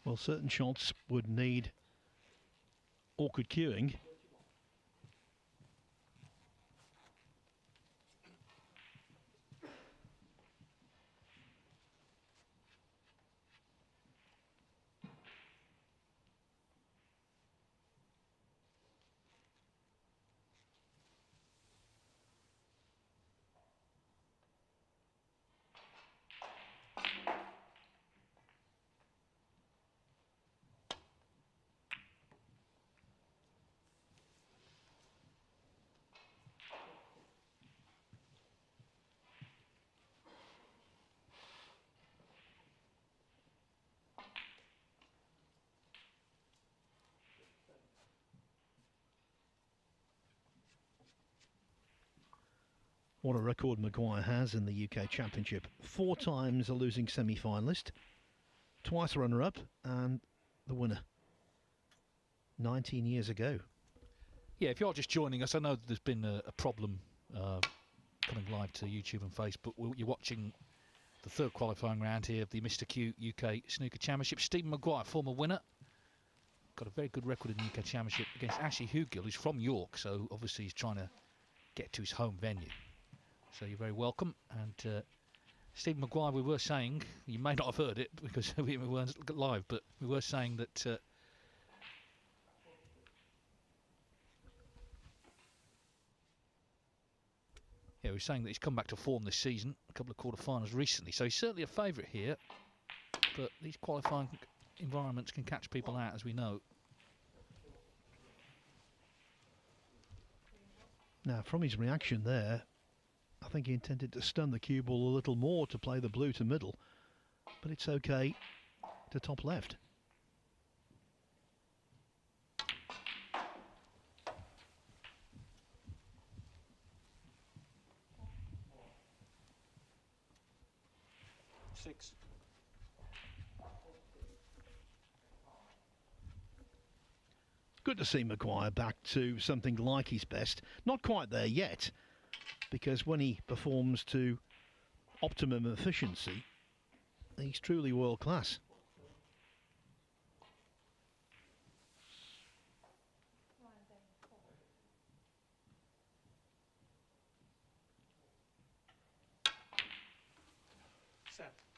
Well, certain shots would need awkward cueing. What a record Maguire has in the UK Championship. 4 times a losing semi-finalist, twice a runner-up, and the winner 19 years ago. Yeah, if you're just joining us, I know there's been a problem coming live to YouTube and Facebook. You're watching the third qualifying round here of the MrQ UK Snooker Championship. Stephen Maguire, former winner, got a very good record in the UK Championship against Ashley Hugill, who's from York, so obviously he's trying to get to his home venue. So you're very welcome. And Stephen Maguire, we were saying, you may not have heard it because we weren't live, but we were saying that yeah, we were saying that he's come back to form this season, a couple of quarter-finals recently, so he's certainly a favourite here, but these qualifying environments can catch people out, as we know. Now, from his reaction there, I think he intended to stun the cue ball a little more to play the blue to middle, but it's okay to top left. Six. Good to see Maguire back to something like his best. Not quite there yet, because when he performs to optimum efficiency, he's truly world class.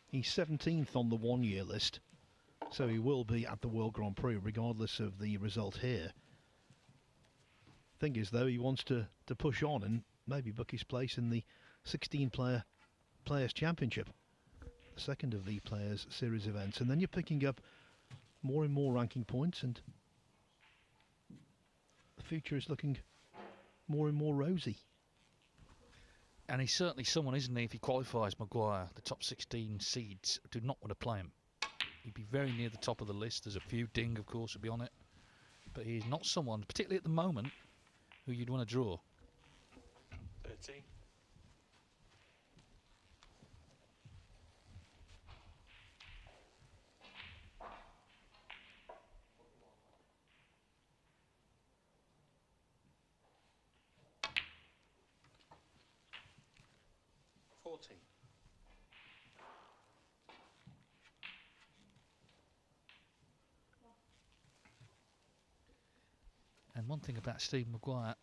He's 17th on the one-year list, so he will be at the World Grand Prix regardless of the result here. Thing is, though, he wants to push on and maybe book his place in the 16-Players Championship, the second of the Players Series events, and then you're picking up more and more ranking points, and the future is looking more and more rosy. And he's certainly someone, isn't he, if he qualifies, Maguire, the top 16 seeds do not want to play him. He'd be very near the top of the list. There's a few, Ding, of course, would be on it. But he's not someone, particularly at the moment, who you'd want to draw. 13. And one thing about Stephen Maguire,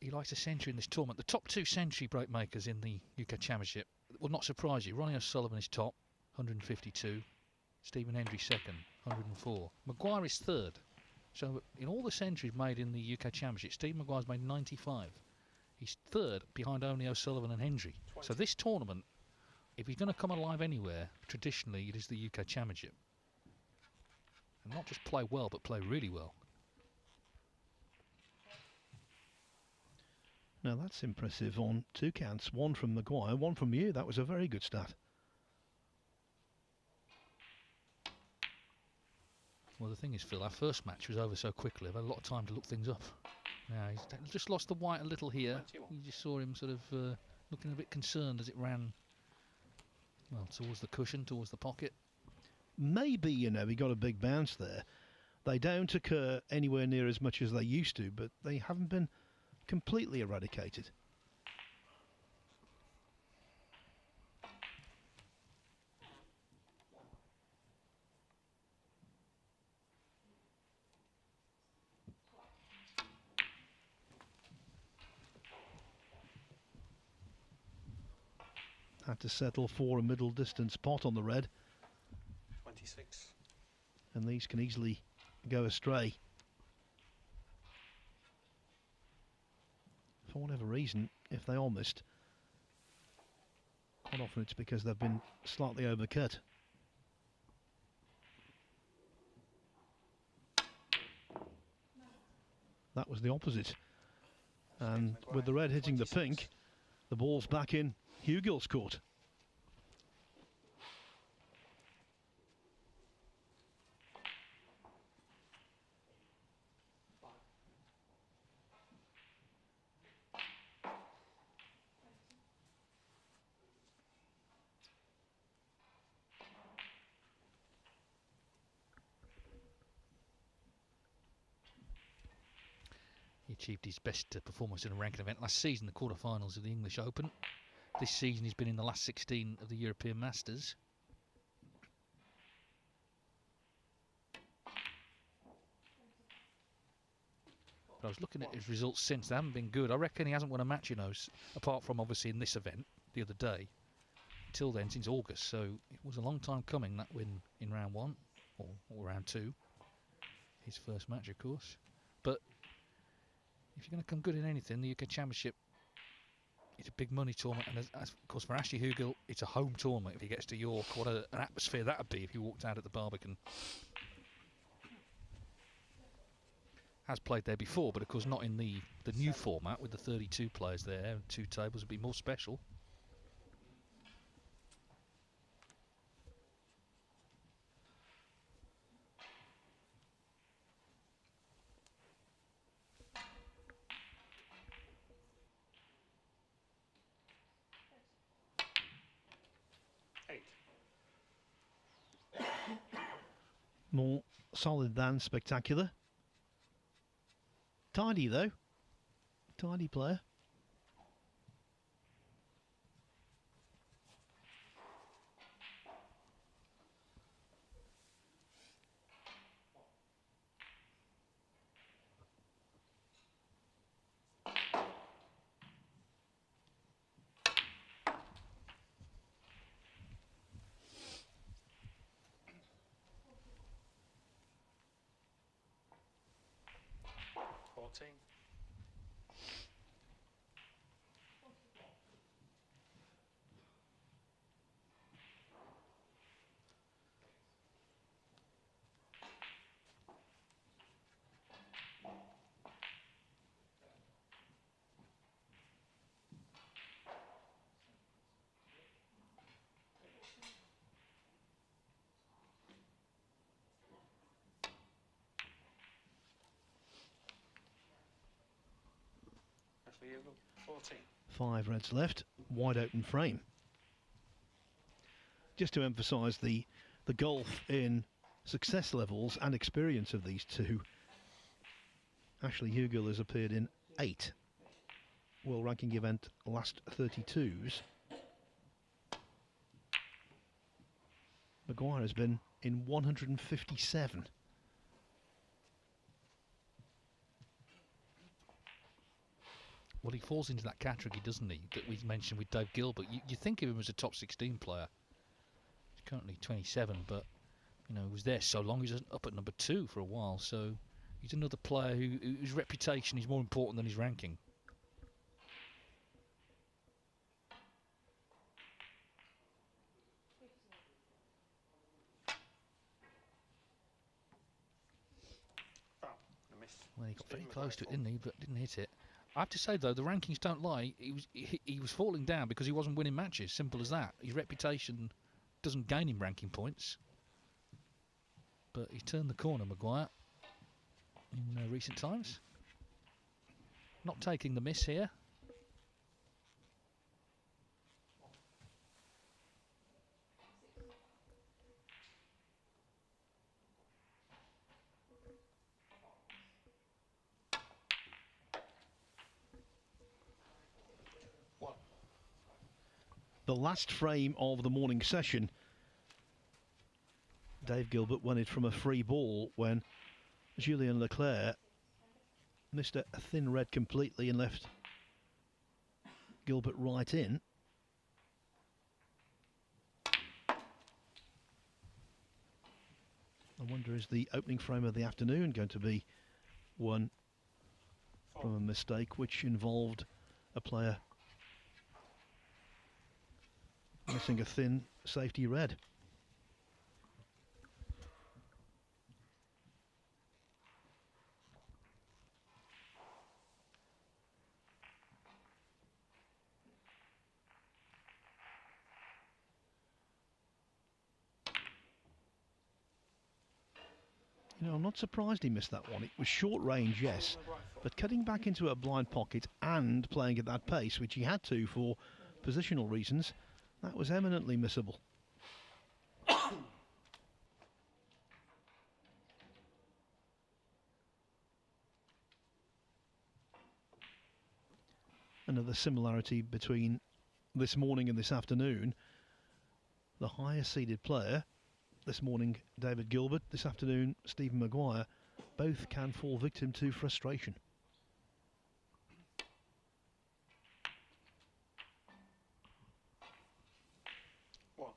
he likes a century in this tournament. The top 2 century break makers in the UK Championship will not surprise you. Ronnie O'Sullivan is top, 152. Stephen Hendry second, 104. Maguire is third. So in all the centuries made in the UK Championship, Stephen Maguire's made 95. He's third behind only O'Sullivan and Hendry. 20. So this tournament, if he's going to come alive anywhere, traditionally it is the UK Championship. And not just play well, but play really well. Now that's impressive on 2 counts. One from Maguire, one from you. That was a very good start. Well, the thing is, Phil, our first match was over so quickly. I've had a lot of time to look things up. Now, he's just lost the white a little here. You just saw him sort of looking a bit concerned as it ran, well, towards the cushion, towards the pocket. Maybe, you know, he got a big bounce there. They don't occur anywhere near as much as they used to, but they haven't been completely eradicated. had to settle for a middle distance pot on the red, 26. and these can easily go astray. For whatever reason, if they are missed, quite often it's because they've been slightly overcut. That was the opposite. And with the red hitting the pink, the ball's back in Hugill's court. He achieved his best performance in a ranking event last season, the quarterfinals of the English Open. This season he's been in the last 16 of the European Masters. But I was looking at his results since, they haven't been good. I reckon he hasn't won a match, you know, apart from obviously in this event the other day. Till then, since August, so it was a long time coming, that win in round 1, or round 2. His first match, of course. But if you're going to come good in anything, the UK Championship, it's a big money tournament, and of course for Ashley Hugill, it's a home tournament. If he gets to York, what an atmosphere that would be if he walked out at the Barbican. Has played there before, but of course not in the new format with the 32 players there and 2 tables. Would be more special. More solid than spectacular. Tidy though. Tidy player. For you, 14. 5 reds left, wide open frame. Just to emphasise the gulf in success levels and experience of these two, Ashley Hugill has appeared in 8 world ranking event last 32s. Maguire has been in 157. Well, he falls into that category, doesn't he, that we mentioned with Dave Gilbert. You think of him as a top 16 player. He's currently 27, but, you know, he was there so long. He was up at number 2 for a while, so he's another player whose reputation is more important than his ranking. Well, he got very close to it, didn't he, but didn't hit it. I have to say, though, the rankings don't lie. He was falling down because he wasn't winning matches. Simple as that. His reputation doesn't gain him ranking points. But he turned the corner, Maguire, in recent times. Not taking the miss here. The last frame of the morning session, Dave Gilbert won it from a free ball when Julien Leclerc missed a thin red completely and left Gilbert right in. I wonder, is the opening frame of the afternoon going to be one from a mistake which involved a player missing a thin safety red? You know, I'm not surprised he missed that one. It was short range, yes, but cutting back into a blind pocket and playing at that pace, which he had to for positional reasons, that was eminently missable. Another similarity between this morning and this afternoon: the higher seeded player, this morning David Gilbert, this afternoon Stephen Maguire, both can fall victim to frustration. One.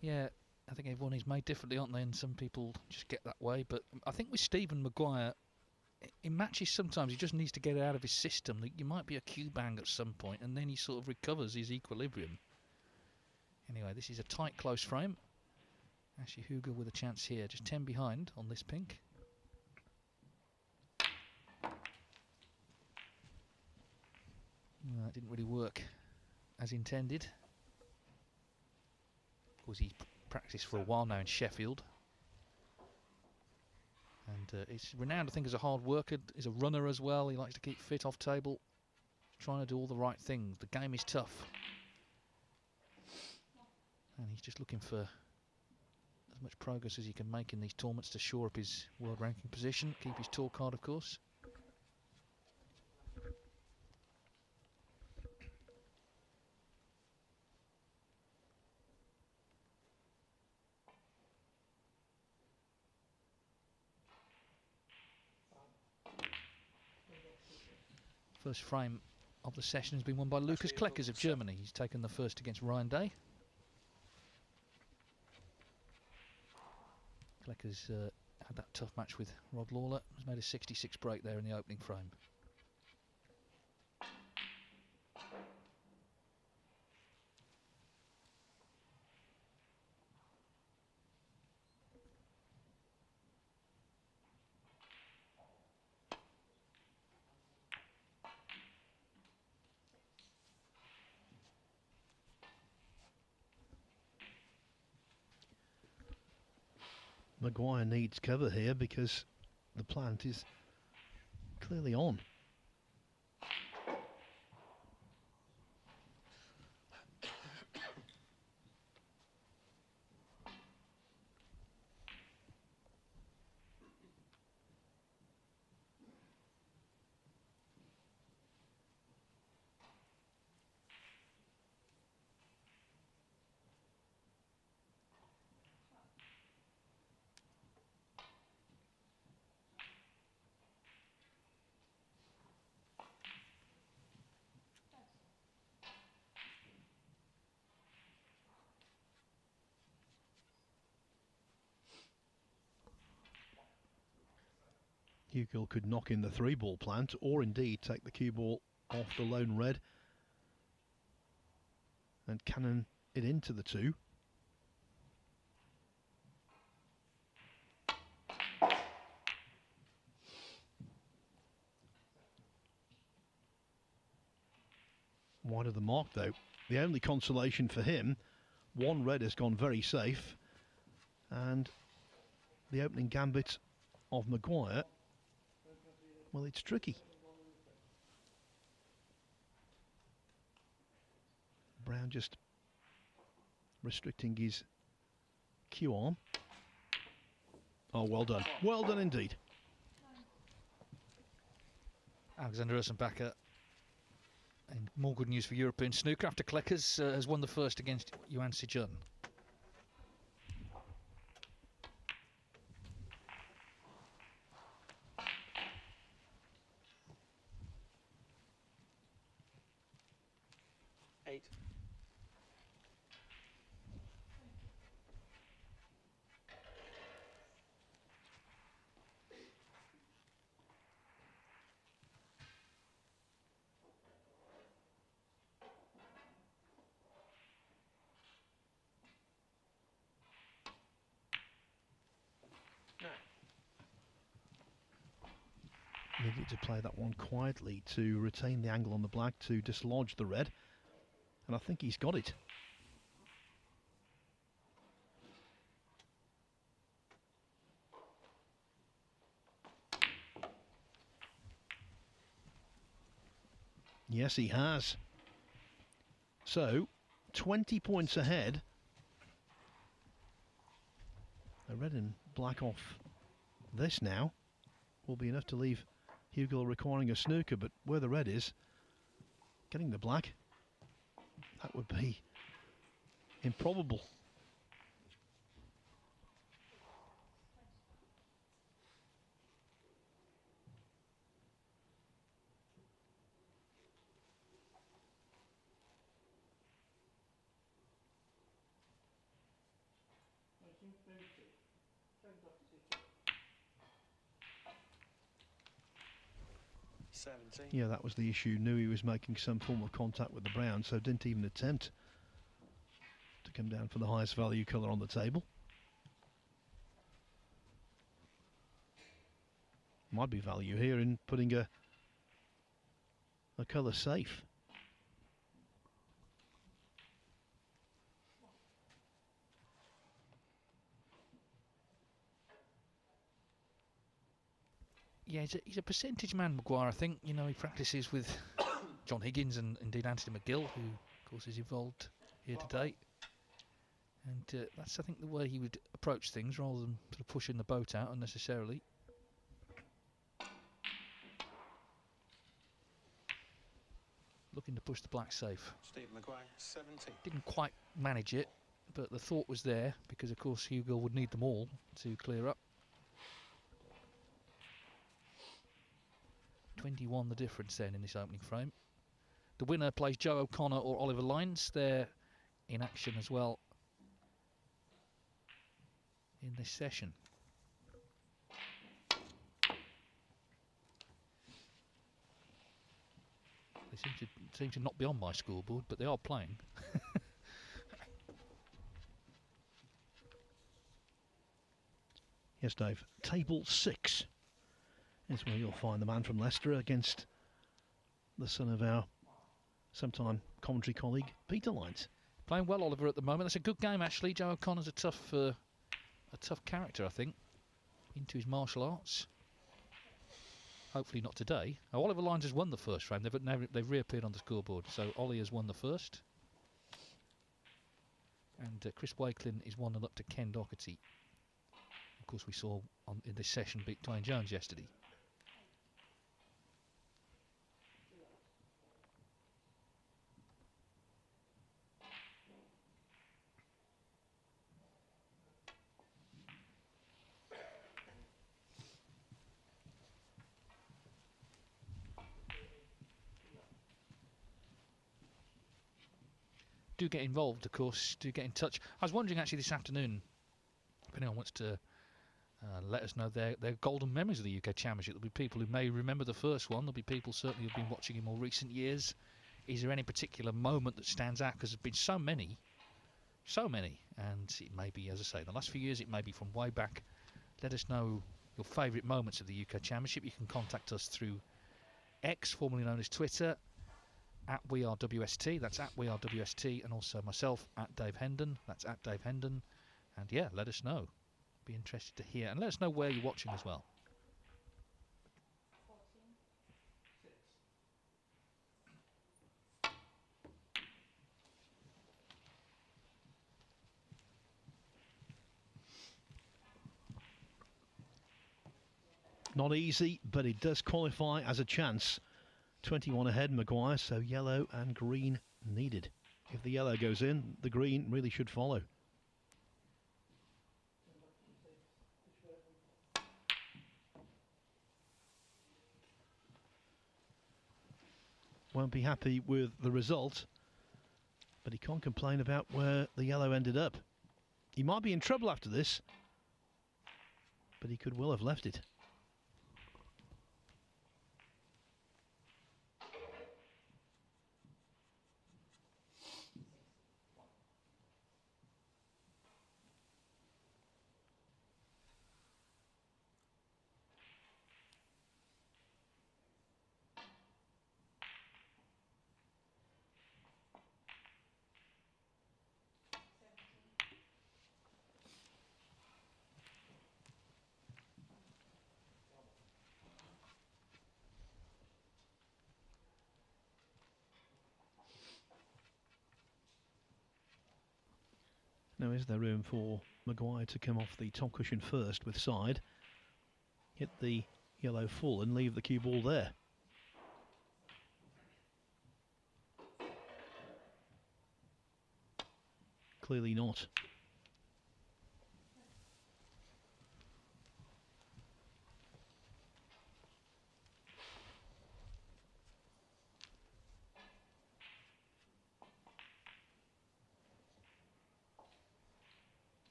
Yeah, I think everyone is made differently, aren't they? And some people just get that way. But I think with Stephen Maguire, in matches sometimes he just needs to get it out of his system. Like, you might be a cue bang at some point, and then he sort of recovers his equilibrium. Anyway, this is a tight, close frame. Ashley Huger with a chance here, just 10 behind on this pink. That didn't really work as intended. Of course, he's practiced for a while now in Sheffield. And he's renowned, I think, as a hard worker. He's a runner as well. He likes to keep fit off table. Trying to do all the right things. The game is tough. And he's just looking for as much progress as he can make in these tournaments to shore up his world ranking position. Keep his tour card, of course. First frame of the session has been won by Lucas Kleckers of Germany. He's taken the first against Ryan Day. Kleckers had that tough match with Rod Lawler. Has made a 66 break there in the opening frame. Maguire needs cover here because the plant is clearly on. Hugo could knock in the 3-ball plant or indeed take the cue ball off the lone red and cannon it into the 2. Wide of the mark though. The only consolation for him, 1 red has gone very safe, and the opening gambit of Maguire, well, it's tricky. Brown just restricting his cue arm. Oh, well done. Well done indeed. Alexander Ursenbacher. And more good news for European snooker after Kleckers has won the first against Yuan Sijun. Needed to play that one quietly to retain the angle on the black to dislodge the red, and I think he's got it. Yes, he has. So, 20 points ahead. The red and black off this now will be enough to leave Hugo requiring a snooker, but where the red is, getting the black, that would be improbable. Yeah, that was the issue. Knew he was making some form of contact with the brown, so didn't even attempt to come down for the highest value colour on the table. Might be value here in putting a colour safe. Yeah, he's a percentage man, Maguire. I think, you know, he practices with John Higgins and indeed Anthony McGill, who, of course, is involved here today. And that's, I think, the way he would approach things, rather than sort of pushing the boat out unnecessarily. Looking to push the black safe. Steve Maguire, 70. Didn't quite manage it, but the thought was there, because, of course, Hugo would need them all to clear up. 21 the difference then in this opening frame. The winner plays Joe O'Connor or Oliver Lines. They're in action as well in this session. They seem to not be on my scoreboard, but they are playing. Yes, Dave. Table 6 is where you'll find the man from Leicester against the son of our sometime commentary colleague, Peter Lines. Playing well, Oliver, at the moment. That's a good game, actually. Joe O'Connor's a tough character, I think, into his martial arts. Hopefully not today. Now, Oliver Lines has won the first frame. They've reappeared on the scoreboard. So Ollie has won the first. And Chris Wakelin is 1-0 up to Ken Doherty. Of course, we saw in this session beat Dwayne Jones yesterday. Do get involved, of course, do get in touch. I was wondering actually this afternoon, if anyone wants to let us know their golden memories of the UK Championship. There'll be people who may remember the first one. There'll be people certainly who've been watching in more recent years. Is there any particular moment that stands out? Because there's been so many. And it may be, as I say, the last few years, it may be from way back. Let us know your favourite moments of the UK Championship. You can contact us through X, formerly known as Twitter, @WeAreWST, that's @WeAreWST, and also myself, @Dave Hendon, that's @Dave Hendon. And yeah, let us know. Be interested to hear, and let us know where you're watching as well. Not easy, but it does qualify as a chance. 21 ahead, Maguire, so yellow and green needed. If the yellow goes in, the green really should follow. Won't be happy with the result, but he can't complain about where the yellow ended up. He might be in trouble after this, but he could well have left it. Now, is there room for Maguire to come off the top cushion first with side, hit the yellow full and leave the cue ball there? Clearly not.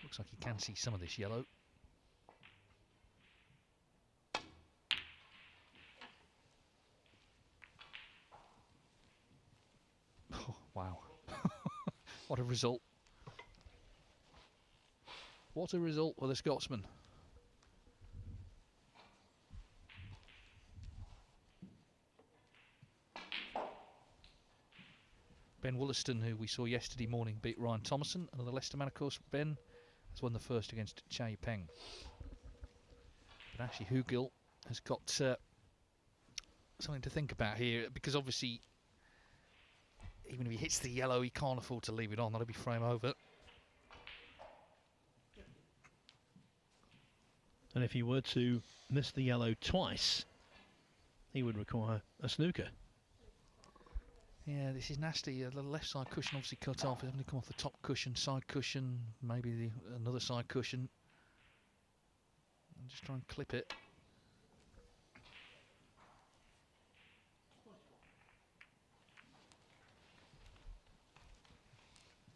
Looks like you can see some of this yellow. Oh, wow. What a result. What a result for the Scotsman. Ben Wollaston, who we saw yesterday morning, beat Ryan Thomason. Another Leicester man, of course. Ben has won the first against Chai Peng. But actually, Hugill has got something to think about here, because obviously, even if he hits the yellow, he can't afford to leave it on. That'll be frame over. And if he were to miss the yellow twice, he would require a snooker. Yeah, this is nasty. The left side cushion obviously cut off. It's having to come off the top cushion, side cushion, maybe another side cushion. And just try and clip it.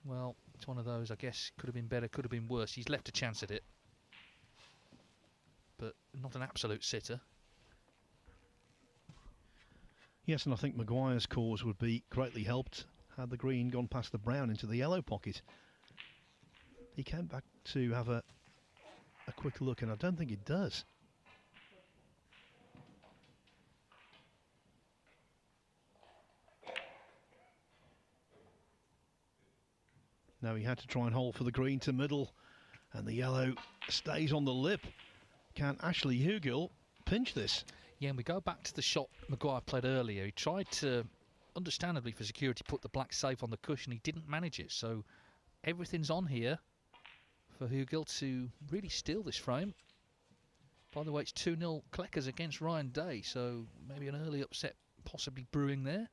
Well, it's one of those, I guess, could have been better, could have been worse. He's left a chance at it, but not an absolute sitter. Yes, and I think Maguire's cause would be greatly helped had the green gone past the brown into the yellow pocket. He came back to have a quick look, and I don't think it does. Now he had to try and hold for the green to middle, and the yellow stays on the lip. Can Ashley Hugill pinch this? Yeah, and we go back to the shot Maguire played earlier. He tried to, understandably for security, put the black safe on the cushion. He didn't manage it, so everything's on here for Hugill to really steal this frame. By the way, it's 2-0 Kleckers against Ryan Day, so maybe an early upset possibly brewing there.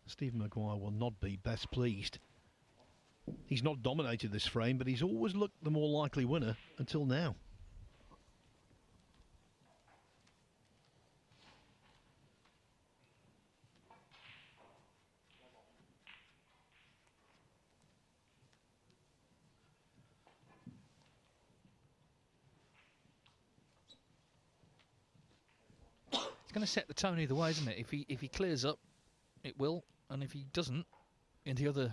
Stephen Maguire will not be best pleased. He's not dominated this frame, but he's always looked the more likely winner until now. It's going to set the tone either way, isn't it? If he clears up, it will, and if he doesn't, in the other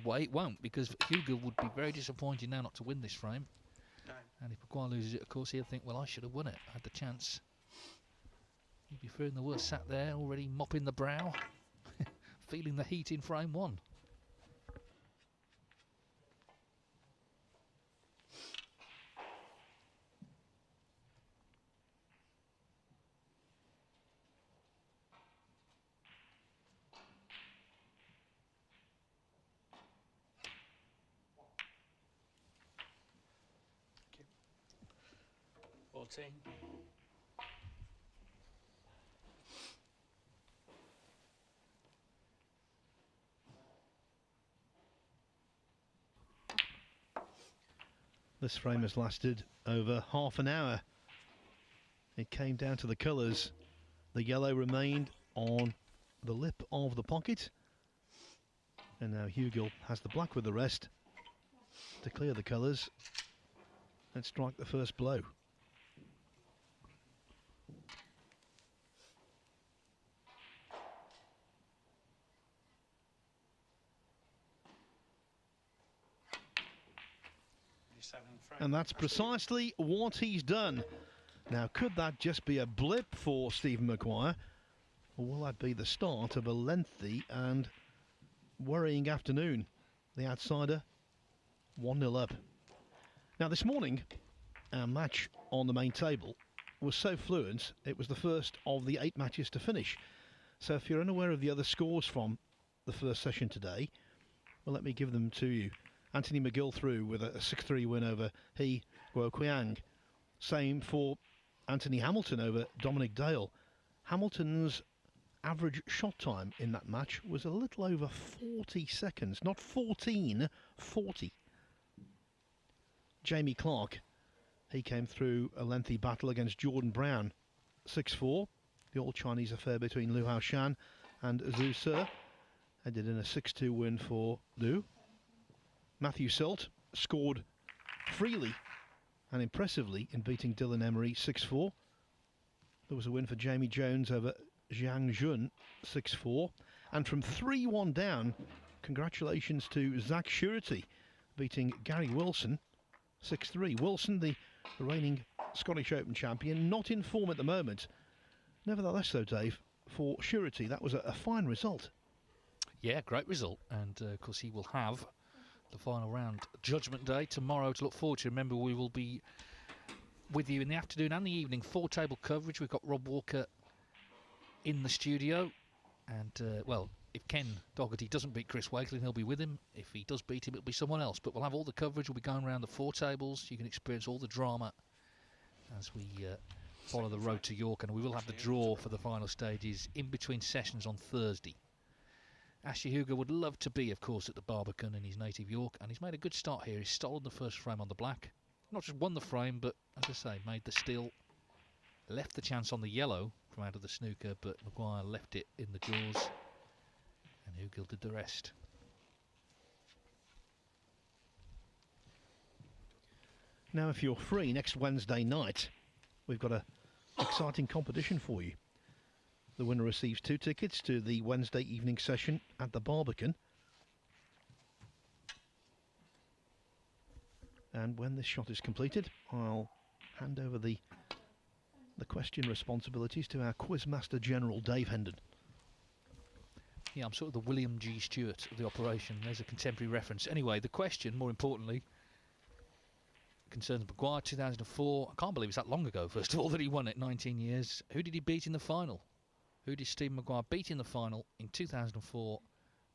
way, it won't, because Hugill would be very disappointed now not to win this frame. No. And if Maguire loses it, of course, he'll think, well, I should have won it. I had the chance. He'd be fearing the worst, sat there, already mopping the brow, feeling the heat in frame one. This frame has lasted over half an hour. It came down to the colours. The yellow remained on the lip of the pocket. And now Hugel has the black with the rest to clear the colours and strike the first blow. And that's precisely what he's done. Now, could that just be a blip for Stephen Maguire? Or will that be the start of a lengthy and worrying afternoon? The outsider 1-0 up. Now, this morning, our match on the main table was so fluent, it was the first of the 8 matches to finish. So if you're unaware of the other scores from the first session today, well, let me give them to you. Anthony McGill through with a 6-3 win over He Guoqiang. Same for Anthony Hamilton over Dominic Dale. Hamilton's average shot time in that match was a little over 40 seconds, not 14, 40. Jamie Clark, he came through a lengthy battle against Jordan Brown, 6-4. The all-Chinese affair between Liu Haoshan and Zhu Se ended in a 6-2 win for Liu. Matthew Selt scored freely and impressively in beating Dylan Emery 6-4. There was a win for Jamie Jones over Jiang Jun 6-4. And from 3-1 down, congratulations to Zach Surety beating Gary Wilson 6-3. Wilson, the reigning Scottish Open champion, not in form at the moment. Nevertheless, though, Dave, for Surety, that was a fine result. Yeah, great result. And, of course, he will have the final round, Judgment Day, tomorrow to look forward to. Remember, we will be with you in the afternoon and the evening, 4-table coverage. We've got Rob Walker in the studio. And, well, if Ken Doherty doesn't beat Chris Wakelin, he'll be with him. If he does beat him, it'll be someone else. But we'll have all the coverage. We'll be going around the 4 tables. You can experience all the drama as we follow the road to York. And we will have the draw for the final stages in between sessions on Thursday. Ashley Hugo would love to be, of course, at the Barbican in his native York, and he's made a good start here. He's stolen the first frame on the black. Not just won the frame, but, as I say, made the steal. Left the chance on the yellow from out of the snooker, but Maguire left it in the jaws, and Hugo did the rest. Now, if you're free next Wednesday night, we've got an exciting competition for you. The winner receives 2 tickets to the Wednesday evening session at the Barbican. And when this shot is completed, I'll hand over the question responsibilities to our Quizmaster General, Dave Hendon. Yeah, I'm sort of the William G. Stewart of the operation. There's a contemporary reference. Anyway, the question, more importantly, concerns Maguire, 2004. I can't believe it's that long ago, first of all, that he won it, 19 years. Who did he beat in the final? Who did Stephen Maguire beat in the final in 2004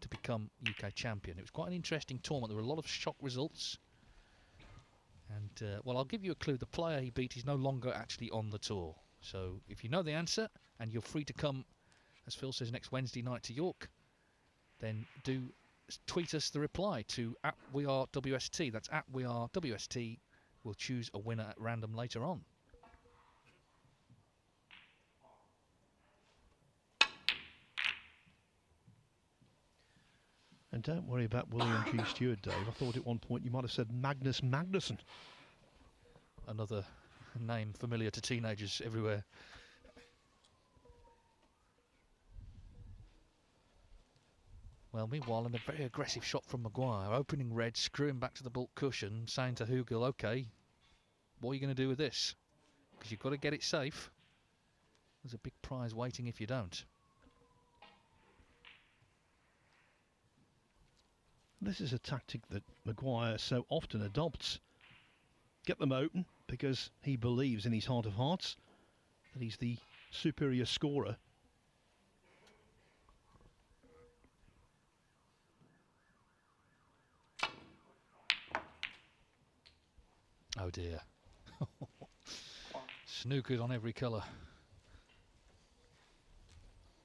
to become UK champion? It was quite an interesting tournament. There were a lot of shock results. And, well, I'll give you a clue. The player he beat is no longer actually on the tour. So if you know the answer and you're free to come, as Phil says, next Wednesday night to York, then do tweet us the reply to @WeAreWST. That's @WeAreWST. We'll choose a winner at random later on. And don't worry about William G. Stewart, Dave. I thought at one point you might have said Magnus Magnusson. Another name familiar to teenagers everywhere. Well, meanwhile, and a very aggressive shot from Maguire, opening red, screwing back to the baulk cushion, saying to Hugel, OK, what are you going to do with this? Because you've got to get it safe. There's a big prize waiting if you don't. This is a tactic that Maguire so often adopts. Get them open because he believes in his heart of hearts that he's the superior scorer. Oh dear. Snookers on every colour.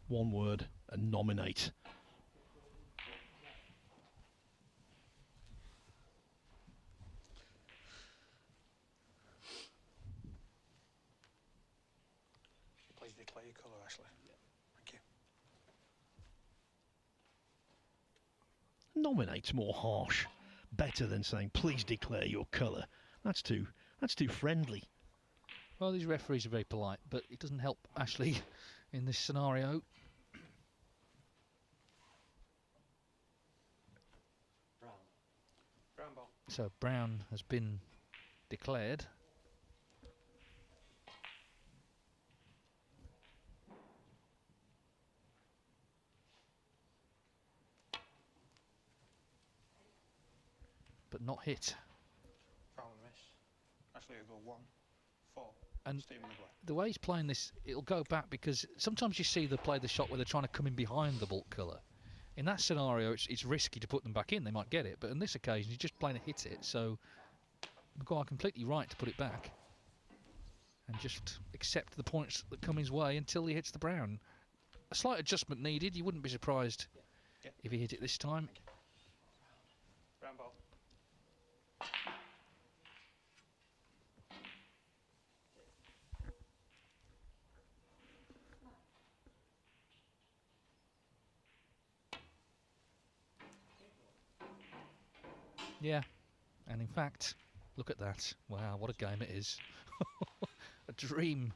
One word, and nominate. declare your colour, Ashley. Thank you. Nominate's more harsh. Better than saying, please declare your colour. That's too friendly. Well, these referees are very polite, but it doesn't help Ashley in this scenario. Brown ball. So brown has been declared. But not hit. Foul and miss. Ashley will go 1, 4. And Stephen McGuire. the way he's playing this, it'll go back, because sometimes you see them play the shot where they're trying to come in behind the bulk colour. In that scenario, it's risky to put them back in. They might get it, but on this occasion, he's just playing to hit it. So McGuire completely right to put it back and just accept the points that come his way until he hits the brown. A slight adjustment needed. You wouldn't be surprised if he hit it this time. Brown ball. Yeah, and in fact, look at that. Wow, what a game it is. A dream.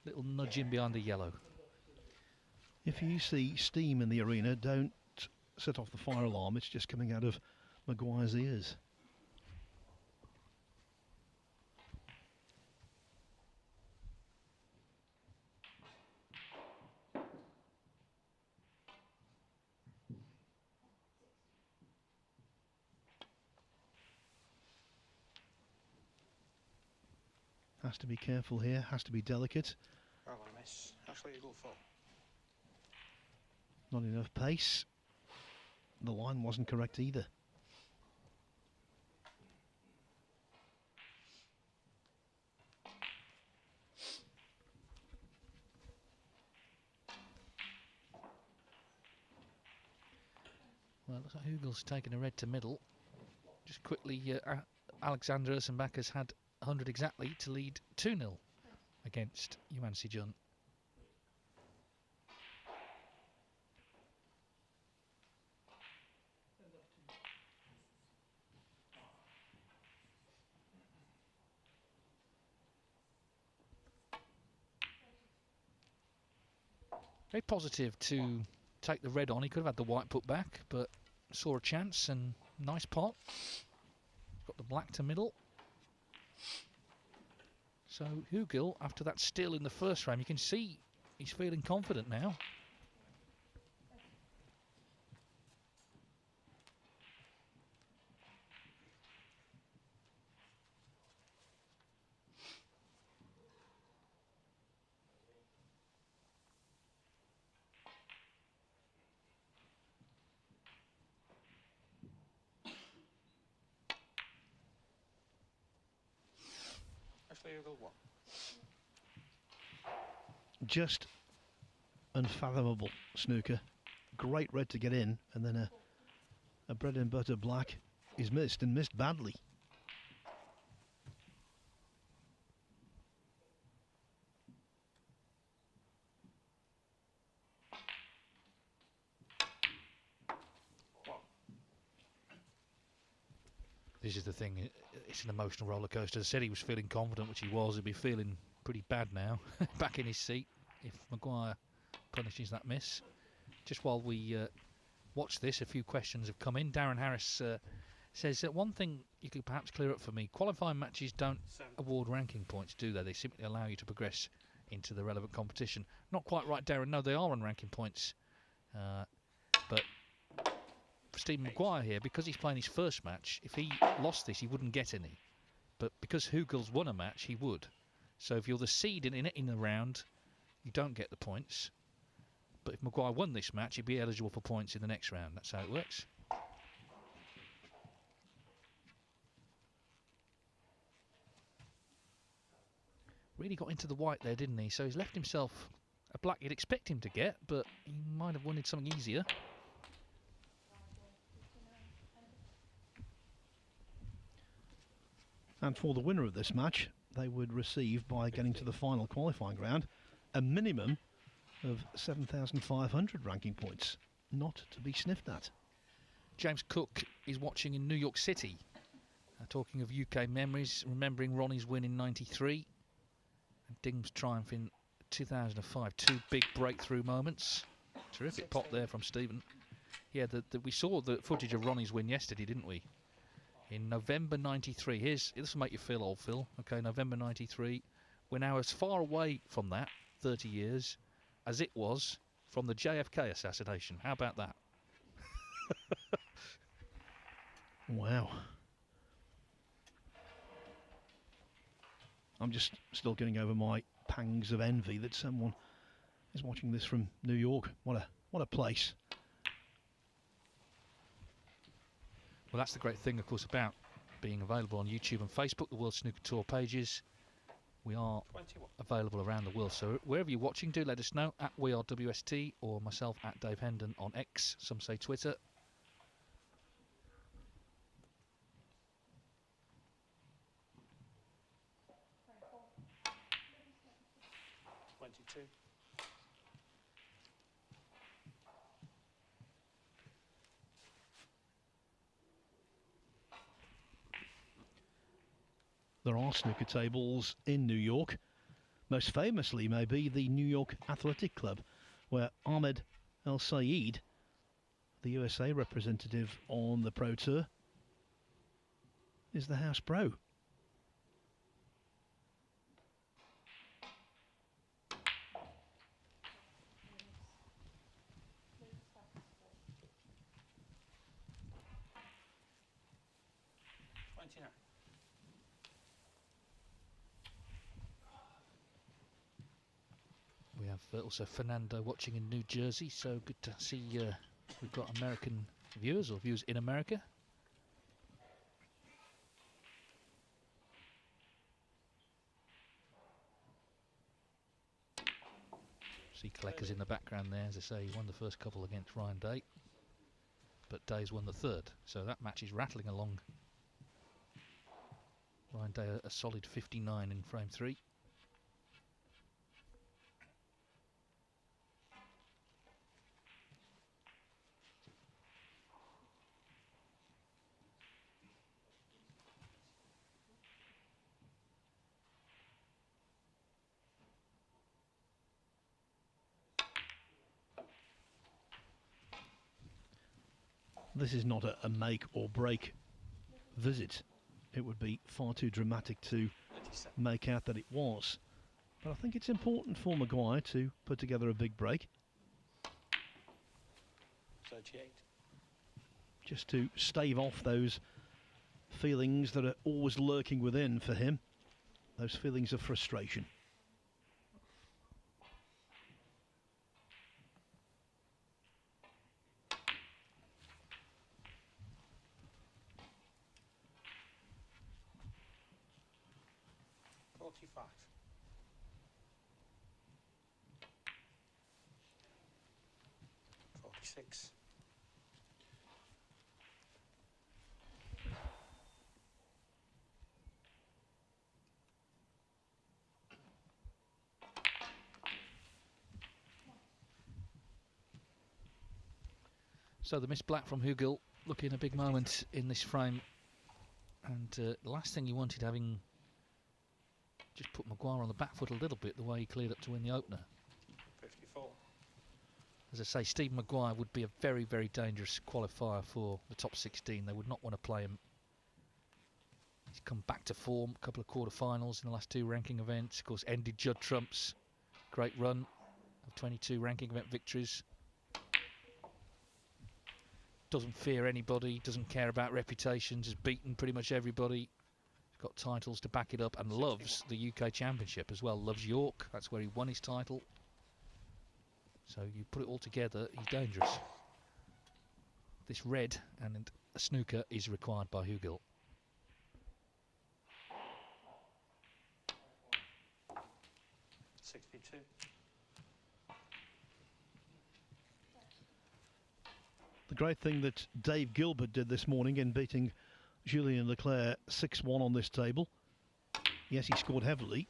Little nudge in behind the yellow. If you see steam in the arena, don't set off the fire alarm. It's just coming out of Maguire's ears. Has to be careful here, has to be delicate. Foul and miss. Ashley will go 4. Not enough pace. The line wasn't correct either. Well, it looks like Hugel's taken a red to middle. Just quickly, Alexander Ersenbach has had 100 exactly to lead 2-0 against Yuan Sijun. Very positive to take the red on. He could have had the white put back, but saw a chance and nice pot. Got the black to middle. So Hugel, after that still in the first frame, you can see he's feeling confident now. Ashley will go 1. Just unfathomable snooker. Great red to get in, and then a bread and butter black is missed, and missed badly. This is the thing, it's an emotional roller coaster. As I said, he was feeling confident, which he was. He'll be feeling pretty bad now, back in his seat, if Maguire punishes that miss. Just while we watch this, a few questions have come in. Darren Harris says that one thing you could perhaps clear up for me: qualifying matches don't award ranking points, do they? They simply allow you to progress into the relevant competition. Not quite right, Darren. No, they are on ranking points. But for Stephen Maguire here, because he's playing his first match, if he lost this, he wouldn't get any. But because Hugel's won a match, he would. So if you're the seed in the round, you don't get the points. But if Maguire won this match, he'd be eligible for points in the next round. That's how it works. Really got into the white there, didn't he? So he's left himself a black you'd expect him to get, but he might have wanted something easier. And for the winner of this match, they would receive, by getting to the final qualifying round, a minimum of 7,500 ranking points, not to be sniffed at. James Cook is watching in New York City. Talking of UK memories, remembering Ronnie's win in '93 and Dingham's triumph in 2005. Two big breakthrough moments. Terrific pop there from Stephen. Yeah, we saw the footage of Ronnie's win yesterday, didn't we? In November '93. This will make you feel old, Phil. Okay, November '93. We're now as far away from that, 30 years, as it was from the JFK assassination. How about that? Wow. I'm just still getting over my pangs of envy that someone is watching this from New York. What a place. Well, that's the great thing, of course, about being available on YouTube and Facebook, the World Snooker Tour pages. We are 21. available around the world, so wherever you're watching, do let us know, at WeAreWST or myself at Dave Hendon on X, some say Twitter. There are snooker tables in New York. Most famously maybe the New York Athletic Club, where Ahmed El Sayed, the USA representative on the Pro Tour, is the house pro. We have also Fernando watching in New Jersey, so good to see we've got American viewers or viewers in America. See Kleckers in the background there. As I say, he won the first couple against Ryan Day, but Day's won the third, so that match is rattling along. Ryan Day a solid 59 in frame 3. This is not a make or break visit. It would be far too dramatic to make out that it was. But I think it's important for Maguire to put together a big break. 38. Just to stave off those feelings that are always lurking within for him. Those feelings of frustration. So the miss black from Hugill, looking a big moment in this frame. And the last thing he wanted, having just put Maguire on the back foot a little bit, the way he cleared up to win the opener. 54. As I say, Steve Maguire would be a very, very dangerous qualifier for the top 16. They would not want to play him. He's come back to form, a couple of quarter-finals in the last 2 ranking events. Of course, ended Judd Trump's great run of 22 ranking event victories. Doesn't fear anybody, doesn't care about reputations, has beaten pretty much everybody. He's got titles to back it up and loves the UK Championship as well. Loves York, that's where he won his title. So you put it all together, he's dangerous. This red and a snooker is required by Hugill. The great thing that Dave Gilbert did this morning in beating Julien Leclerc 6-1 on this table. Yes, he scored heavily,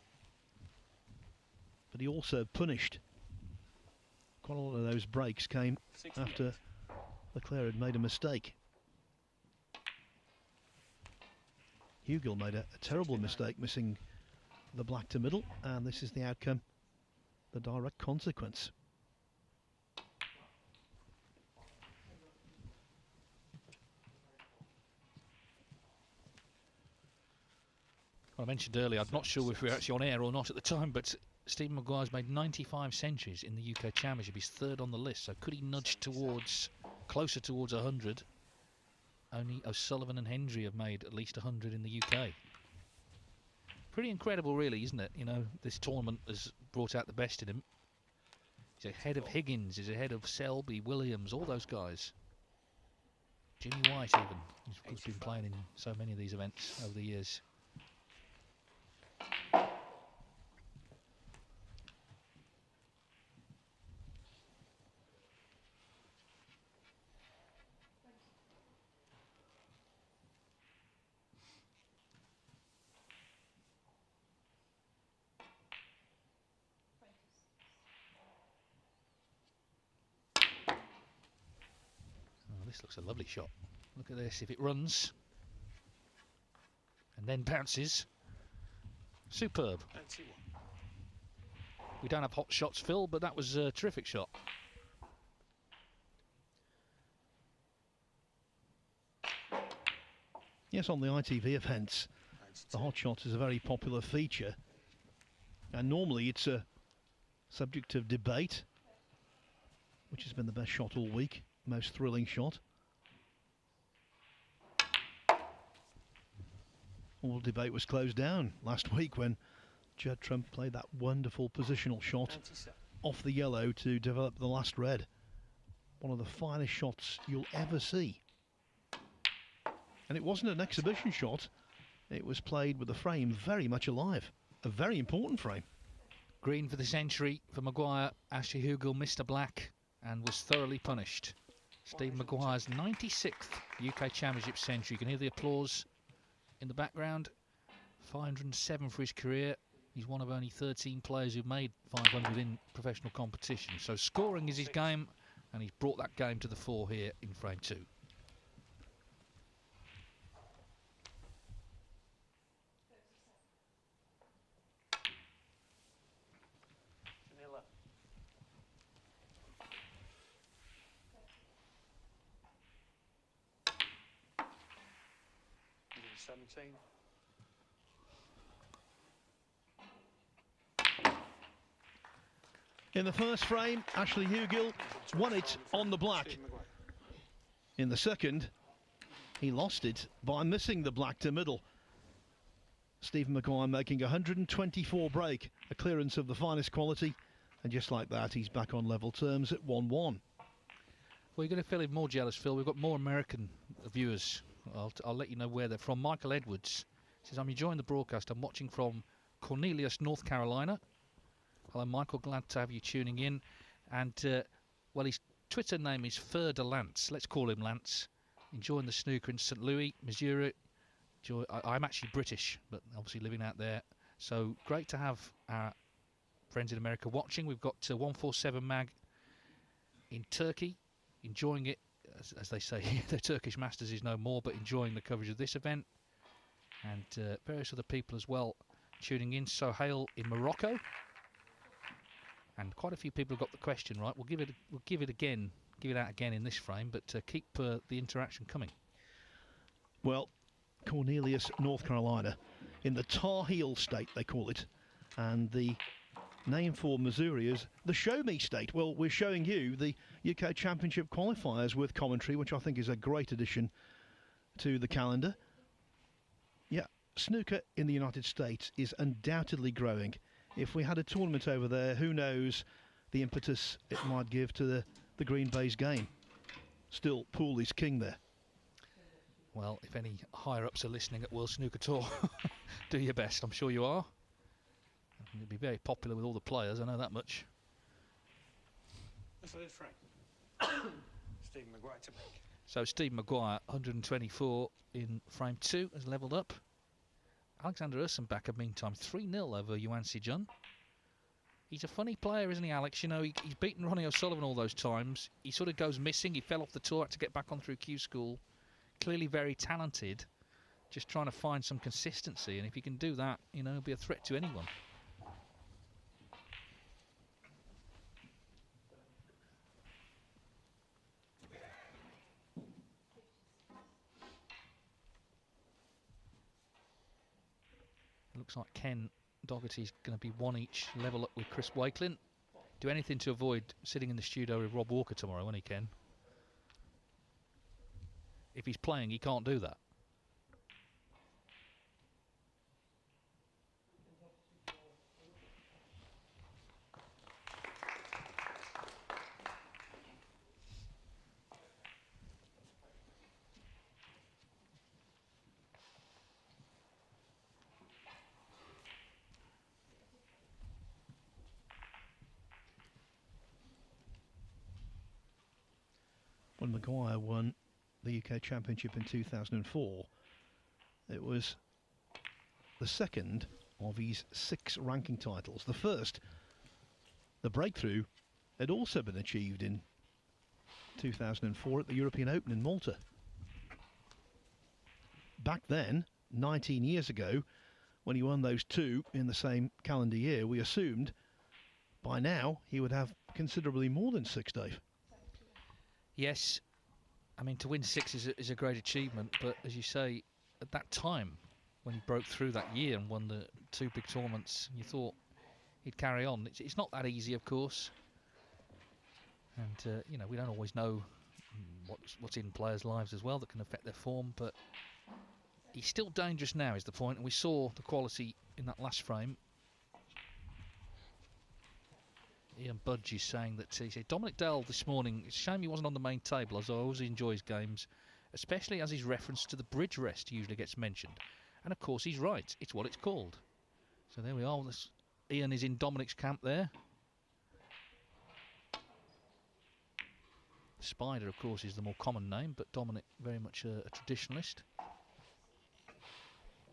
but he also punished. Quite a lot of those breaks came after Leclerc had made a mistake. Hugel made a terrible mistake missing the black to middle, and this is the outcome, the direct consequence. Well, I mentioned earlier, I'm not sure if we were actually on air or not at the time, but Stephen Maguire's made 95 centuries in the UK Championship. He's third on the list, so could he nudge towards, closer towards 100? Only O'Sullivan and Hendry have made at least 100 in the UK. Pretty incredible, really, isn't it? You know, this tournament has brought out the best in him. He's ahead of Higgins, he's ahead of Selby, Williams, all those guys. Jimmy White even, who's been playing in so many of these events over the years. This looks a lovely shot. Look at this, if it runs and then bounces, superb. We don't have hot shots, Phil, but that was a terrific shot. Yes, on the ITV events, the hot shot is a very popular feature, and normally it's a subject of debate, which has been the best shot all week, most thrilling shot. All debate was closed down last week when Judd Trump played that wonderful positional shot off the yellow to develop the last red. One of the finest shots you'll ever see. And it wasn't an exhibition shot, it was played with the frame very much alive. A very important frame. Green for the century for Maguire. Ashley Hugel missed a black and was thoroughly punished. Steve Maguire's 96th UK Championship century. You can hear the applause in the background. 507 for his career. He's one of only 13 players who've made 500 in professional competition. So scoring is his game, and he's brought that game to the fore here in frame 2. In the first frame, Ashley Hugel won it on the black. In the second, he lost it by missing the black to middle. Stephen Maguire making 124 break, a clearance of the finest quality, and just like that, he's back on level terms at 1-1. Well, you're going to feel even more jealous, Phil. We've got more American viewers. I'll let you know where they're from. Michael Edwards says, I'm enjoying the broadcast. I'm watching from Cornelius, North Carolina. Hello, Michael. Glad to have you tuning in. And, well, his Twitter name is Fer de Lance. Let's call him Lance. Enjoying the snooker in St. Louis, Missouri. I'm actually British, but obviously living out there. So great to have our friends in America watching. We've got 147 Mag in Turkey, enjoying it. As they say, the Turkish Masters is no more, but enjoying the coverage of this event. And various other people as well tuning in. Sohail in Morocco. And quite a few people have got the question right. We'll give it out again in this frame, but keep the interaction coming. Well, Cornelius, North Carolina, in the Tar Heel state they call it, and the name for Missouri is the Show Me State. Well, we're showing you the UK Championship qualifiers with commentary, which I think is a great addition to the calendar. Yeah, snooker in the United States is undoubtedly growing. If we had a tournament over there, who knows the impetus it might give to the Green Bay's game. Still, pool is king there. Well, if any higher-ups are listening at World Snooker Tour, do your best. I'm sure you are. It'll be very popular with all the players, I know that much. That's a frame. Stephen Maguire to make. So Steve Maguire, 124 in frame 2, has levelled up. Alexander Ursenbacher, meantime, 3-0 over Yuan Si Jun. He's a funny player, isn't he, Alex? You know, he's beaten Ronnie O'Sullivan all those times. He sort of goes missing. He fell off the tour, had to get back on through Q School. Clearly very talented. Just trying to find some consistency. And if he can do that, you know, he'll be a threat to anyone. Looks like Ken Dougherty's going to be one each, level up with Chris Wakelin. Do anything to avoid sitting in the studio with Rob Walker tomorrow, won't he, Ken? If he's playing, he can't do that. When Maguire won the UK Championship in 2004, it was the second of his 6 ranking titles. The first, the breakthrough, had also been achieved in 2004 at the European Open in Malta. Back then, 19 years ago, when he won those 2 in the same calendar year, we assumed by now he would have considerably more than 6, Dave. Yes, I mean, to win 6 is a great achievement, but as you say, at that time, when he broke through that year and won the 2 big tournaments, you thought he'd carry on. It's not that easy, of course, and you know, we don't always know what's in players' lives as well that can affect their form, but he's still dangerous now, is the point, and we saw the quality in that last frame. Ian Budge is saying that he said Dominic Dale this morning, it's a shame he wasn't on the main table, as I always enjoy his games, especially as his reference to the bridge rest usually gets mentioned. And of course he's right, it's what it's called. So there we are, Ian is in Dominic's camp there. Spider, of course, is the more common name, but Dominic very much a traditionalist.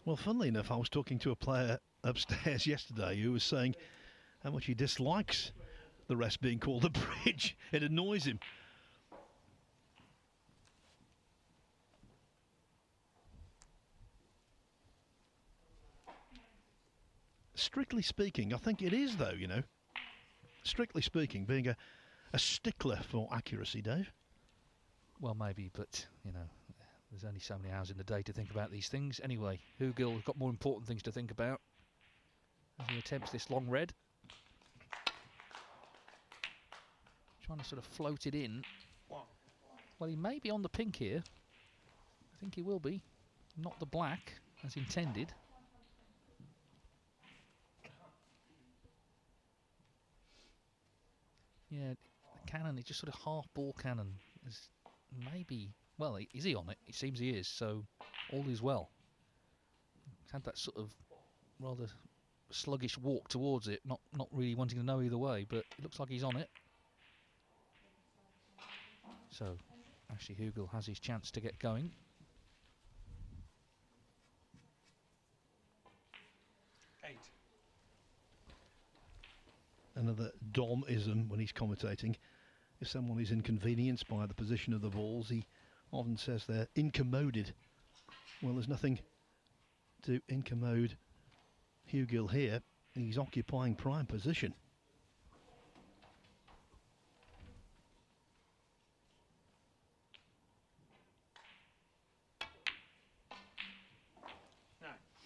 Well, funnily enough, I was talking to a player upstairs yesterday who was saying how much he dislikes the rest being called the bridge. It annoys him. Strictly speaking, I think it is, though, you know. Strictly speaking, being a stickler for accuracy, Dave. Well, maybe, but, you know, there's only so many hours in the day to think about these things. Anyway, Hugill's got more important things to think about as he attempts this long red. Trying to sort of float it in. Well, he may be on the pink here. I think he will be. Not the black, as intended. Yeah, the cannon is just sort of half-ball cannon. Is maybe, well, is he on it? It seems he is, so all is well. He's had that sort of rather sluggish walk towards it, not really wanting to know either way, but it looks like he's on it. So, Ashley Hugill has his chance to get going. Another Dom-ism when he's commentating. If someone is inconvenienced by the position of the balls, he often says they're incommoded. Well, there's nothing to incommode Hugill here. He's occupying prime position.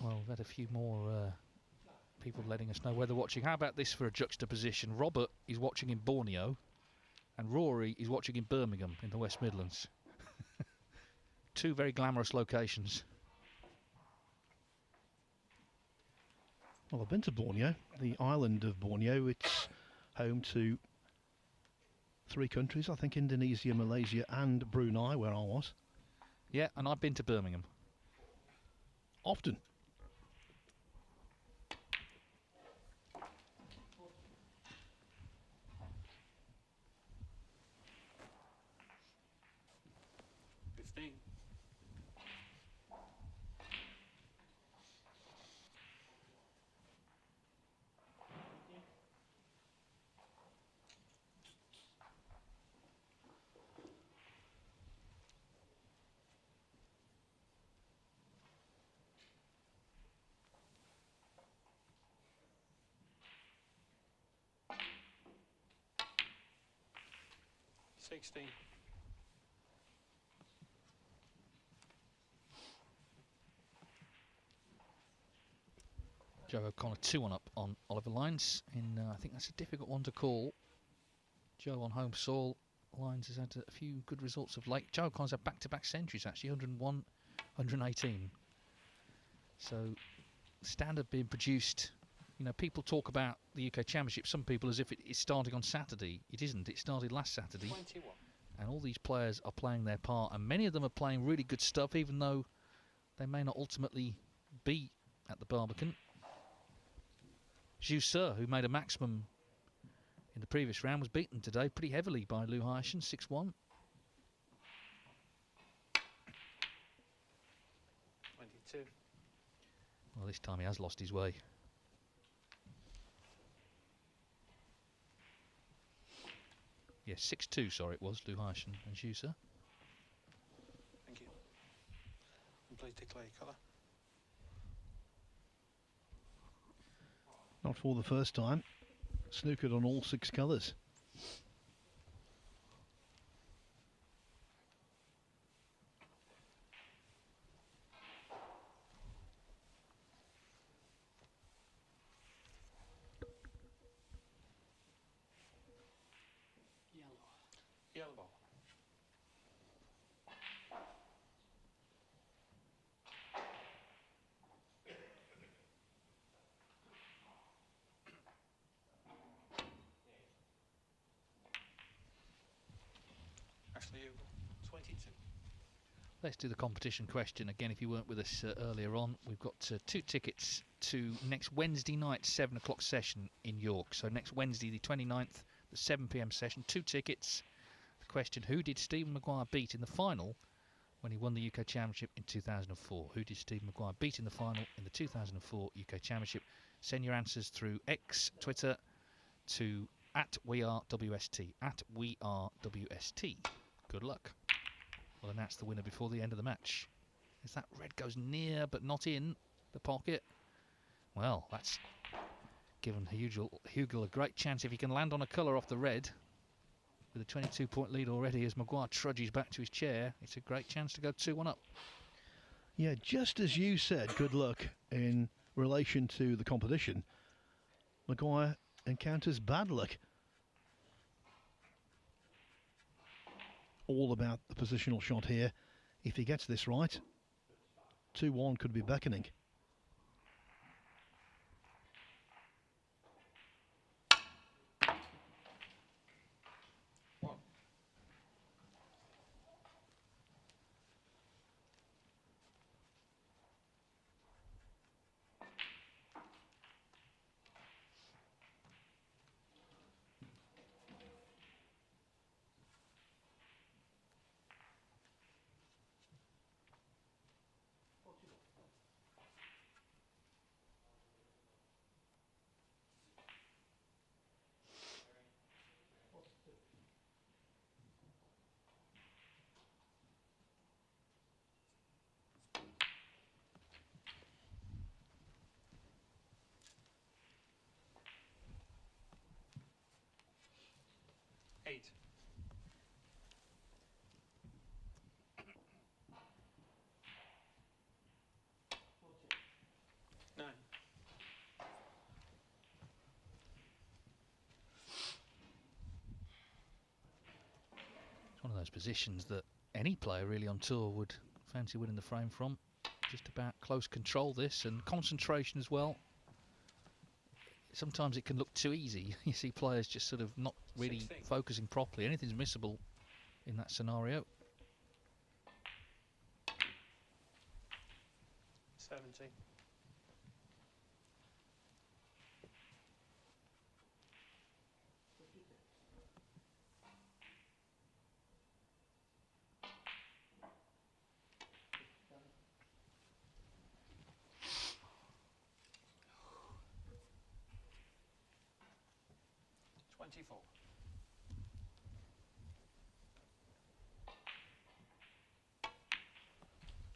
Well, we've had a few more people letting us know where they're watching. How about this for a juxtaposition? Robert is watching in Borneo and Rory is watching in Birmingham in the West Midlands. 2 very glamorous locations. Well, I've been to Borneo, the island of Borneo. It's home to 3 countries, I think Indonesia, Malaysia and Brunei, where I was. Yeah, and I've been to Birmingham. Often. 16. Joe O'Connor 2-1 up on Oliver Lyons. I think that's a difficult one to call. Joe on home soil. Lyons has had a few good results of late. Joe O'Connor's had back-to-back centuries actually, 101, 118. So standard being produced. You know, people talk about the UK Championship, some people as if it is starting on Saturday. It isn't. It started last Saturday. 21. And all these players are playing their part, and many of them are playing really good stuff, even though they may not ultimately be at the Barbican. Zhu Se, who made a maximum in the previous round, was beaten today pretty heavily by Lou Hyschen, 6-1. 22. Well, this time he has lost his way. Yes, 6-2, sorry, it was, Lou Hyschen and Zhu Se. Thank you. And please declare your colour. Not for the first time. Snookered on all 6 colours. Yellow ball. Ashley Eagle, 22. Let's do the competition question again. If you weren't with us earlier on, we've got 2 tickets to next Wednesday night 7 o'clock session in York. So next Wednesday the 29th, the 7 p.m. session, 2 tickets. The question: who did Stephen Maguire beat in the final when he won the UK Championship in 2004? Who did Stephen Maguire beat in the final in the 2004 UK Championship? Send your answers through X, Twitter, to @WeAreWST, @WeAreWST. Good luck. We'll announce the winner before the end of the match. As that red goes near but not in the pocket. Well, that's given Hugel a great chance if he can land on a colour off the red. With a 22-point lead already as Maguire trudges back to his chair, it's a great chance to go 2-1 up. Yeah, just as you said, good luck in relation to the competition. Maguire encounters bad luck. All about the positional shot here. If he gets this right, 2-1 could be beckoning. Eight. Nine. It's one of those positions that any player really on tour would fancy winning the frame from. Just about close control this, and concentration as well. Sometimes it can look too easy. You see players just sort of not really 16. focusing properly. Anything's missable in that scenario. 17. Twenty-four.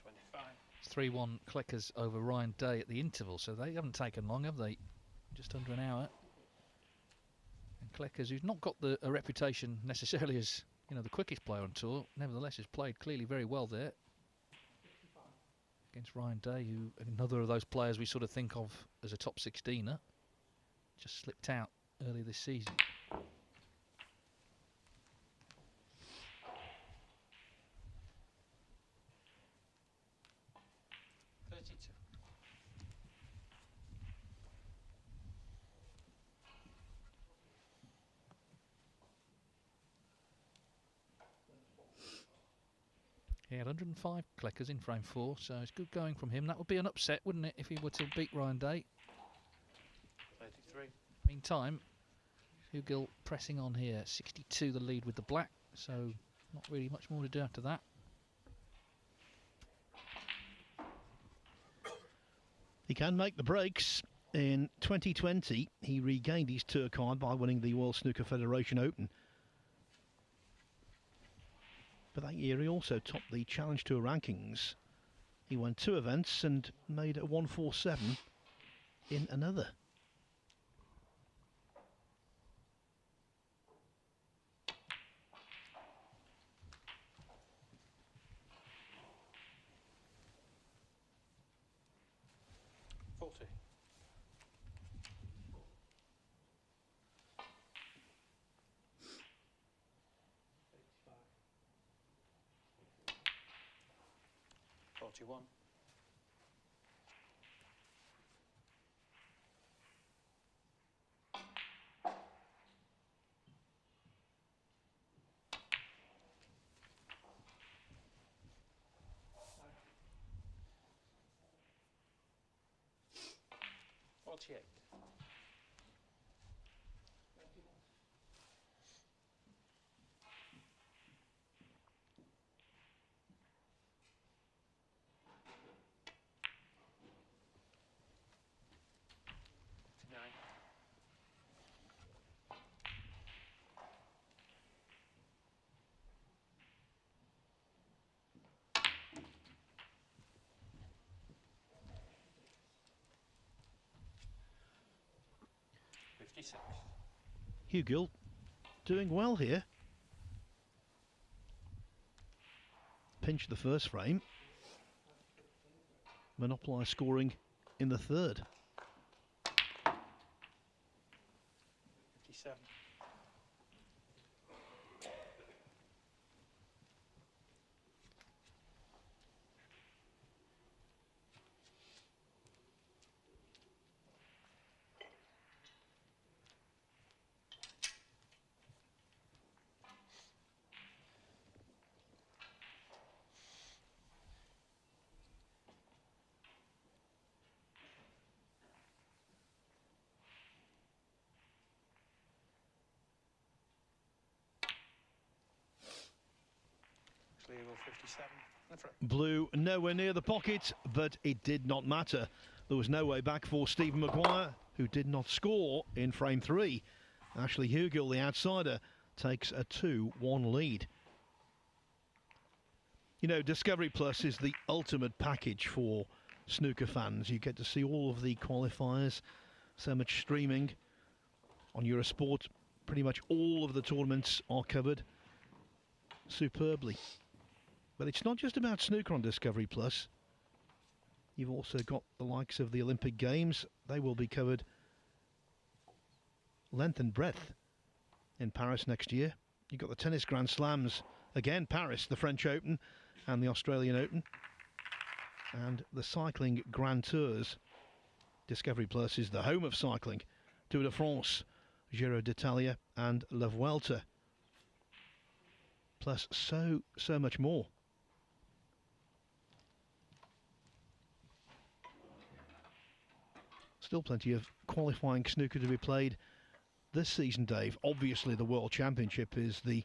25. It's 3-1 Clickers over Ryan Day at the interval, so they haven't taken long, have they? Just under an hour. And Clickers, who's not got a reputation necessarily as you know, the quickest player on tour, nevertheless has played clearly very well there against Ryan Day, who another of those players we sort of think of as a top 16er, just slipped out earlier this season. He had 105 Kleckers in frame 4, so it's good going from him. That would be an upset, wouldn't it, if he were to beat Ryan Day? 33. Meantime, Hugill pressing on here. 62 the lead with the black, so not really much more to do after that. He can make the breaks. In 2020, he regained his tour card by winning the World Snooker Federation Open. But that year he also topped the Challenge Tour rankings. He won 2 events and made a 147 in another. One. Forty-eight. 56. Hugill doing well here. Pinched the first frame. Monopolised scoring in the third. 57. Clear 57. Blue nowhere near the pocket, but it did not matter. There was no way back for Stephen Maguire, who did not score in frame 3. Ashley Hugill, the outsider, takes a 2-1 lead. You know, Discovery Plus is the ultimate package for snooker fans. You get to see all of the qualifiers, so much streaming on Eurosport. Pretty much all of the tournaments are covered superbly. But it's not just about snooker on Discovery Plus. You've also got the likes of the Olympic Games. They will be covered length and breadth in Paris next year. You've got the tennis Grand Slams, again Paris, the French Open and the Australian Open, and the cycling Grand Tours. Discovery Plus is the home of cycling. Tour de France, Giro d'Italia and La Vuelta. Plus so much more. Still plenty of qualifying snooker to be played this season, Dave. Obviously the World Championship is the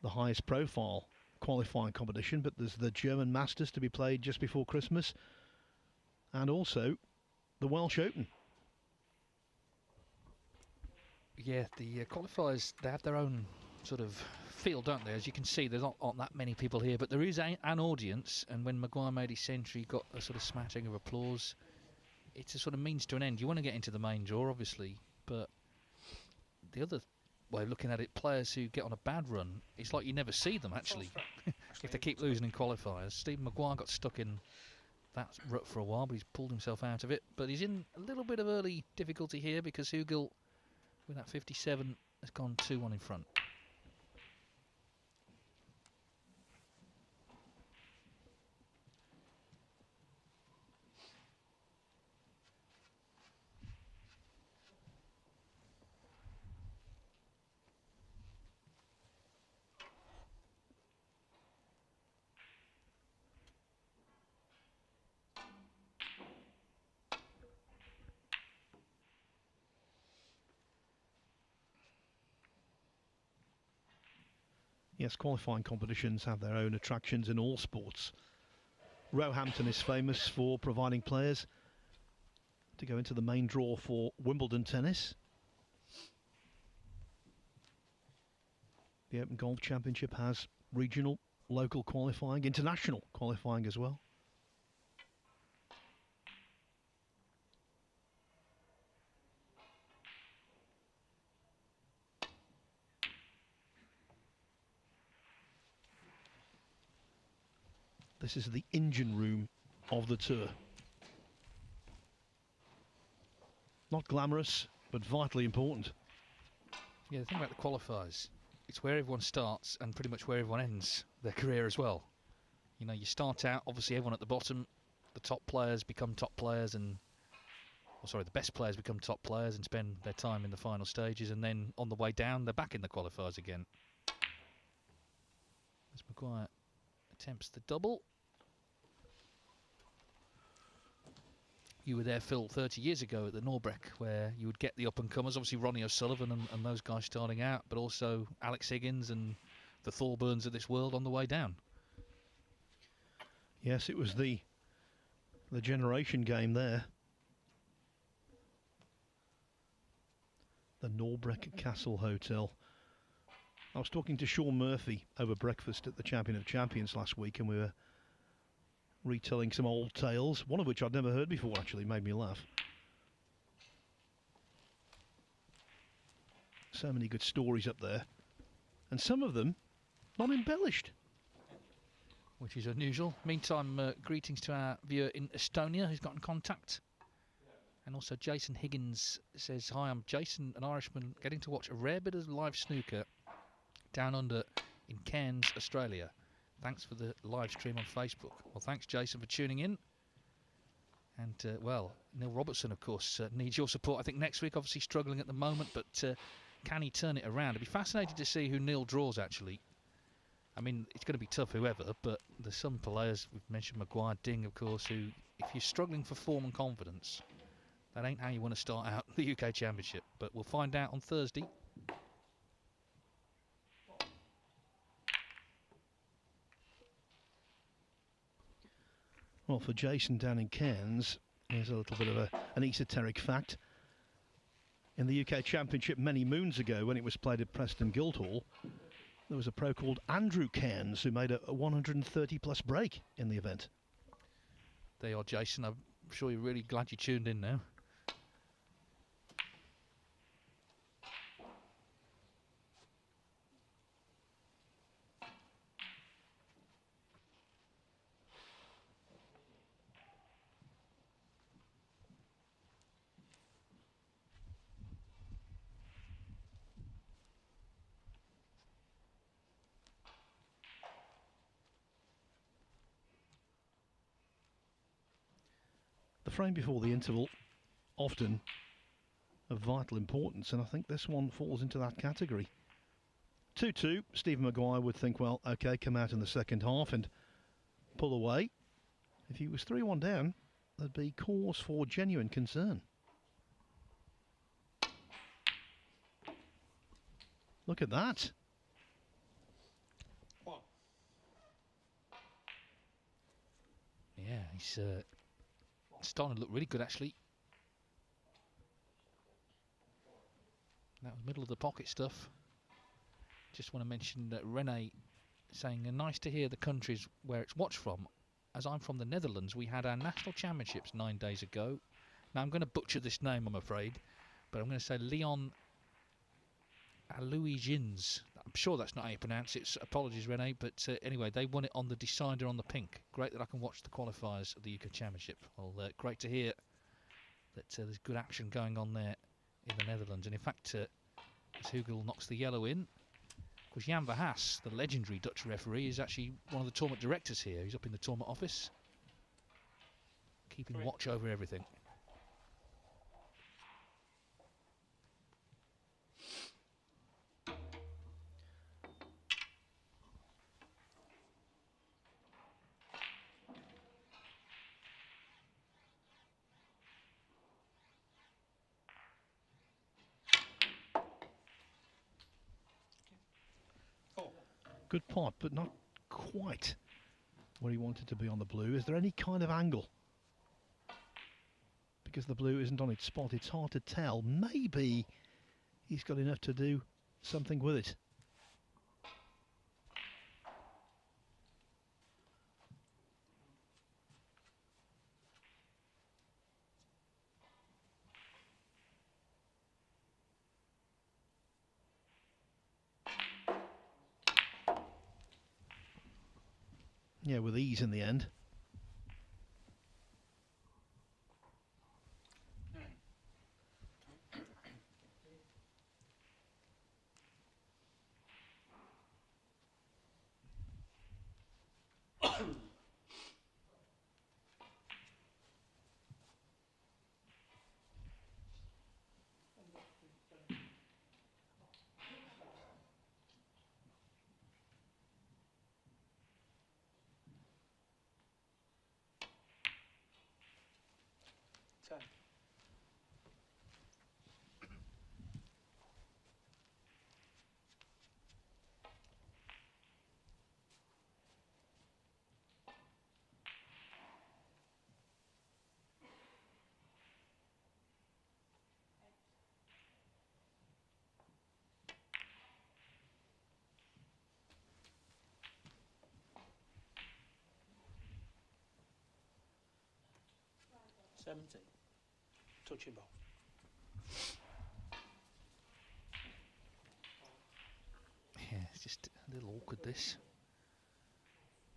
highest profile qualifying competition, but there's the German Masters to be played just before Christmas, and also the Welsh Open. Yeah, the qualifiers, they have their own sort of feel, don't they? As you can see, there's not that many people here, but there is an audience, and when Maguire made his century, got a sort of smattering of applause. It's a sort of means to an end. You want to get into the main draw, obviously, but the other way of looking at it, players who get on a bad run, it's like you never see them actually. If they keep losing in qualifiers. Stephen Maguire got stuck in that rut for a while, but he's pulled himself out of it. But he's in a little bit of early difficulty here because Hugel, with that 57, has gone 2-1 in front. Yes, qualifying competitions have their own attractions in all sports. Roehampton is famous for providing players to go into the main draw for Wimbledon tennis. The Open Golf Championship has regional, local qualifying, international qualifying as well. This is the engine room of the tour. Not glamorous, but vitally important. Yeah, the thing about the qualifiers, it's where everyone starts and pretty much where everyone ends their career as well. You know, you start out, obviously everyone at the bottom, the top players become top players and, the best players become top players and spend their time in the final stages, and then on the way down, they're back in the qualifiers again. As Maguire attempts the double. You were there, Phil, 30 years ago at the Norbreck, where you would get the up-and-comers, obviously Ronnie O'Sullivan and those guys starting out, but also Alex Higgins and the Thorburns of this world on the way down. Yes, it was the generation game there. The Norbreck Castle Hotel. I was talking to Sean Murphy over breakfast at the Champion of Champions last week, and we were retelling some old tales, one of which I'd never heard before, actually made me laugh. So many good stories up there, and some of them not embellished. Which is unusual. Meantime, greetings to our viewer in Estonia who's got in contact. And also Jason Higgins says, "Hi, I'm Jason, an Irishman, getting to watch a rare bit of live snooker down under in Cairns, Australia. Thanks for the live stream on Facebook." Well, thanks, Jason, for tuning in. And, Neil Robertson, of course, needs your support. I think next week, obviously struggling at the moment, but can he turn it around? It'd be fascinating to see who Neil draws, actually. I mean, it's going to be tough, whoever, but there's some players, we've mentioned Maguire, Ding, of course, who, if you're struggling for form and confidence, that ain't how you want to start out the UK Championship. But we'll find out on Thursday. Well, for Jason down in Cairns, here's a little bit of an esoteric fact. In the UK Championship many moons ago, when it was played at Preston Guildhall, there was a pro called Andrew Cairns who made a 130-plus break in the event. There you are, Jason. I'm sure you're really glad you tuned in now. The frame before the interval, often of vital importance, and I think this one falls into that category. 2-2, Stephen Maguire would think, well, OK, come out in the second half and pull away. If he was 3-1 down, there'd be cause for genuine concern. Look at that. Yeah, he's starting to look really good, actually. That was middle of the pocket stuff. Just want to mention that Rene saying, nice to hear the countries where it's watched from. As I'm from the Netherlands, we had our national championships 9 days ago. Now I'm going to butcher this name, I'm afraid, but I'm going to say Leon Aluijins. I'm sure that's not how you pronounce it. Apologies, Rene. But anyway, they won it on the decider on the pink. Great that I can watch the qualifiers of the UK Championship. Well, great to hear that there's good action going on there in the Netherlands. And in fact, as Hugel knocks the yellow in, of course, Jan Verhaas, the legendary Dutch referee, is actually one of the tournament directors here. He's up in the tournament office, keeping watch over everything. Good pot, but not quite where he wanted to be on the blue. Is there any kind of angle? Because the blue isn't on its spot, it's hard to tell. Maybe he's got enough to do something with it. Yeah, with ease in the end. Touching ball. Yeah, it's just a little awkward, this.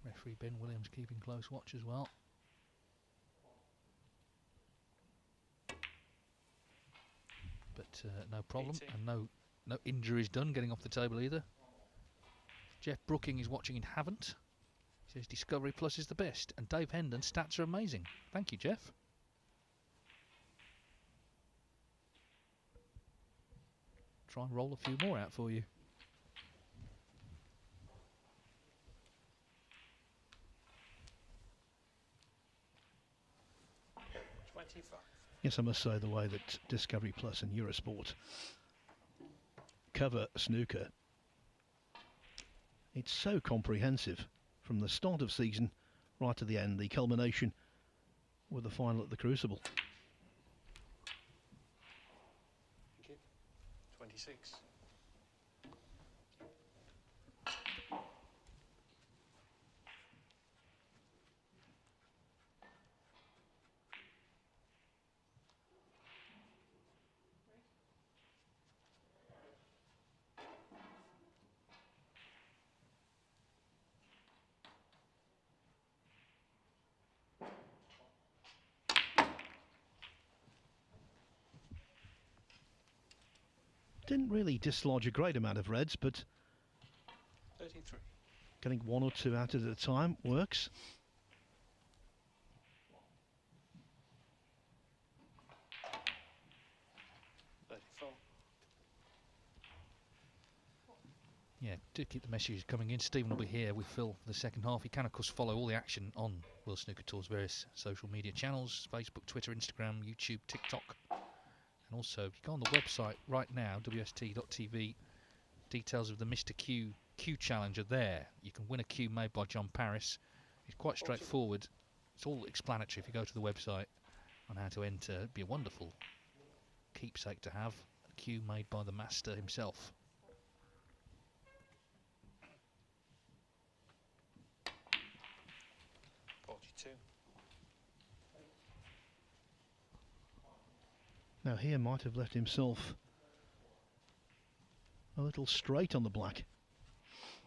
Referee Ben Williams keeping close watch as well. But no problem, and no injuries done getting off the table either. Jeff Brooking is watching in Havant. He says Discovery Plus is the best, and Dave Hendon's stats are amazing. Thank you, Jeff. Try and roll a few more out for you. Yes, I must say the way that Discovery Plus and Eurosport cover snooker, it's so comprehensive from the start of season right to the end, the culmination with the final at the Crucible. Thank you. 26. Didn't really dislodge a great amount of reds, but 33. getting one or two out at a time works. Yeah, do keep the messages coming in. Stephen will be here with Phil for the second half. You can, of course, follow all the action on World Snooker Tour's various social media channels: Facebook, Twitter, Instagram, YouTube, TikTok. And also, if you go on the website right now, wst.tv, details of the MrQ Q challenge are there. You can win a Q made by John Paris. It's quite straightforward. It's all explanatory if you go to the website on how to enter. It'd be a wonderful keepsake to have. A Q made by the master himself. Now here might have left himself a little straight on the black.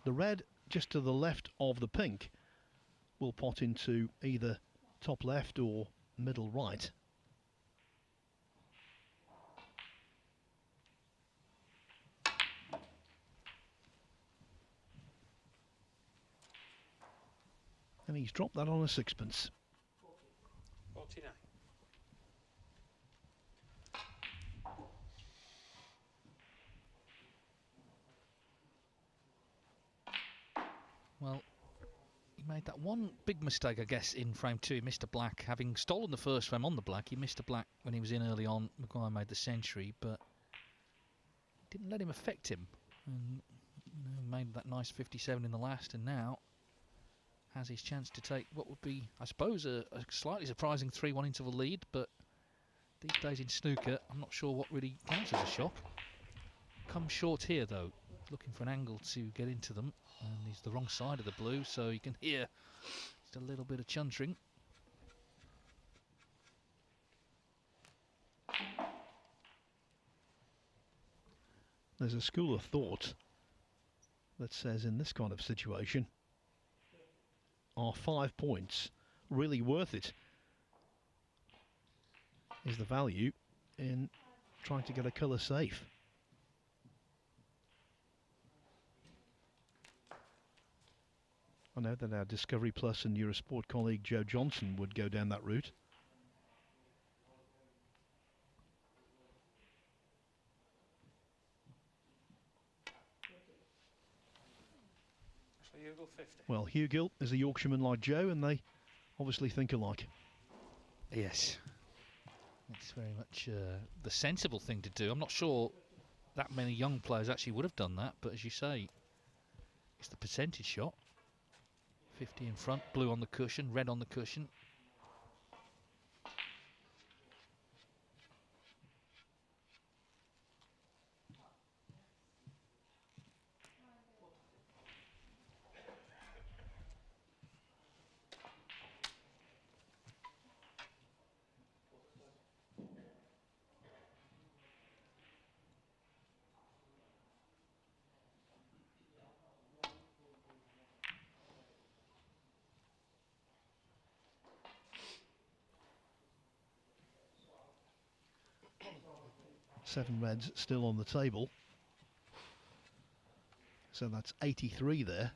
The red just to the left of the pink will pot into either top left or middle right. And he's dropped that on a sixpence. 49. Well, he made that one big mistake, I guess, in frame 2. He missed a black. Having stolen the first frame on the black, he missed a black when he was in early on. Maguire made the century, but didn't let him affect him. And made that nice 57 in the last, and now has his chance to take what would be, I suppose, a slightly surprising 3-1 interval lead, but these days in snooker, I'm not sure what really counts as a shock. Come short here, though, looking for an angle to get into them, and he's the wrong side of the blue, so you can hear just a little bit of chuntering. There's a school of thought that says in this kind of situation, are 5 points really worth it? Is the value in trying to get a colour safe? I know that our Discovery Plus and Eurosport colleague Joe Johnson would go down that route. So Hugo 50. Well, Hugill is a Yorkshireman like Joe, and they obviously think alike. Yes. It's very much the sensible thing to do. I'm not sure that many young players actually would have done that, but as you say, it's the percentage shot. 50 in front, blue on the cushion, red on the cushion. Seven reds still on the table. So that's 83 there.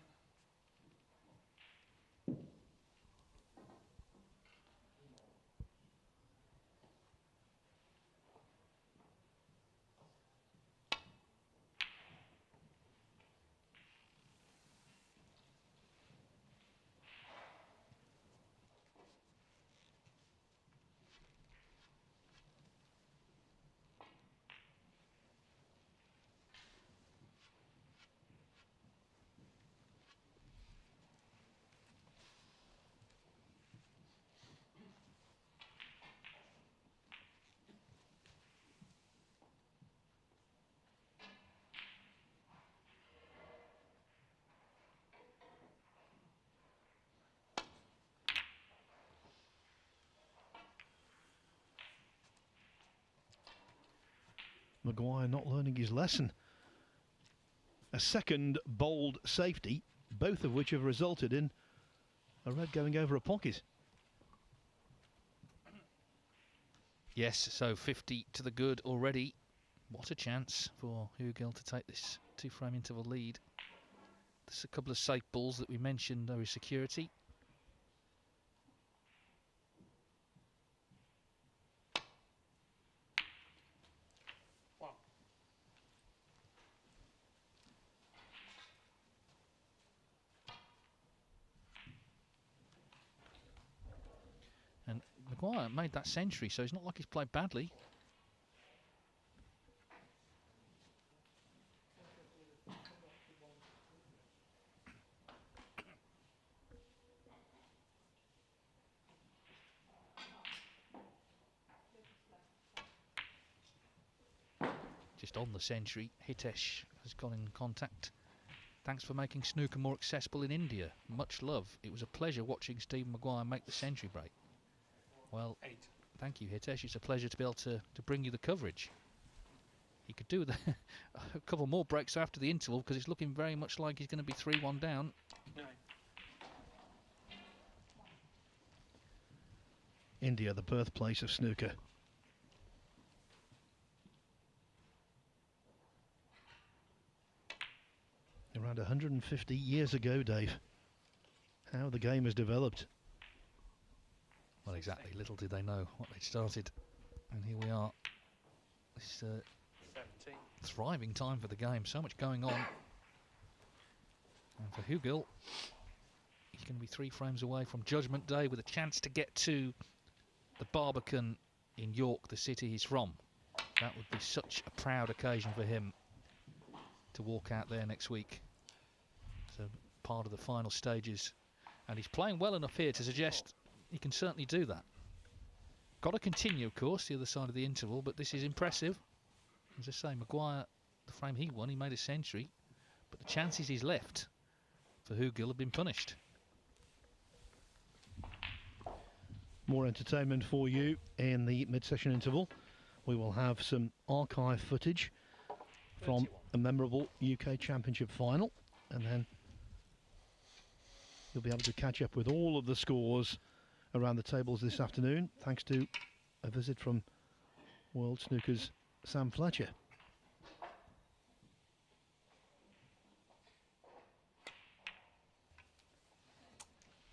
Maguire not learning his lesson. A second bold safety, both of which have resulted in a red going over a pocket. Yes, so 50 to the good already. What a chance for Hugill to take this 2-frame interval lead. There's a couple of safe balls that we mentioned are his security. Wow. And Maguire made that century, so it's not like he's played badly. Just on the century, Hitesh has gone in contact. Thanks for making snooker more accessible in India. Much love. It was a pleasure watching Stephen Maguire make the century break. Well, 8. thank you, Hitesh. It's a pleasure to be able to bring you the coverage. He could do a couple more breaks after the interval because it's looking very much like he's going to be 3-1 down. No. India, the birthplace of snooker. Around 150 years ago, Dave. How the game has developed. Well, exactly. Little did they know what they'd started. And here we are. This 17. thriving time for the game. So much going on. And for Hugill, he's going to be 3 frames away from Judgment Day with a chance to get to the Barbican in York, the city he's from. That would be such a proud occasion for him to walk out there next week. So part of the final stages. And he's playing well enough here to suggest he can certainly do that. Got to continue, of course, the other side of the interval, but this is impressive. As I say, Maguire, the frame he won, he made a century, but the chances he's left for Hugill have been punished. More entertainment for you in the mid-session interval. We will have some archive footage from 31. a memorable UK Championship final, and then you'll be able to catch up with all of the scores around the tables this afternoon, thanks to a visit from World Snooker's Sam Fletcher.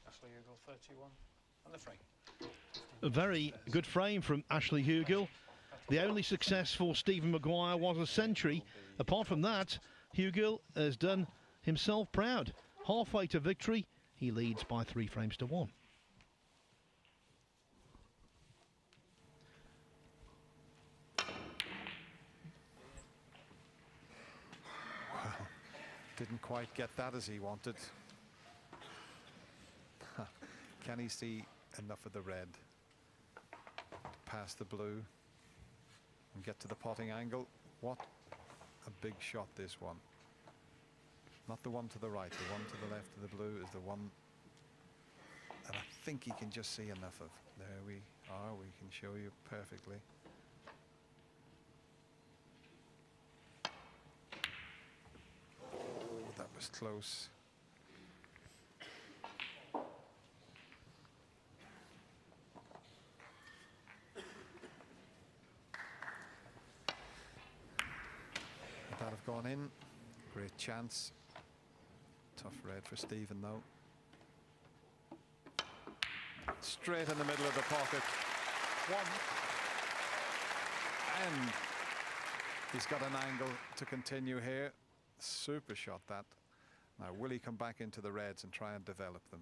Ashley Hugill, 31. And the frame. A very good frame from Ashley Hugill. The only success for Stephen Maguire was a century. Apart from that, Hugill has done himself proud. Halfway to victory, he leads by 3 frames to 1. Didn't quite get that as he wanted. Can he see enough of the red past the blue and get to the potting angle? What a big shot this one. Not the one to the right, the one to the left of the blue is the one that I think he can just see enough of. There we are, we can show you perfectly. Oh, that was close. Would that have gone in? Great chance. Tough red for Stephen though. Straight in the middle of the pocket. One. And he's got an angle to continue here. Super shot that. Now will he come back into the reds and try and develop them?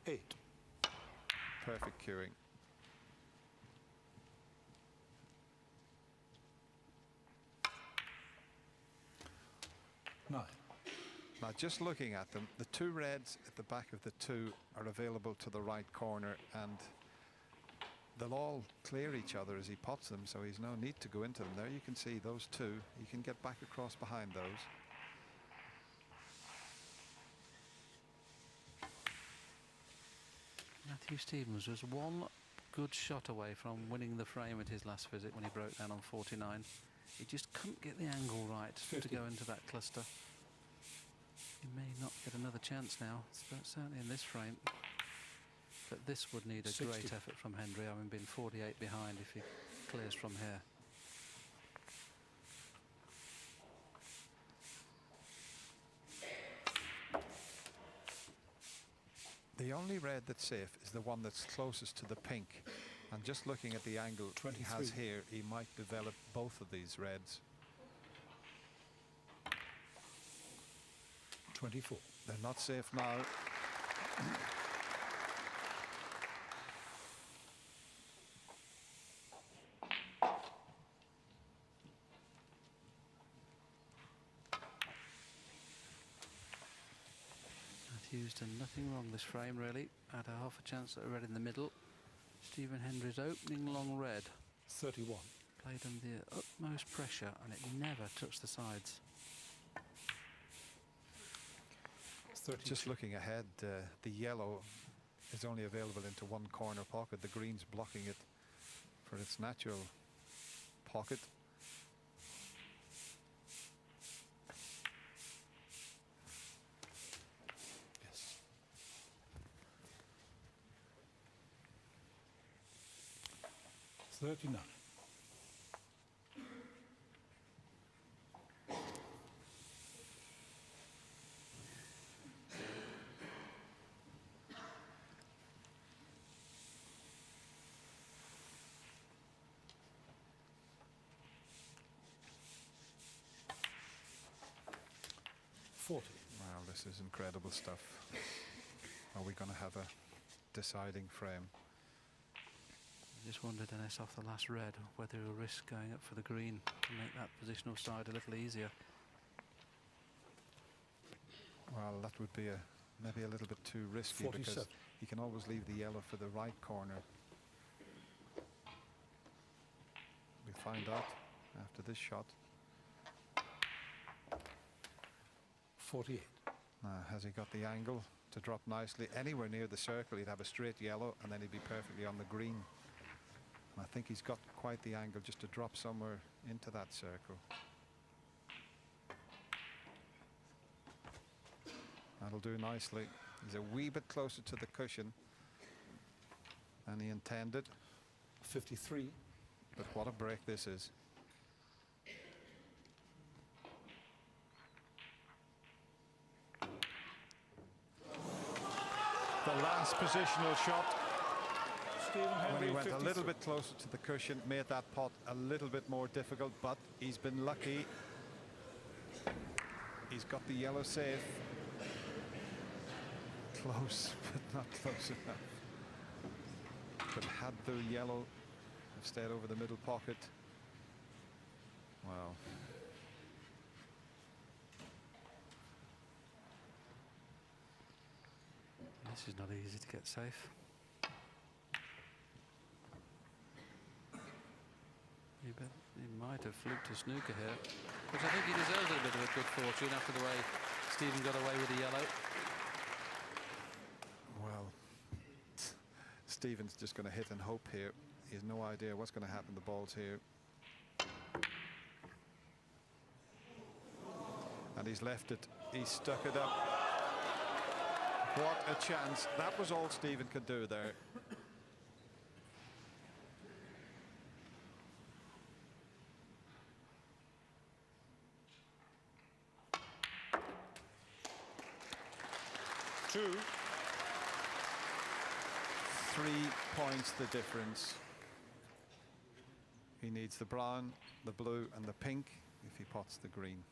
Eight. Perfect cueing. Nine. Now just looking at them, the 2 reds at the back of the 2 are available to the right corner, and they'll all clear each other as he pots them, so he's no need to go into them. There you can see those 2. He can get back across behind those. Matthew Stevens was one good shot away from winning the frame at his last visit when he broke down on 49. He just couldn't get the angle right to go into that cluster. He may not get another chance now, certainly in this frame. But this would need a 60. great effort from Hendry, having been 48 behind if he clears from here. The only red that's safe is the one that's closest to the pink. And just looking at the angle he has 23. here, he might develop both of these reds. 24. They're not safe now. Matthew's done nothing wrong this frame really. Had a half a chance at a red in the middle. Stephen Hendry's opening long red 31. played under the utmost pressure and it never touched the sides. 32. Just looking ahead, the yellow is only available into one corner pocket. The green's blocking it for its natural pocket. Yes. $39. $40. Wow, this is incredible stuff. Are we going to have a deciding frame? I just wondered, Dennis, off the last red, whether he'll risk going up for the green to make that positional side a little easier. Well, that would be maybe a little bit too risky, 47. because you can always leave the yellow for the right corner. We'll find out after this shot. 48. Has he got the angle to drop nicely? Anywhere near the circle, he'd have a straight yellow, and then he'd be perfectly on the green. And I think he's got quite the angle just to drop somewhere into that circle. That'll do nicely. He's a wee bit closer to the cushion than he intended. 53. But what a break this is. The last positional shot, Stephen when Henry, he went a 53. little bit closer to the cushion, made that pot a little bit more difficult, but he's been lucky. He's got the yellow safe. Close, but not close enough. But had the yellow have stayed over the middle pocket, well. This is not easy to get safe. He might have fluked a snooker here, which I think he deserves a bit of a good fortune after the way Stephen got away with the yellow. Well, Stephen's just going to hit and hope here. He has no idea what's going to happen. The ball's here. And he's left it. He's stuck it up. What a chance. That was all Stephen could do there. Two. 3 points the difference. He needs the brown, the blue and the pink if he pots the green.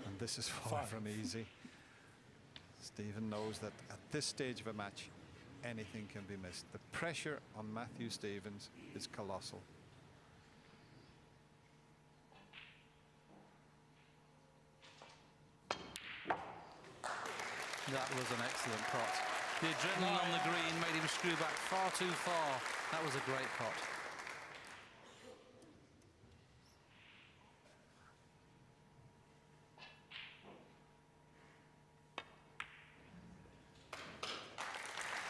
And this is far Five. from easy. Stephen knows that at this stage of a match, anything can be missed. The pressure on Matthew Stevens is colossal. That was an excellent pot. The adrenaline on the green made him screw back far too far. That was a great pot.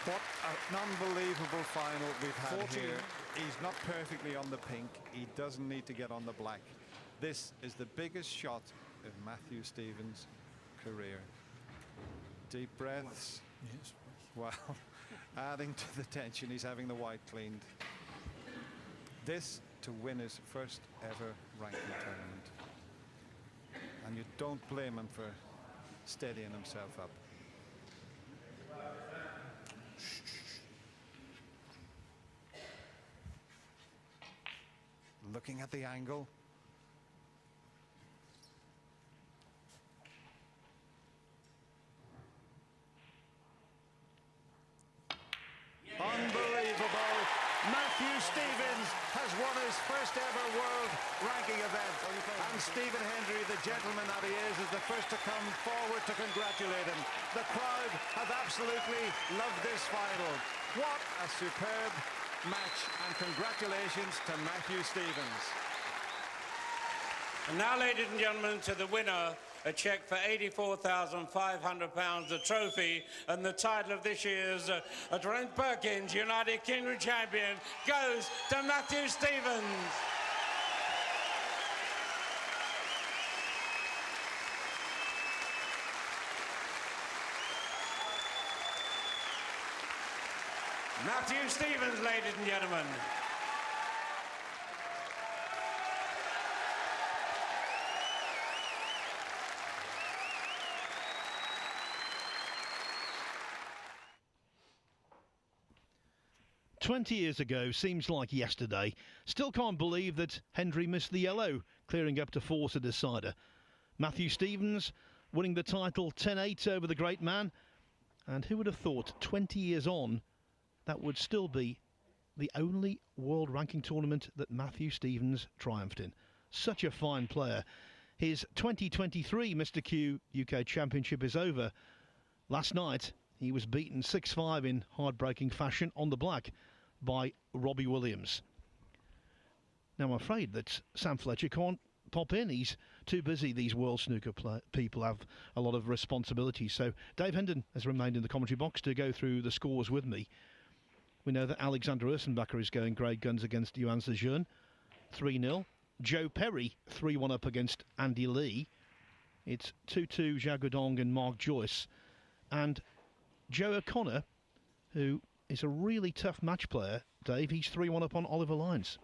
What an unbelievable final we've had 14. here. He's not perfectly on the pink. He doesn't need to get on the black. This is the biggest shot of Matthew Stevens' career. Deep breaths. Yes. Well, adding to the tension, he's having the white cleaned. This to win his first ever ranking tournament. And you don't blame him for steadying himself up. Looking at the angle. Unbelievable. Matthew Stevens has won his first ever world ranking event. And Stephen Hendry, the gentleman that he is the first to come forward to congratulate him. The crowd have absolutely loved this final. What a superb match, and congratulations to Matthew Stevens. And now, ladies and gentlemen, to the winner, a cheque for £84,500, the trophy, and the title of this year's Trent Perkins United Kingdom champion goes to Matthew Stevens. Matthew Stevens, ladies and gentlemen. "20 years ago seems like yesterday. Still can't believe that Hendry missed the yellow, clearing up to force a decider. Matthew Stevens winning the title 10-8 over the great man. And who would have thought 20 years on that would still be the only world ranking tournament that Matthew Stevens triumphed in. Such a fine player. His 2023 MrQ UK Championship is over. Last night he was beaten 6-5 in heartbreaking fashion on the black by Robbie Williams. Now I'm afraid that Sam Fletcher can't pop in. He's too busy. These World Snooker people have a lot of responsibilities. So Dave Hendon has remained in the commentary box to go through the scores with me. We know that Alexander Ursenbacher is going great guns against Yuan Sejun, 3-0. Joe Perry, 3-1 up against Andy Lee. It's 2-2 Jagudong and Mark Joyce. And Joe O'Connor, who is a really tough match player, Dave, he's 3-1 up on Oliver Lyons.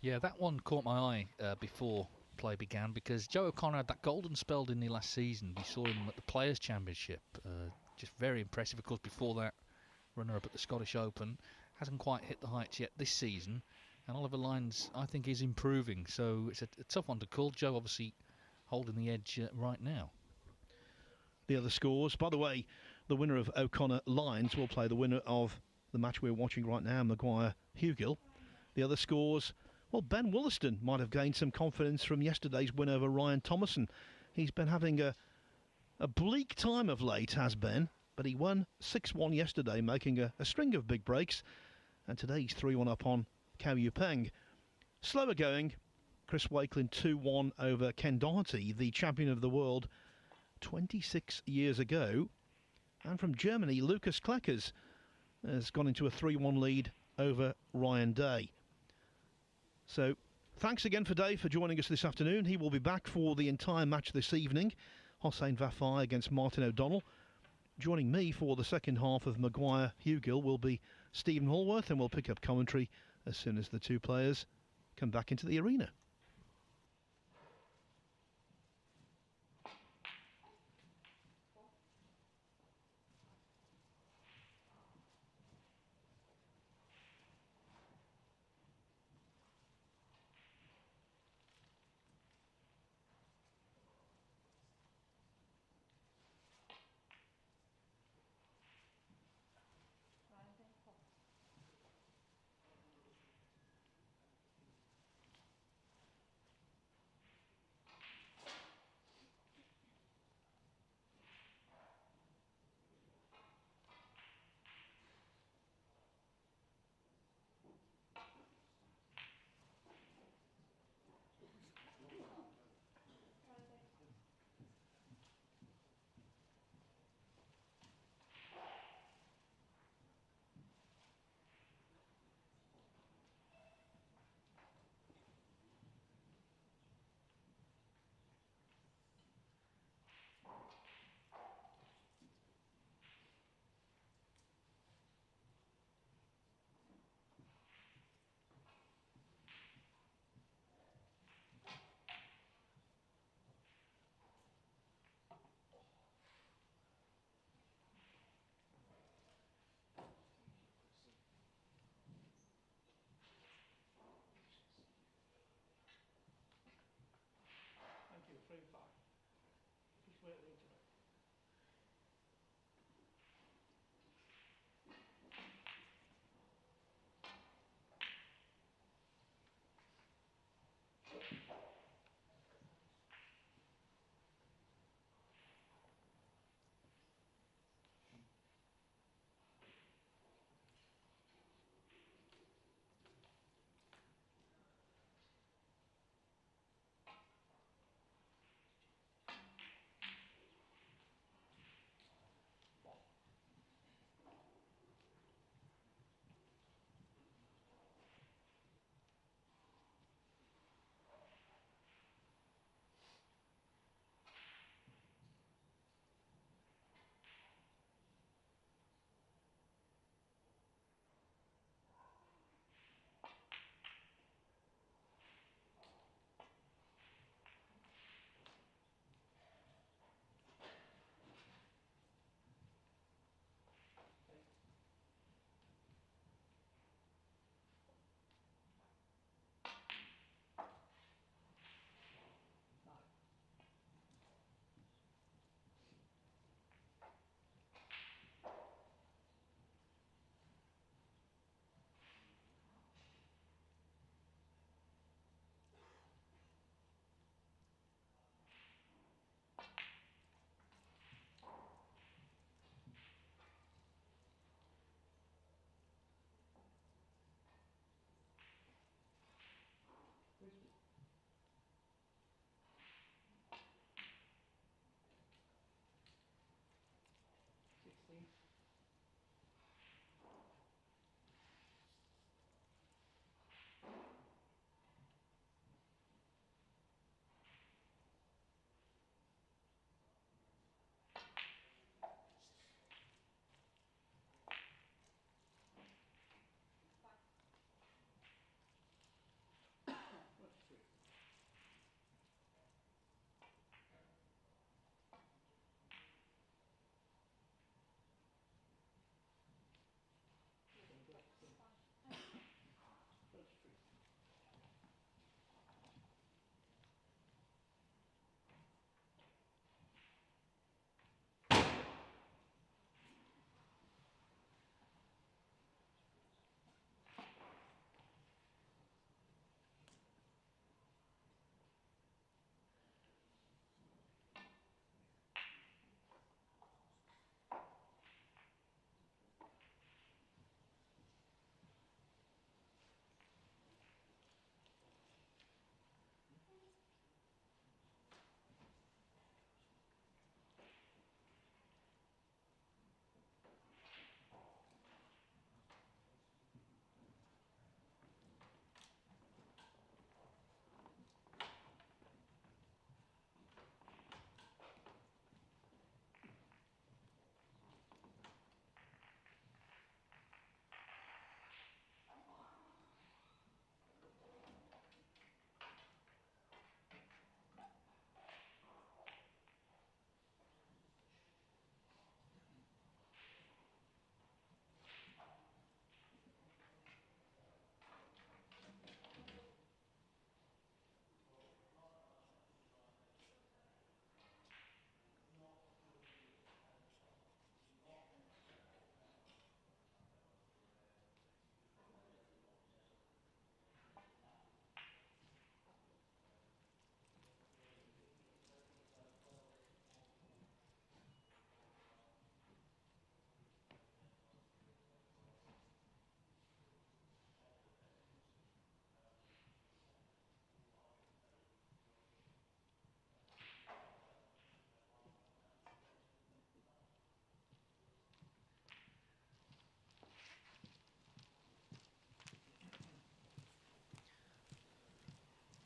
Yeah, that one caught my eye before play began, because Joe O'Connor had that golden spell in the last season. We saw him at the Players' Championship. Just very impressive. Of course, before that, runner-up at the Scottish Open. Hasn't quite hit the heights yet this season. And Oliver Lyons, I think, is improving. So it's a tough one to call. Joe obviously holding the edge right now. The other scores. By the way, the winner of O'Connor-Lyons will play the winner of the match we're watching right now, Maguire-Hugill. The other scores, well, Ben Wollaston might have gained some confidence from yesterday's win over Ryan Thomason. He's been having a bleak time of late, has Ben, but he won 6-1 yesterday, making a string of big breaks. And today he's 3-1 up on Cao Yupeng. Slower going, Chris Wakelin 2-1 over Ken Doherty, the champion of the world 26 years ago. And from Germany, Lucas Kleckers has gone into a 3-1 lead over Ryan Day. So thanks again for Dave for joining us this afternoon. He will be back for the entire match this evening. Hossein Vafai against Martin O'Donnell. Joining me for the second half of Maguire-Hugill will be Stephen Hallworth, and we'll pick up commentary as soon as the two players come back into the arena.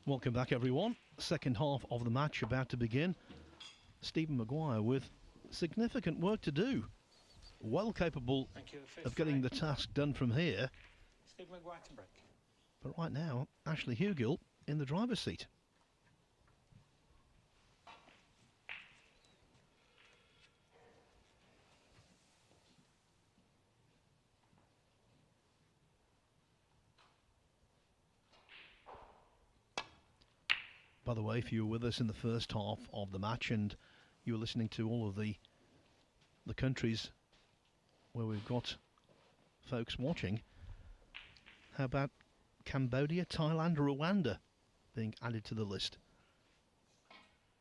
Welcome back, everyone. Second half of the match about to begin. Stephen Maguire with significant work to do. Well capable Thank you. of getting the task done from here. Steve Maguire to break. But right now, Ashley Hugill in the driver's seat. By the way, if you were with us in the first half of the match and you were listening to all of the countries where we've got folks watching, how about Cambodia, Thailand, Rwanda being added to the list?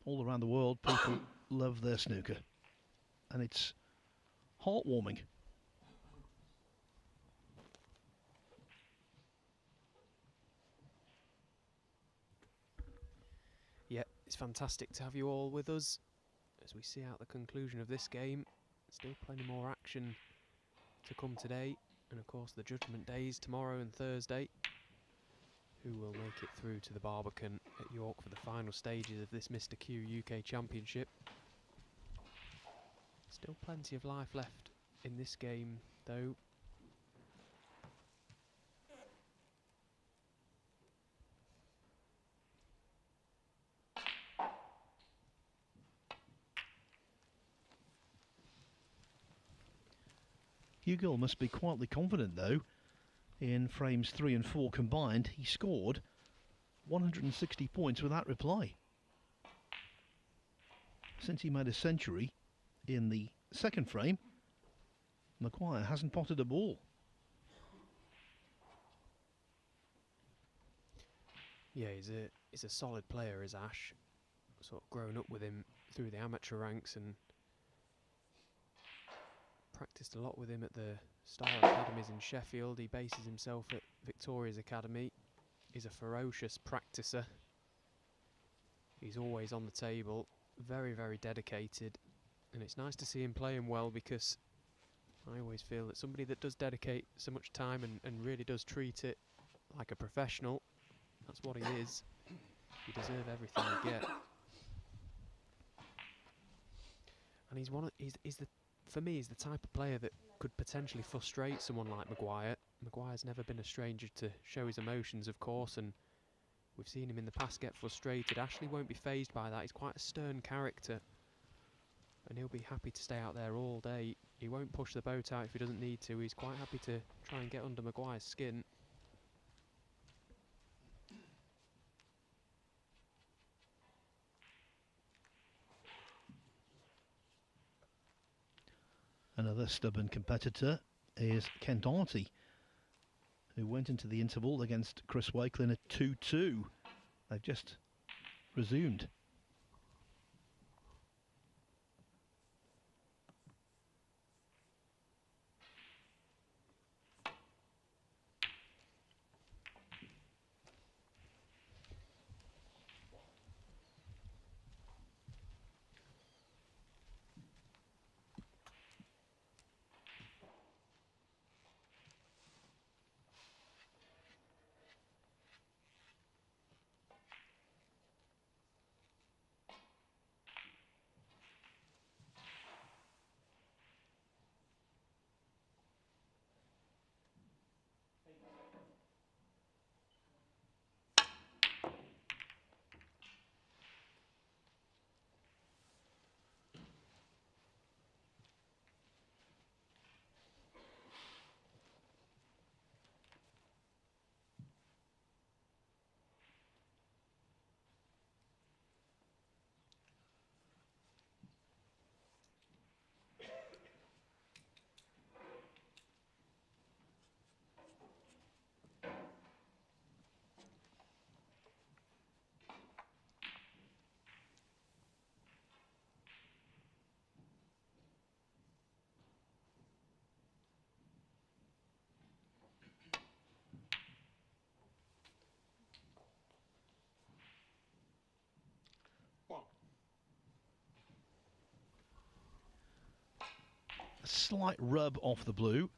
All around the world, people love their snooker, and it's heartwarming. Yeah, it's fantastic to have you all with us as we see out the conclusion of this game. Still plenty more action to come today, and of course the Judgement Days tomorrow and Thursday. Who will make it through to the Barbican at York for the final stages of this MrQ UK Championship. Still plenty of life left in this game, though. Hugill must be quietly confident, though. In frames 3 and 4 combined, he scored 160 points without reply. Since he made a century in the second frame, Maguire hasn't potted a ball. Yeah, he's a solid player, is Ash. Sort of grown up with him through the amateur ranks and practiced a lot with him at the Star Academies in Sheffield. He bases himself at Victoria's Academy. He's a ferocious practicer. He's always on the table, very, very dedicated. And it's nice to see him playing well, because I always feel that somebody that does dedicate so much time and really does treat it like a professional, that's what he is. You deserve everything you get. And for me, he's the type of player that could potentially frustrate someone like Maguire. Maguire's never been a stranger to show his emotions, of course, and we've seen him in the past get frustrated. Ashley won't be fazed by that. He's quite a stern character, and he'll be happy to stay out there all day. He won't push the boat out if he doesn't need to. He's quite happy to try and get under Maguire's skin. Another stubborn competitor is Ken Doherty, who went into the interval against Chris Wakelin at 2-2. They've just resumed. A slight rub off the blue.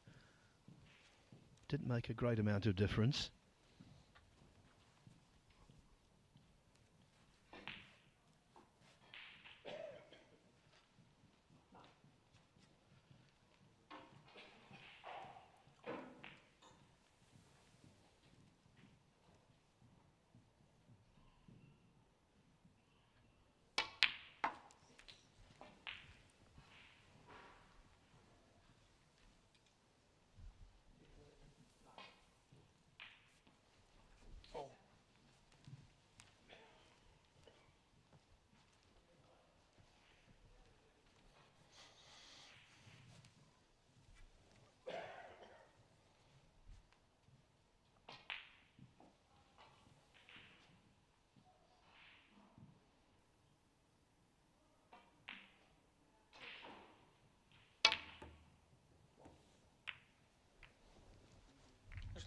Didn't make a great amount of difference.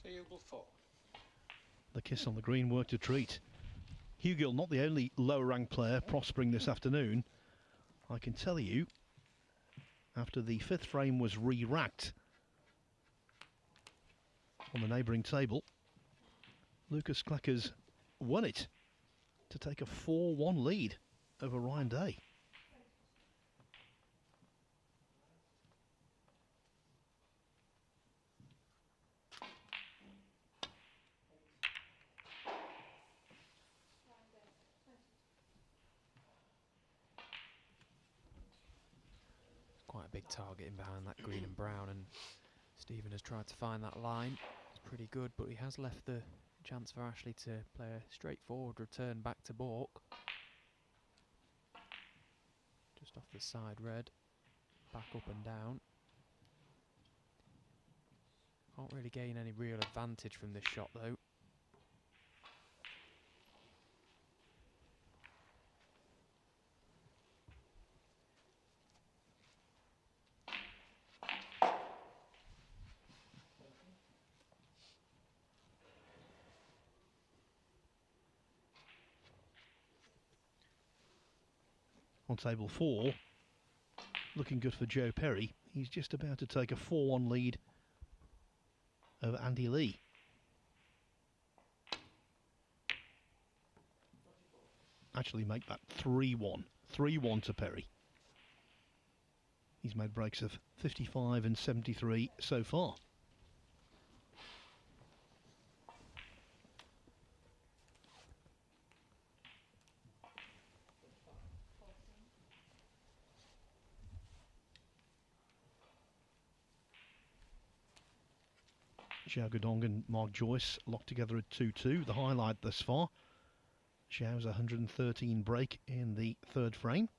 Field 4. The kiss on the green worked a treat. Hugill, not the only lower ranked player prospering this afternoon. I can tell you, after the fifth frame was re-racked on the neighbouring table, Lucas Kleckers won it to take a 4-1 lead over Ryan Day. Quite a big target in behind that green and brown, and Stephen has tried to find that line. It's pretty good, but he has left the chance for Ashley to play a straightforward return back to baulk. Just off the side red, back up and down. Can't really gain any real advantage from this shot though. On table 4, looking good for Joe Perry. He's just about to take a 4-1 lead over Andy Lee. Actually make that 3-1. 3-1 to Perry. He's made breaks of 55 and 73 so far. Xiao Guodong and Mark Joyce locked together at 2-2. The highlight thus far. Xiao's 113 break in the third frame.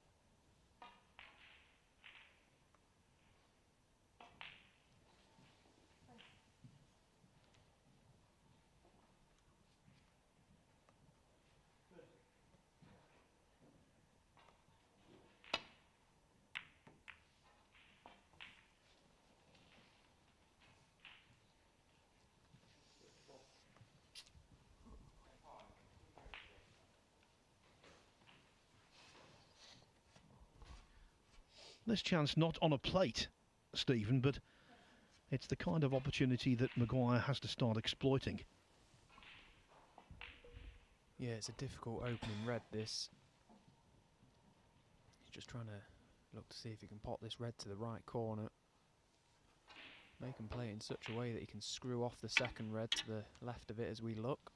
This chance not on a plate, Stephen, but it's the kind of opportunity that Maguire has to start exploiting. Yeah, it's a difficult opening red, this. He's just trying to look to see if he can pop this red to the right corner. Make him play it in such a way that he can screw off the second red to the left of it as we look.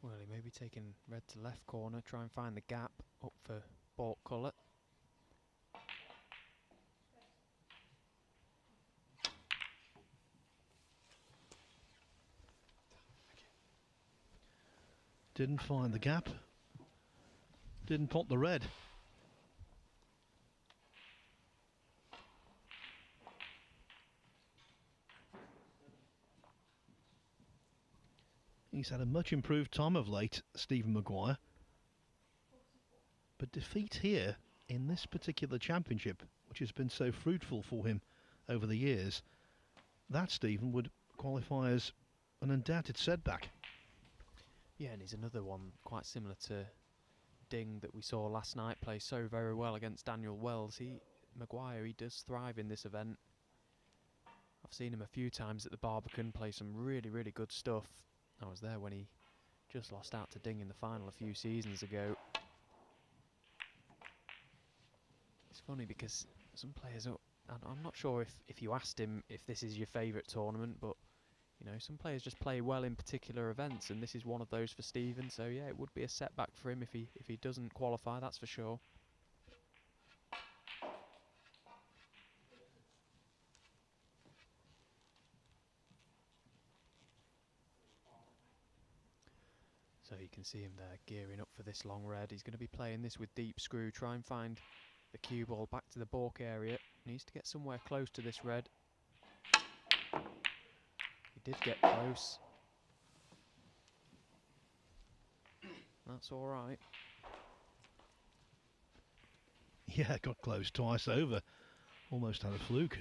Well, he may be taking red to left corner, try and find the gap up for baulk colour. Didn't find the gap. Didn't pop the red. He's had a much improved time of late, Stephen Maguire. But defeat here in this particular championship, which has been so fruitful for him over the years, that, Stephen, would qualify as an undoubted setback. Yeah, and he's another one quite similar to Ding that we saw last night play so very well against Daniel Wells. Maguire, he does thrive in this event. I've seen him a few times at the Barbican play some really, really good stuff. I was there when he just lost out to Ding in the final a few seasons ago. It's funny because some players, I'm not sure if you asked him if this is your favourite tournament, but you know, some players just play well in particular events, and this is one of those for Stephen. So yeah, it would be a setback for him if he doesn't qualify, that's for sure. So you can see him there gearing up for this long red. He's going to be playing this with deep screw, try and find the cue ball back to the baulk area. Needs to get somewhere close to this red. He did get close. That's all right. Yeah, got close twice over. Almost had a fluke.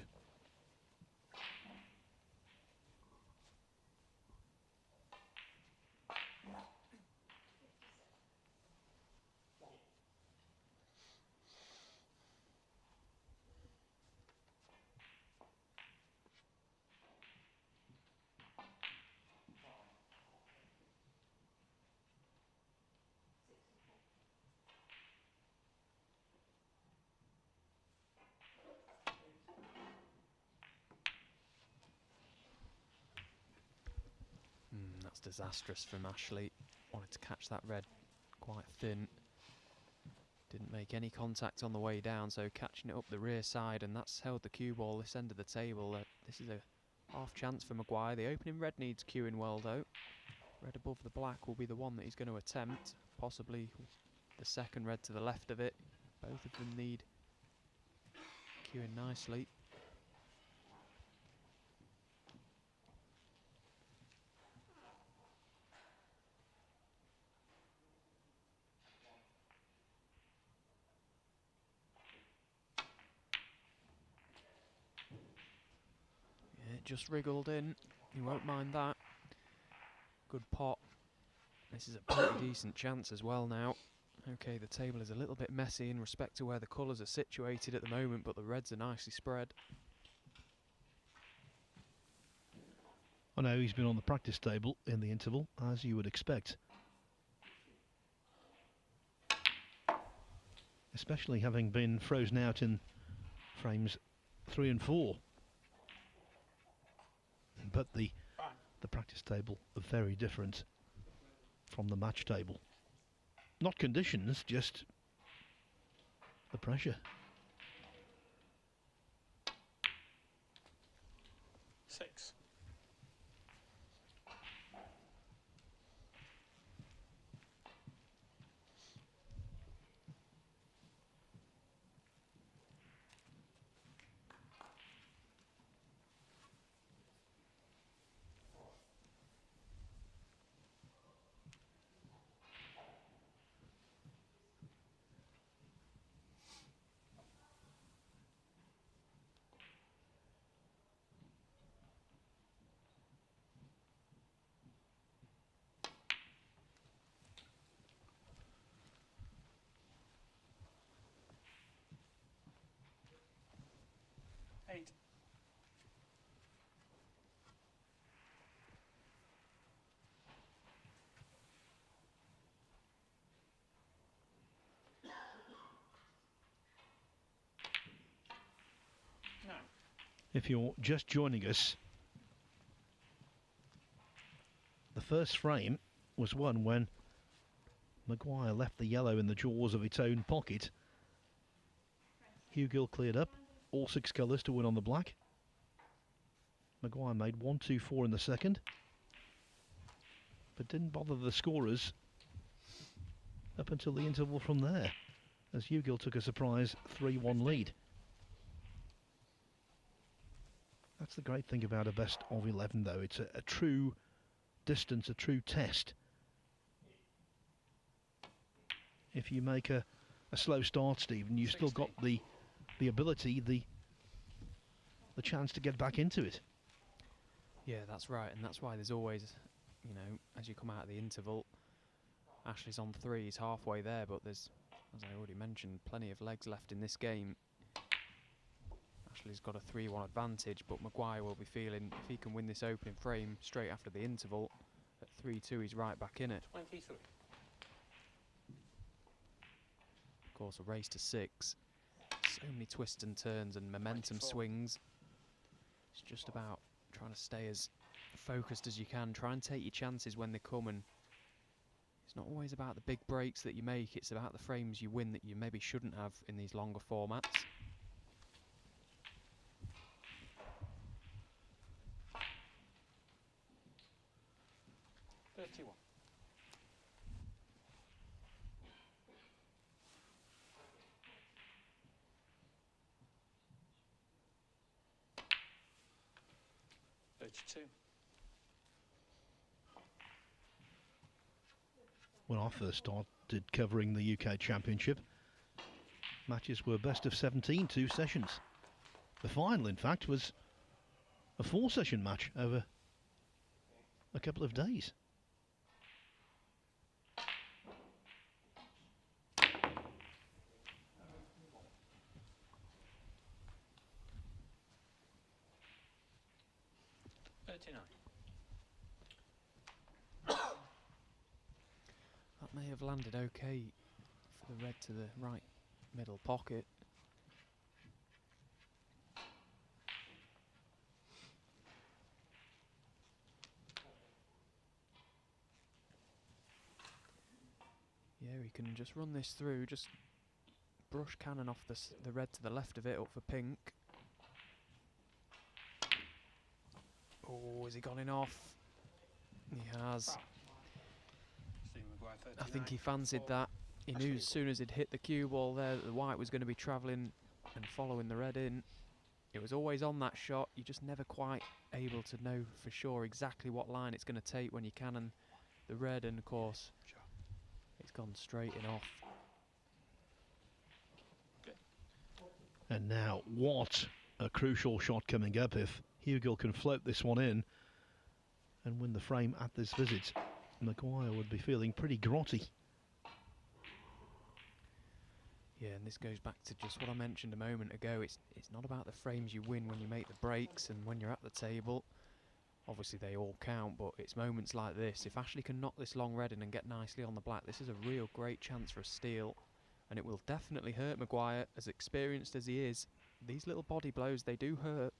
That's disastrous from Ashley. Wanted to catch that red quite thin. Didn't make any contact on the way down, so catching it up the rear side, and that's held the cue ball this end of the table. This is a half chance for Maguire. The opening red needs cueing well though. Red above the black will be the one that he's going to attempt. Possibly the second red to the left of it. Both of them need cueing nicely. Yeah, it just wriggled in. You won't mind that. Good pot. This is a pretty decent chance as well now. Okay, the table is a little bit messy in respect to where the colours are situated at the moment, but the reds are nicely spread. I know he's been on the practice table in the interval, as you would expect. Especially having been frozen out in frames 3 and 4. But the practice table are very different from the match table. Not conditions, just the pressure. 6. If you're just joining us, the first frame was won when Maguire left the yellow in the jaws of its own pocket. Hugill cleared up, all 6 colours to win on the black. Maguire made 1-2-4 in the second, but didn't bother the scorers up until the interval from there, as Hugill took a surprise 3-1 lead. That's the great thing about a best of 11 though, it's a true distance, a true test. If you make a slow start, Stephen, you've still got the ability, the chance to get back into it. Yeah, that's right, and that's why there's always, you know, as you come out of the interval, Ashley's on 3, he's halfway there, but there's, as I already mentioned, plenty of legs left in this game. Ashley's got a 3-1 advantage, but Maguire will be feeling if he can win this opening frame straight after the interval, at 3-2 he's right back in it. 23. Of course, a race to 6. So many twists and turns and momentum 24. swings. It's just about trying to stay as focused as you can. Try and take your chances when they come, and it's not always about the big breaks that you make, it's about the frames you win that you maybe shouldn't have in these longer formats. when I first started covering the UK Championship. Matches were best of 17, 2 sessions. The final, in fact, was a 4-session match over a couple of days. That may have landed okay for the red to the right middle pocket. Yeah, he can just run this through, just brush cannon off the red to the left of it, up for pink. Oh, has he gone in off? He has. I think he fancied that. He knew as soon as he'd hit the cue ball there that the white was going to be travelling and following the red in. It was always on that shot. You're just never quite able to know for sure exactly what line it's going to take when you cannon the red, and of course it's gone straight in off. And now, what a crucial shot coming up if Hugel can float this one in and win the frame at this visit. Maguire would be feeling pretty grotty. Yeah, and this goes back to just what I mentioned a moment ago. It's not about the frames you win when you make the breaks and when you're at the table. Obviously they all count, but it's moments like this. If Ashley can knock this long red in and get nicely on the black, this is a real great chance for a steal. And it will definitely hurt Maguire, as experienced as he is. These little body blows, they do hurt.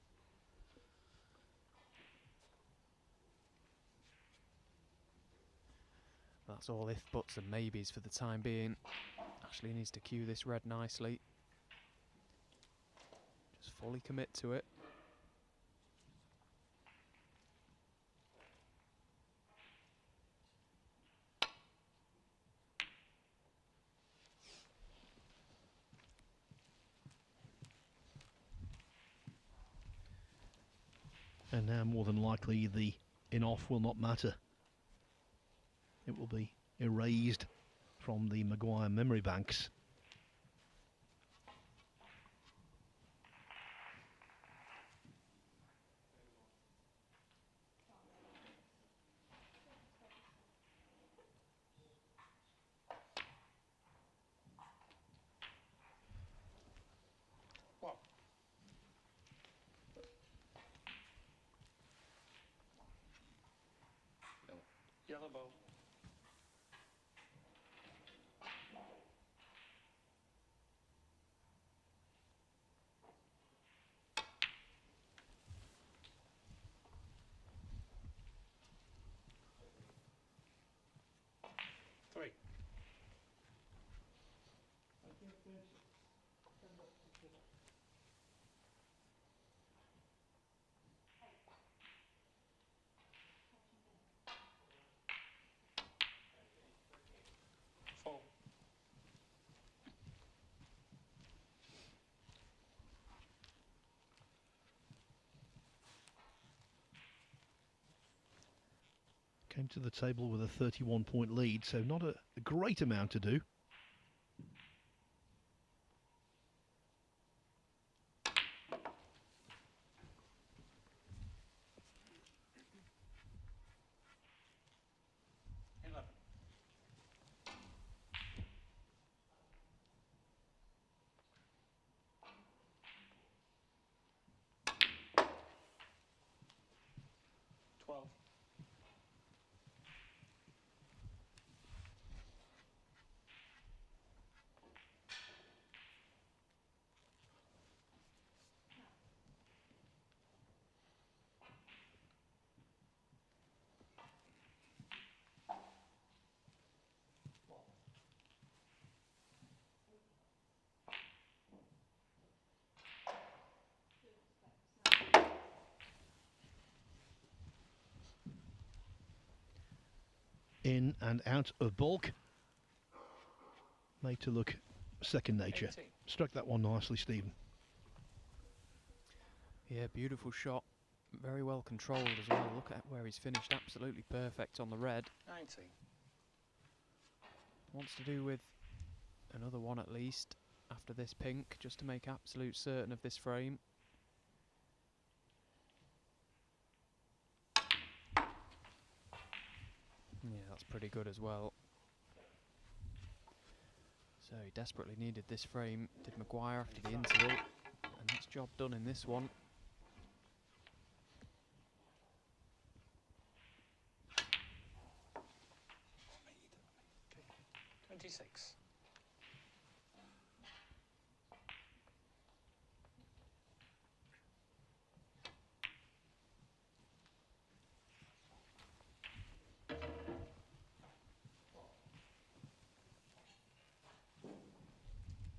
That's all if, buts and maybes for the time being. Ashley needs to cue this red nicely. Just fully commit to it. And now more than likely the in-off will not matter. It will be erased from the Maguire memory banks. Yellow ball. Three. Four. Came to the table with a 31-point lead, so not a great amount to do. In and out of bulk. Made to look second nature. 18. Struck that one nicely, Stephen. Yeah, beautiful shot. Very well controlled as well. Look at where he's finished. Absolutely perfect on the red. 19. Wants to do with another one at least after this pink, just to make absolute certain of this frame. Yeah, that's pretty good as well. So he desperately needed this frame, did Maguire after the interval, and that's job done in this one. Okay. 26.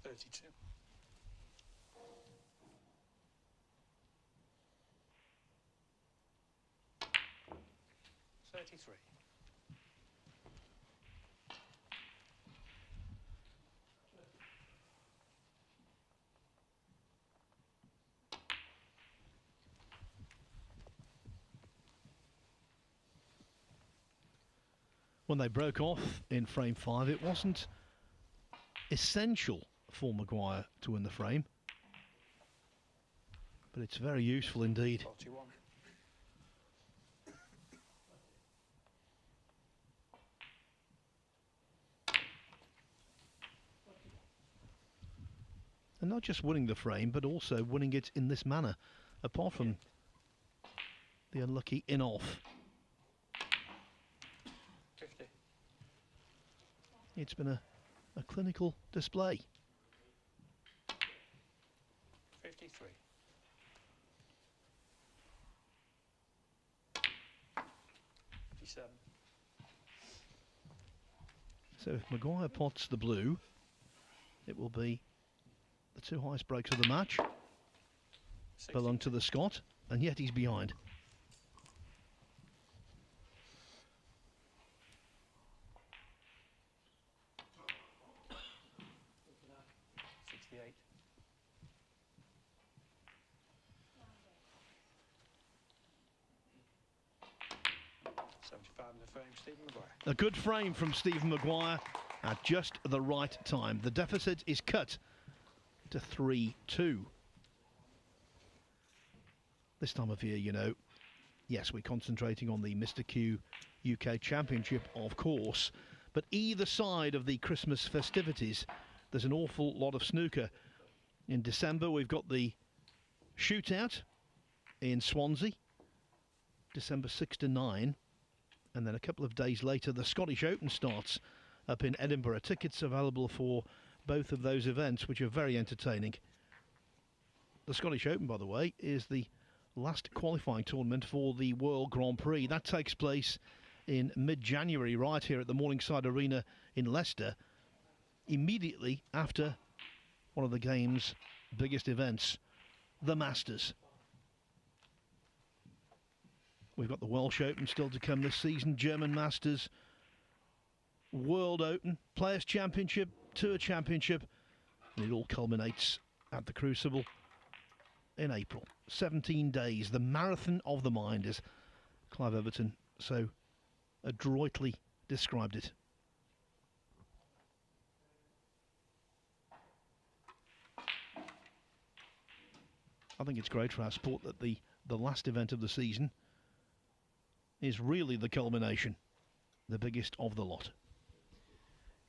Thirty-two. 33. When they broke off in frame 5, it wasn't essential for Maguire to win the frame, but it's very useful indeed. 41. And not just winning the frame, but also winning it in this manner, apart from the unlucky in-off. 50. It's been a clinical display. 53. 57. So if Maguire pots the blue, it will be the two highest breaks of the match, 60. belong to the Scot, and yet he's behind. 68. 75 in the frame, Stephen Maguire. A good frame from Stephen Maguire at just the right time. The deficit is cut to 3-2. This time of year, you know, yes, we're concentrating on the MrQ UK Championship, of course, but either side of the Christmas festivities, there's an awful lot of snooker. In December, we've got the shootout in Swansea, December 6 to 9, and then a couple of days later, the Scottish Open starts up in Edinburgh. Tickets available for both of those events, which are very entertaining. The Scottish Open, by the way, is the last qualifying tournament for the World Grand Prix. That takes place in mid-January, right here at the Morningside Arena in Leicester, immediately after one of the game's biggest events, the Masters. We've got the Welsh Open still to come this season, German Masters, World Open, Players' Championship, Tour Championship, and it all culminates at the Crucible in April. 17 days, the marathon of the mind, as Clive Everton so adroitly described it. I think it's great for our sport that the last event of the season is really the culmination, the biggest of the lot.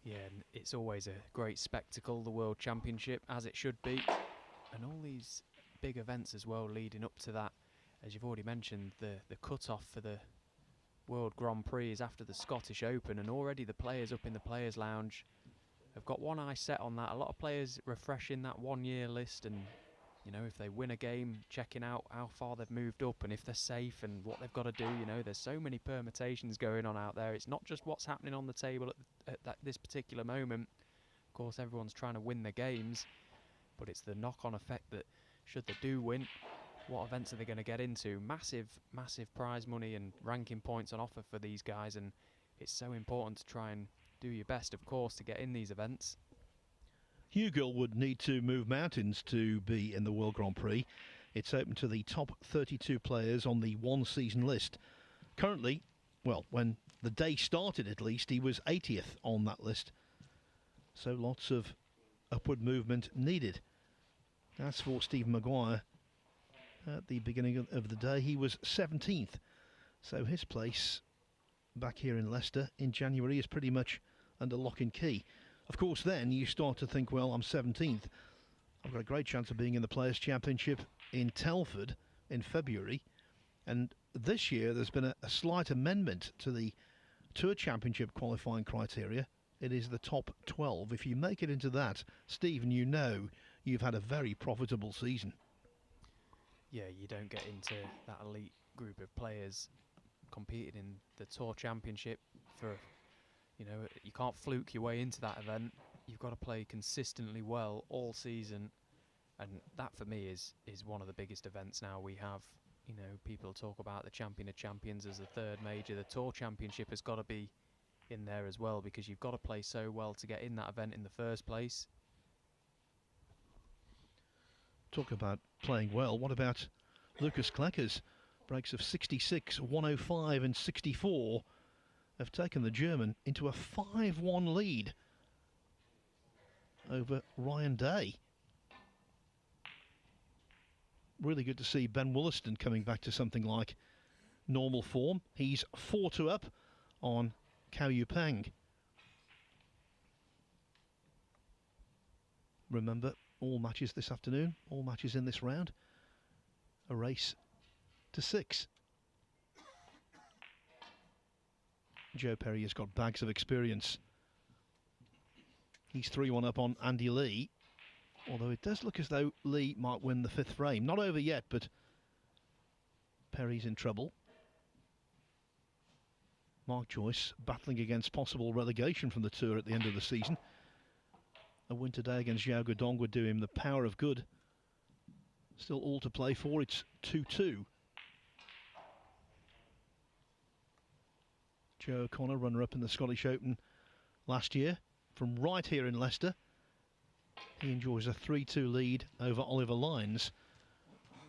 Yeah, and it's always a great spectacle, the World Championship, as it should be. And all these big events as well leading up to that. As you've already mentioned, the cut-off for the World Grand Prix is after the Scottish Open, and already the players up in the Players' Lounge have got one eye set on that. A lot of players refreshing that one-year list, and you know, if they win a game, checking out how far they've moved up and if they're safe and what they've got to do. You know, there's so many permutations going on out there. It's not just what's happening on the table at this particular moment. Of course, everyone's trying to win the games, but it's the knock-on effect that should they do win, what events are they going to get into? Massive, massive prize money and ranking points on offer for these guys, and it's so important to try and do your best, of course, to get in these events. Hugill would need to move mountains to be in the World Grand Prix. It's open to the top 32 players on the one-season list. Currently, well, when the day started at least, he was 80th on that list. So lots of upward movement needed. As for Stephen Maguire, at the beginning of the day, he was 17th. So his place back here in Leicester in January is pretty much under lock and key. Of course, then you start to think, well, I'm 17th. I've got a great chance of being in the Players' Championship in Telford in February. And this year, there's been a slight amendment to the Tour Championship qualifying criteria. It is the top 12. If you make it into that, Stephen, you know you've had a very profitable season. Yeah, you don't get into that elite group of players competing in the Tour Championship for, you know, you can't fluke your way into that event. You've got to play consistently well all season, and that for me is one of the biggest events now we have. You know, people talk about the Champion of Champions as the third major. The Tour Championship has got to be in there as well, because you've got to play so well to get in that event in the first place. Talk about playing well. What about Lucas Kleckers? Breaks of 66, 105 and 64 have taken the German into a 5-1 lead over Ryan Day. Really good to see Ben Wollaston coming back to something like normal form. He's 4-2 up on Cao Yupeng. Remember, all matches this afternoon, all matches in this round. A race to 6. Joe Perry has got bags of experience. He's 3-1 up on Andy Lee, although it does look as though Lee might win the 5th frame. Not over yet, but Perry's in trouble. Mark Joyce battling against possible relegation from the Tour at the end of the season. A win today against Xiao Guodong would do him the power of good. Still all to play for. It's 2-2. Joe O'Connor, runner-up in the Scottish Open last year, from right here in Leicester. He enjoys a 3-2 lead over Oliver Lyons.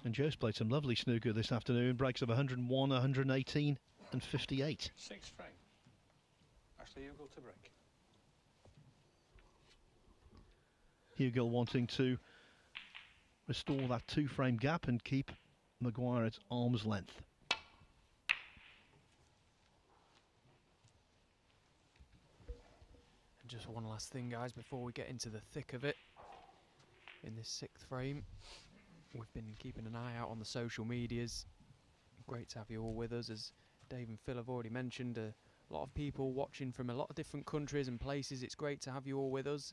And Joe's played some lovely snooker this afternoon. Breaks of 101, 118 and 58. 6th frame. Ashley, you go to break. Hugill wanting to restore that 2-frame gap and keep Maguire at arm's length. And just one last thing, guys, before we get into the thick of it. In this 6th frame, we've been keeping an eye out on the social medias. Great to have you all with us. As Dave and Phil have already mentioned, a lot of people watching from a lot of different countries and places. It's great to have you all with us.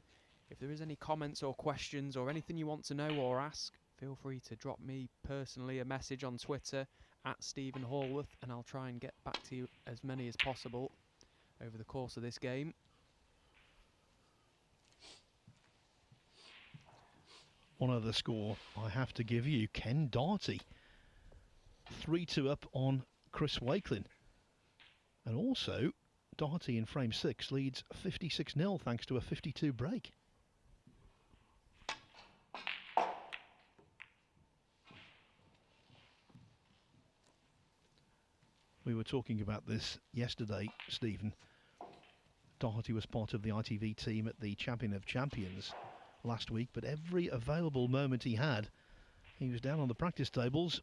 If there is any comments or questions or anything you want to know or ask, feel free to drop me personally a message on Twitter at Stephen Hallworth, and I'll try and get back to you as many as possible over the course of this game. One other score I have to give you, Ken Darty. 3-2 up on Chris Wakelin. And also, Darty in frame 6 leads 56-0 thanks to a 52 break. We were talking about this yesterday, Stephen. Darty was part of the ITV team at the Champion of Champions last week, but every available moment he had, he was down on the practice tables,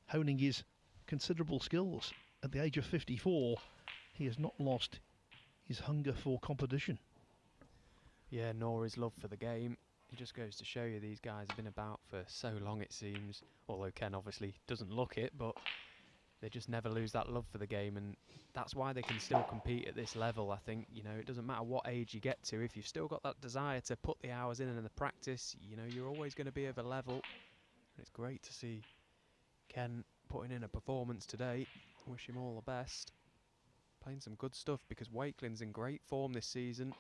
honing his considerable skills. At the age of 54, he has not lost his hunger for competition. Yeah, nor his love for the game. It just goes to show you these guys have been about for so long, it seems. Although Ken obviously doesn't look it, but they just never lose that love for the game, and that's why they can still compete at this level. I think, you know, it doesn't matter what age you get to, if you've still got that desire to put the hours in and the practice, you know, you're always going to be of a level. And it's great to see Ken putting in a performance today. Wish him all the best. Playing some good stuff, because Wakelin's in great form this season.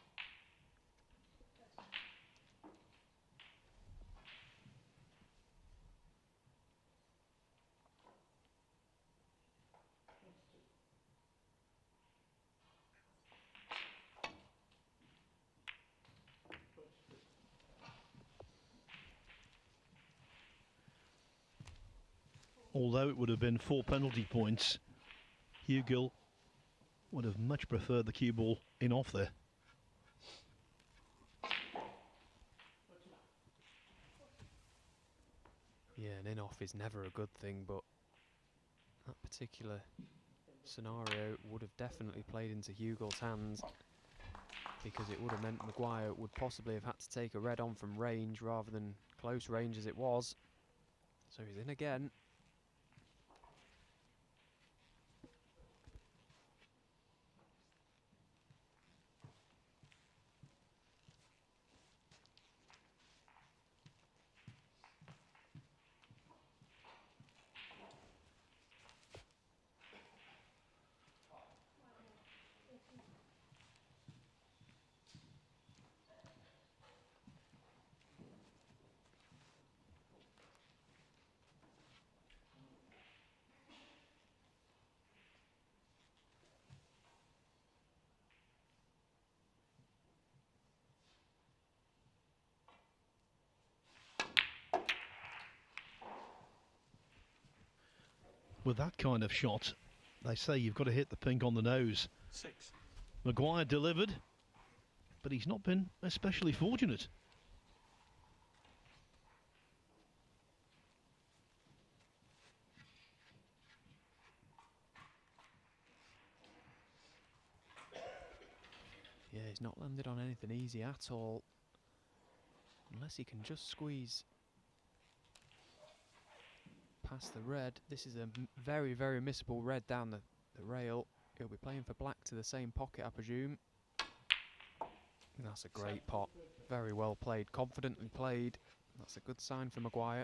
Although it would have been 4 penalty points, Hugill would have much preferred the cue ball in off there. Yeah, an in-off is never a good thing, but that particular scenario would have definitely played into Hugel's hands, because it would have meant Maguire would possibly have had to take a red on from range rather than close range as it was. So he's in again. With that kind of shot, they say you've got to hit the pink on the nose. 6. Maguire delivered, but he's not been especially fortunate. Yeah, he's not landed on anything easy at all, unless he can just squeeze past the red. This is a very, very missable red down the rail. He'll be playing for black to the same pocket, I presume. And that's a great pot. Very well played, confidently played. That's a good sign for Maguire.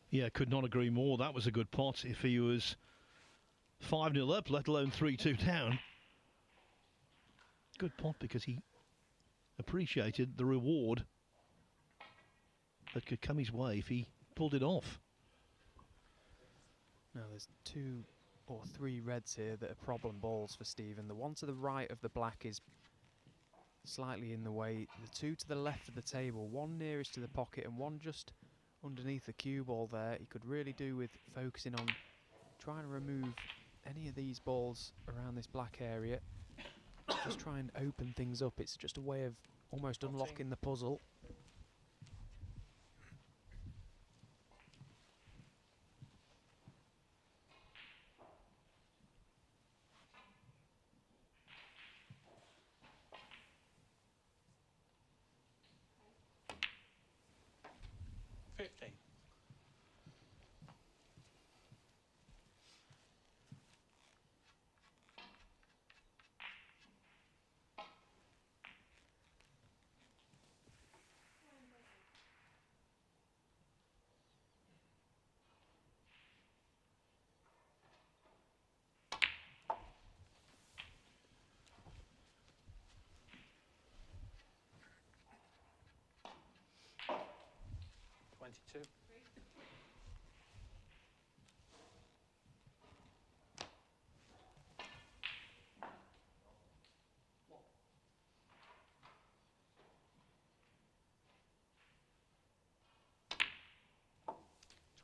Yeah, could not agree more. That was a good pot. If he was 5-0 up, let alone 3-2 down. Good pot because he appreciated the reward that could come his way if he pulled it off. Now there's 2 or 3 reds here that are problem balls for Stephen. The one to the right of the black is slightly in the way. The 2 to the left of the table, one nearest to the pocket and one just underneath the cue ball there. He could really do with focusing on trying to remove any of these balls around this black area. Just try and open things up. It's just a way of almost unlocking the puzzle. Two.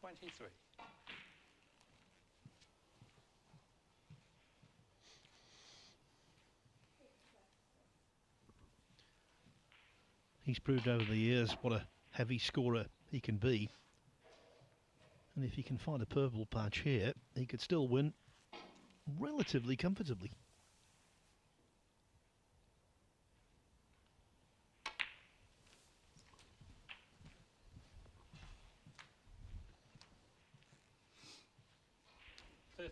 $23. He's proved over the years what a heavy scorer he can be. And if he can find a purple patch here, he could still win relatively comfortably. So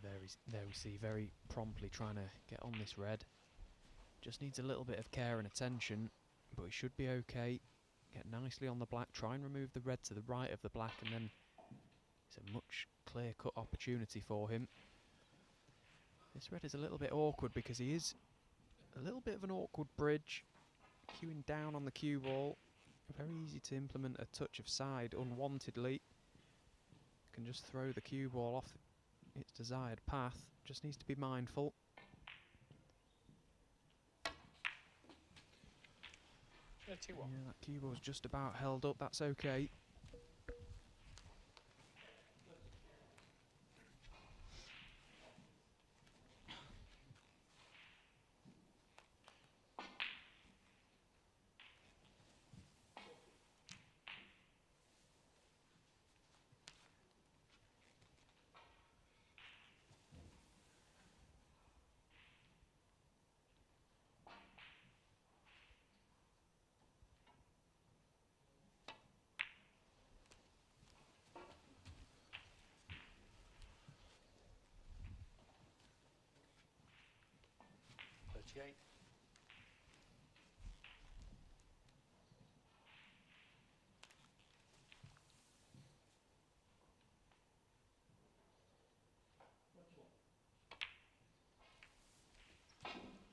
there we see very promptly trying to get on this red. Just needs a little bit of care and attention, but he should be okay. Get nicely on the black, try and remove the red to the right of the black, and then it's a much clear-cut opportunity for him. This red is a little bit awkward because he is a little bit of an awkward bridge, cueing down on the cue ball. Very easy to implement a touch of side unwantedly. Can just throw the cue ball off its desired path. Just needs to be mindful. 31. Yeah, that cue ball's just about held up. That's okay. 88.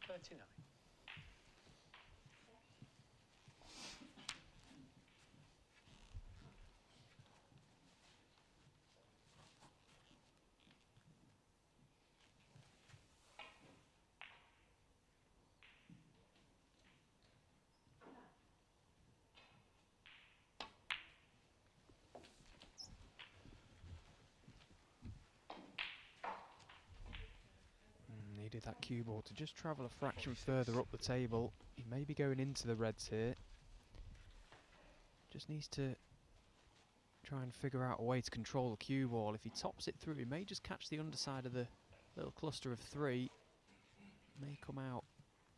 $39. Needed that cue ball to just travel a fraction further up the table. He may be going into the reds here. Just needs to try and figure out a way to control the cue ball. If he tops it through, he may just catch the underside of the little cluster of 3. May come out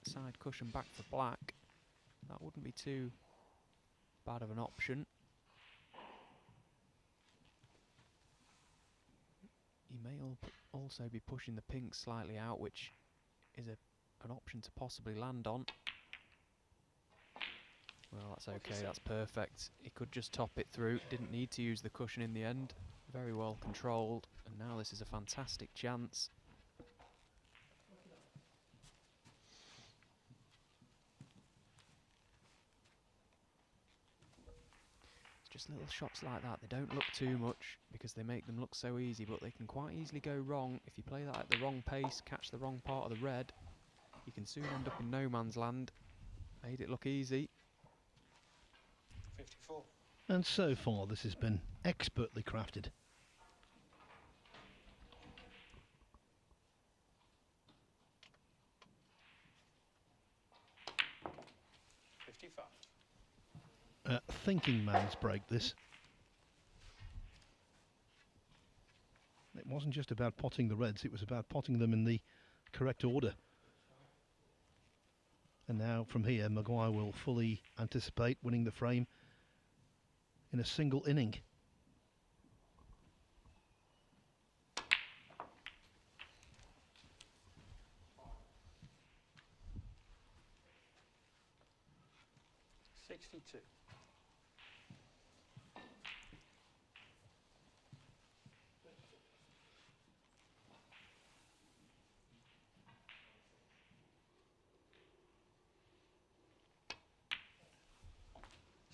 side cushion back for black. That wouldn't be too bad of an option. He may also be pushing the pink slightly out, which is an option to possibly land on. Well, that's okay, that's perfect. He could just top it through, didn't need to use the cushion in the end. Very well controlled, and now this is a fantastic chance. Just little shots like that, they don't look too much because they make them look so easy, but they can quite easily go wrong. If you play that at the wrong pace, catch the wrong part of the red, you can soon end up in no man's land. Made it look easy. 54. And so far this has been expertly crafted. Thinking man's break, this. It wasn't just about potting the reds, it was about potting them in the correct order. And now from here, Maguire will fully anticipate winning the frame in a single inning. $62.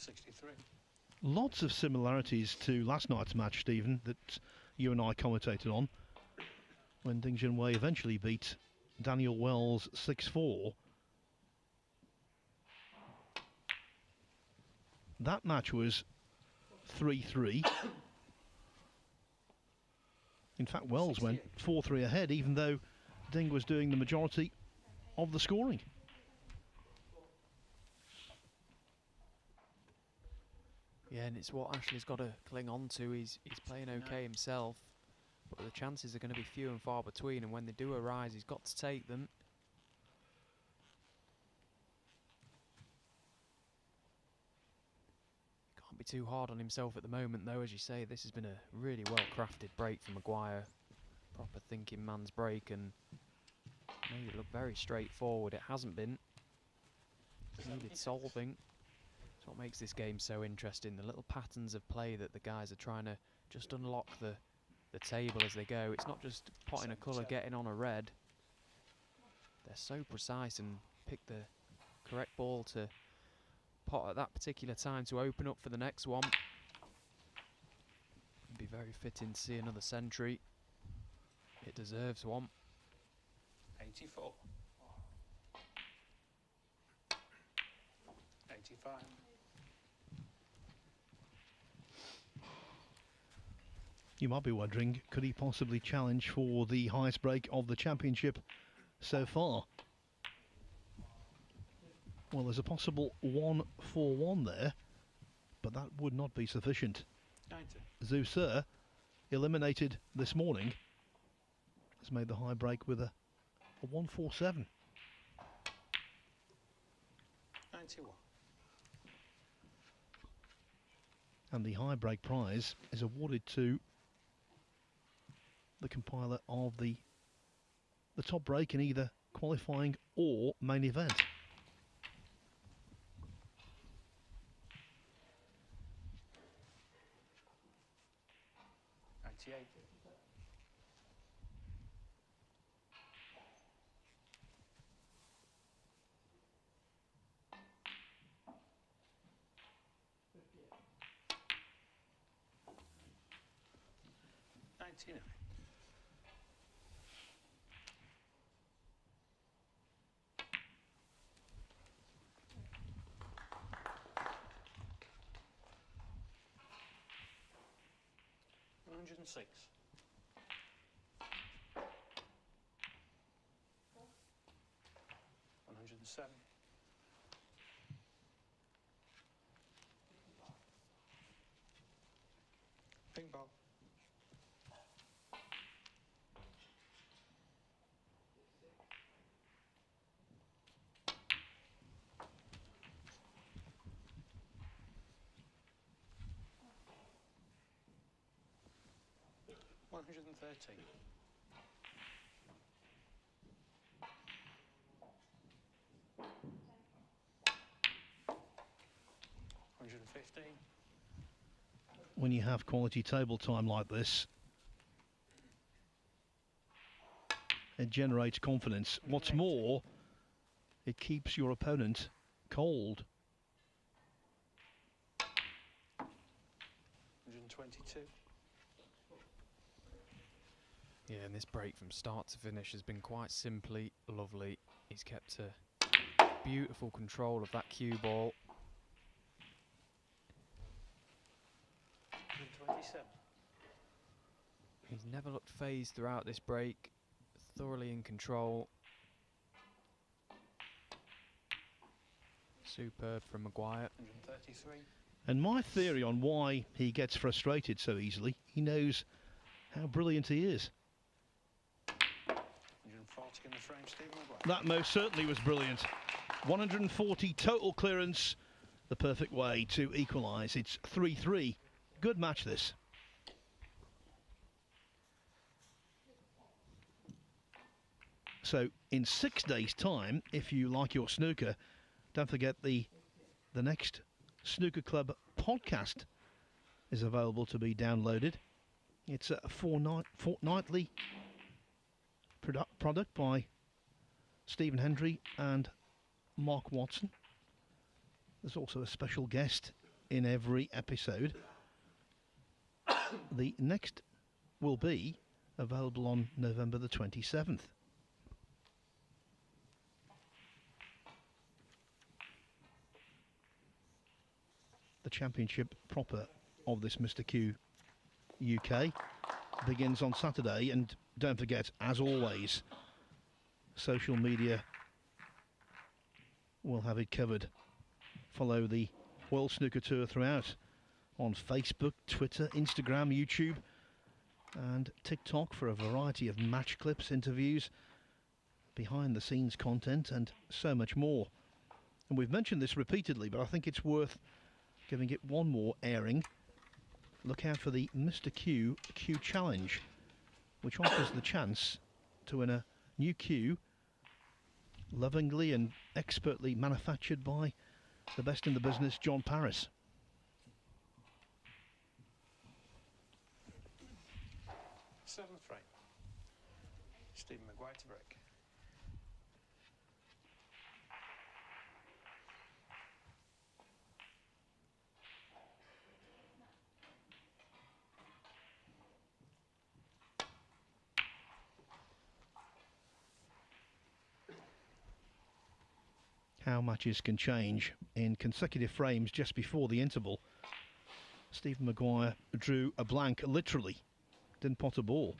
$63. Lots of similarities to last night's match, Stephen, that you and I commentated on, when Ding Junhui eventually beat Daniel Wells 6-4. That match was 3-3. In fact, Wells went 4-3 ahead, even though Ding was doing the majority of the scoring. Yeah, and it's what Ashley's got to cling on to. He's playing okay himself, but the chances are going to be few and far between, and when they do arise, he's got to take them. Can't be too hard on himself at the moment, though. As you say, this has been a really well-crafted break for Maguire. Proper thinking man's break, and made it look very straightforward. It hasn't been. Needed solving. That's what makes this game so interesting. The little patterns of play that the guys are trying to just unlock the table as they go. It's not just potting a colour, getting on a red. They're so precise and pick the correct ball to pot at that particular time to open up for the next one. It'd be very fitting to see another century. It deserves one. 84. 85. You might be wondering, could he possibly challenge for the highest break of the championship so far? Well, there's a possible 1-4-1 there, but that would not be sufficient. 90. Zhu Se, eliminated this morning, has made the high break with a 1-4-7. 91. And the high break prize is awarded to the compiler of the top break in either qualifying or main event. $106. $107. Pink ball. $113. $115. When you have quality table time like this, it generates confidence. What's more, it keeps your opponent cold. 122. Yeah, and this break from start to finish has been quite simply lovely. He's kept a beautiful control of that cue ball. 127. He's never looked phased throughout this break, thoroughly in control. Superb from Maguire. 133. And my theory on why he gets frustrated so easily, he knows how brilliant he is. 140 in the frame, Stephen Maguire. That most certainly was brilliant. 140 total clearance, the perfect way to equalise. It's 3-3. Good match, this. So in 6 days' time, if you like your snooker, don't forget the next Snooker Club podcast is available to be downloaded. It's a fortnightly product by Stephen Hendry and Mark Watson. There's also a special guest in every episode. The next will be available on November the 27th. The championship proper of this MrQ UK begins on Saturday, and don't forget, as always, social media will have it covered. Follow the World Snooker Tour throughout on Facebook, Twitter, Instagram, YouTube and TikTok for a variety of match clips, interviews, behind the scenes content and so much more. And we've mentioned this repeatedly, but I think it's worth giving it one more airing. Look out for the MrQ Q Challenge, which offers the chance to win a new cue, lovingly and expertly manufactured by the best in the business, John Paris. Seventh frame. Stephen Maguire to break. How matches can change in consecutive frames just before the interval. Stephen Maguire drew a blank, literally. Didn't pot a ball.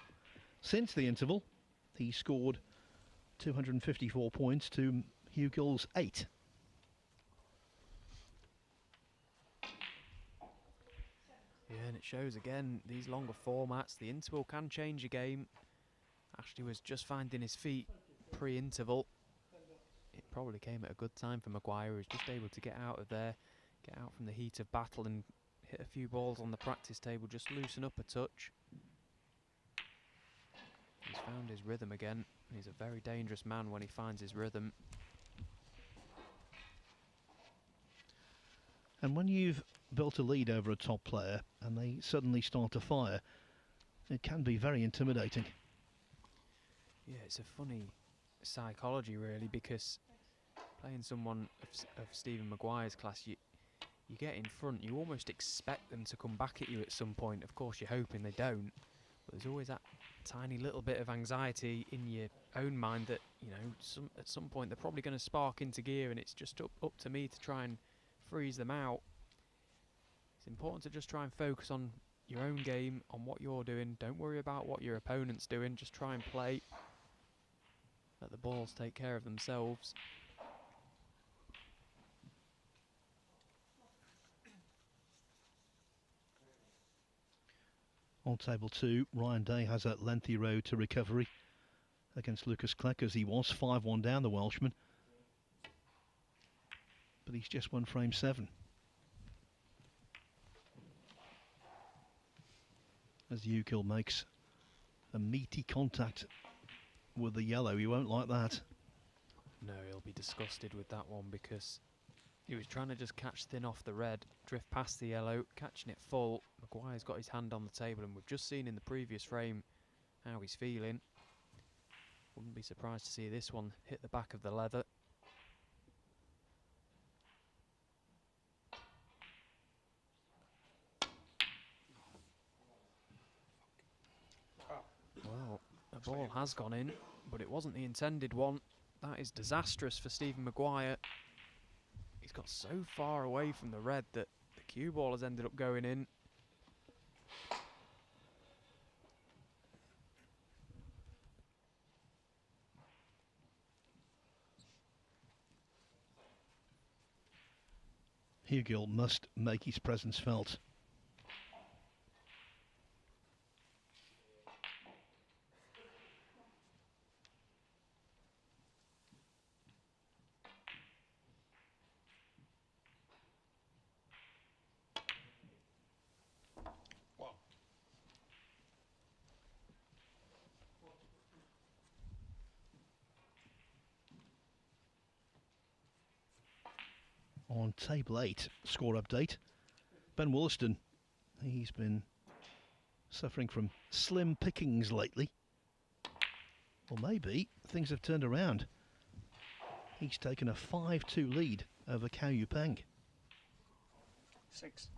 Since the interval, he scored 254 points to Hugh Gill's 8. Yeah, and it shows again, these longer formats, the interval can change a game. Ashley was just finding his feet pre-interval. It probably came at a good time for Maguire, who was just able to get out of there, get out from the heat of battle and hit a few balls on the practice table, just loosen up a touch. He's found his rhythm again. He's a very dangerous man when he finds his rhythm. And when you've built a lead over a top player and they suddenly start to fire, it can be very intimidating. Yeah, it's a funny psychology really, because playing someone of Stephen Maguire's class, you get in front, you almost expect them to come back at you at some point. Of course, you're hoping they don't, but there's always that tiny little bit of anxiety in your own mind that, you know, at some point they're probably going to spark into gear, and it's just up to me to try and freeze them out. It's important to just try and focus on your own game, on what you're doing. Don't worry about what your opponent's doing, just try and play. Let the balls take care of themselves. On table 2, Ryan Day has a lengthy road to recovery against Lucas Kleck, as he was 5-1 down, the Welshman. But he's just won frame 7. As Ukil makes a meaty contact with the yellow, he won't like that. No, he'll be disgusted with that one, because he was trying to just catch thin off the red, drift past the yellow, catching it full. Maguire's got his hand on the table, and we've just seen in the previous frame how he's feeling. Wouldn't be surprised to see this one hit the back of the leather. Well, the ball has gone in, but it wasn't the intended one. That is disastrous for Stephen Maguire. He's got so far away from the red that the cue ball has ended up going in. Hugill must make his presence felt. On table 8, score update. Ben Wollaston, he's been suffering from slim pickings lately. Well, maybe things have turned around. He's taken a 5-2 lead over Cao Yupeng. 6.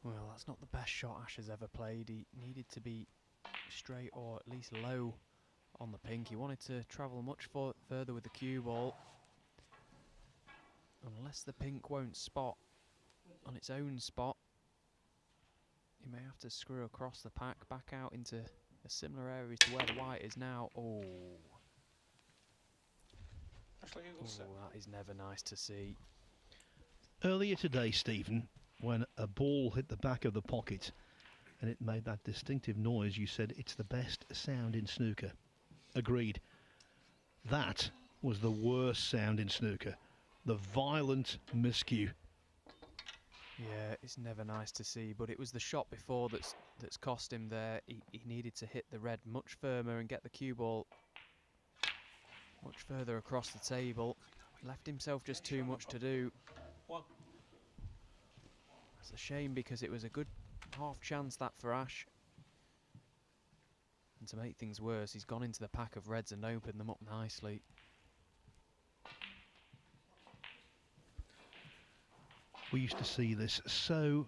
Well, that's not the best shot Ash has ever played. He needed to be straight or at least low on the pink. He wanted to travel much further with the cue ball. Unless the pink won't spot on its own spot, you may have to screw across the pack, back out into a similar area to where the white is now. Oh, that is never nice to see. Earlier today, Stephen, when a ball hit the back of the pocket and it made that distinctive noise, you said it's the best sound in snooker. Agreed. That was the worst sound in snooker. The violent miscue. Yeah, it's never nice to see, but it was the shot before that's cost him there. He needed to hit the red much firmer and get the cue ball much further across the table. Left himself just too much to do. It's a shame, because it was a good half chance that for Ash. And to make things worse, he's gone into the pack of reds and opened them up nicely. We used to see this so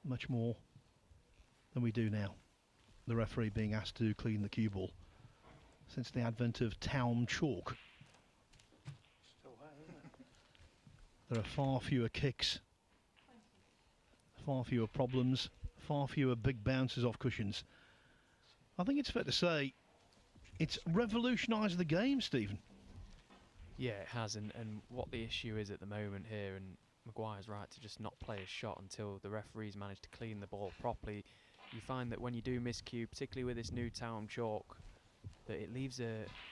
much more than we do now. the referee being asked to clean the cue ball since the advent of town chalk. Still wet, isn't it? There are far fewer kicks, far fewer problems, far fewer big bounces off cushions. I think it's fair to say it's revolutionised the game, Stephen. Yeah, it has, and what the issue is at the moment here, and Maguire's right to just not play a shot until the referees manage to clean the ball properly. You find that when you do miscue, particularly with this new town chalk, that it leaves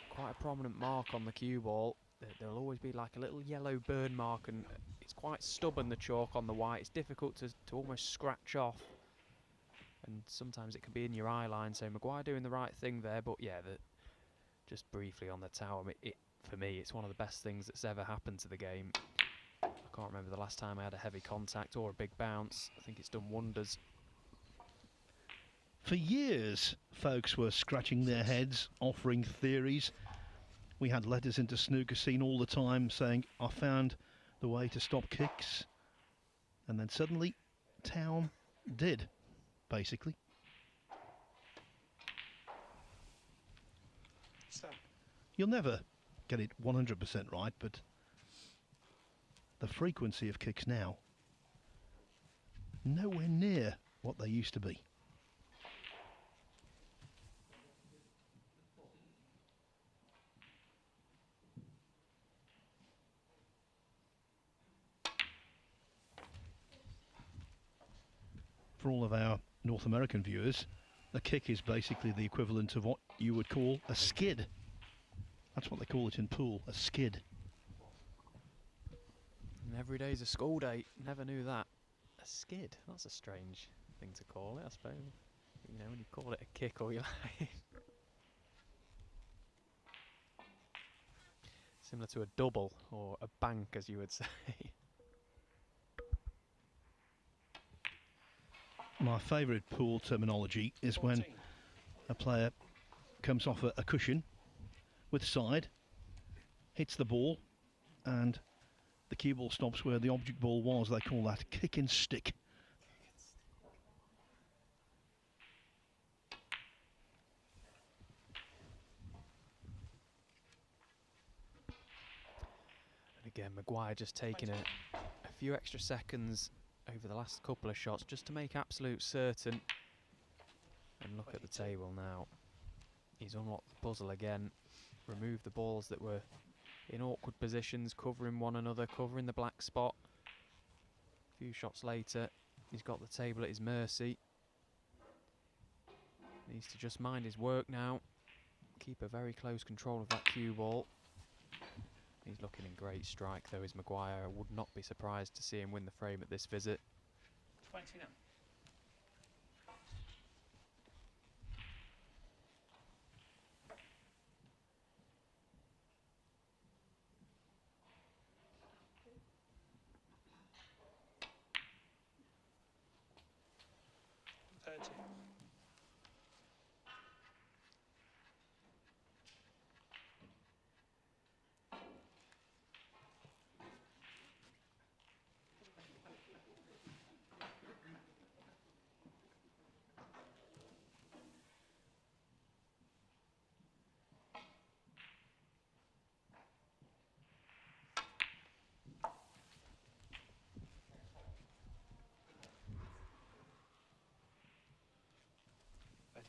quite a prominent mark on the cue ball. There'll always be like a little yellow burn mark, and it's quite stubborn, the chalk on the white. It's difficult to almost scratch off, and sometimes it can be in your eye line. So Maguire doing the right thing there, but yeah, just briefly on the towel, for me, it's one of the best things that's ever happened to the game. I can't remember the last time I had a heavy contact or a big bounce. I think it's done wonders. For years, folks were scratching their heads, offering theories. We had letters into snooker scene all the time saying, I found the way to stop kicks. And then suddenly, Town did, basically. So, You'll never get it 100% right, but the frequency of kicks now, nowhere near what they used to be. For all of our North American viewers, a kick is basically the equivalent of what you would call a skid. That's what they call it in pool, a skid. And every day's a school day. Never knew that. A skid. That's a strange thing to call it, I suppose. You know, when you call it a kick all you like. Similar to a double or a bank, as you would say. My favourite pool terminology is when a player comes off a cushion with side, hits the ball, and the cue ball stops where the object ball was. They call that kick and stick. And again, Maguire just taking a few extra seconds over the last couple of shots just to make absolute certain. And look at the table now. He's unlocked the puzzle again, removed the balls that were in awkward positions, covering one another, covering the black spot. A few shots later, he's got the table at his mercy. Needs to just mind his work now, keep a very close control of that cue ball. He's looking in great strike though, is Maguire. I would not be surprised to see him win the frame at this visit. 20 now.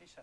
So.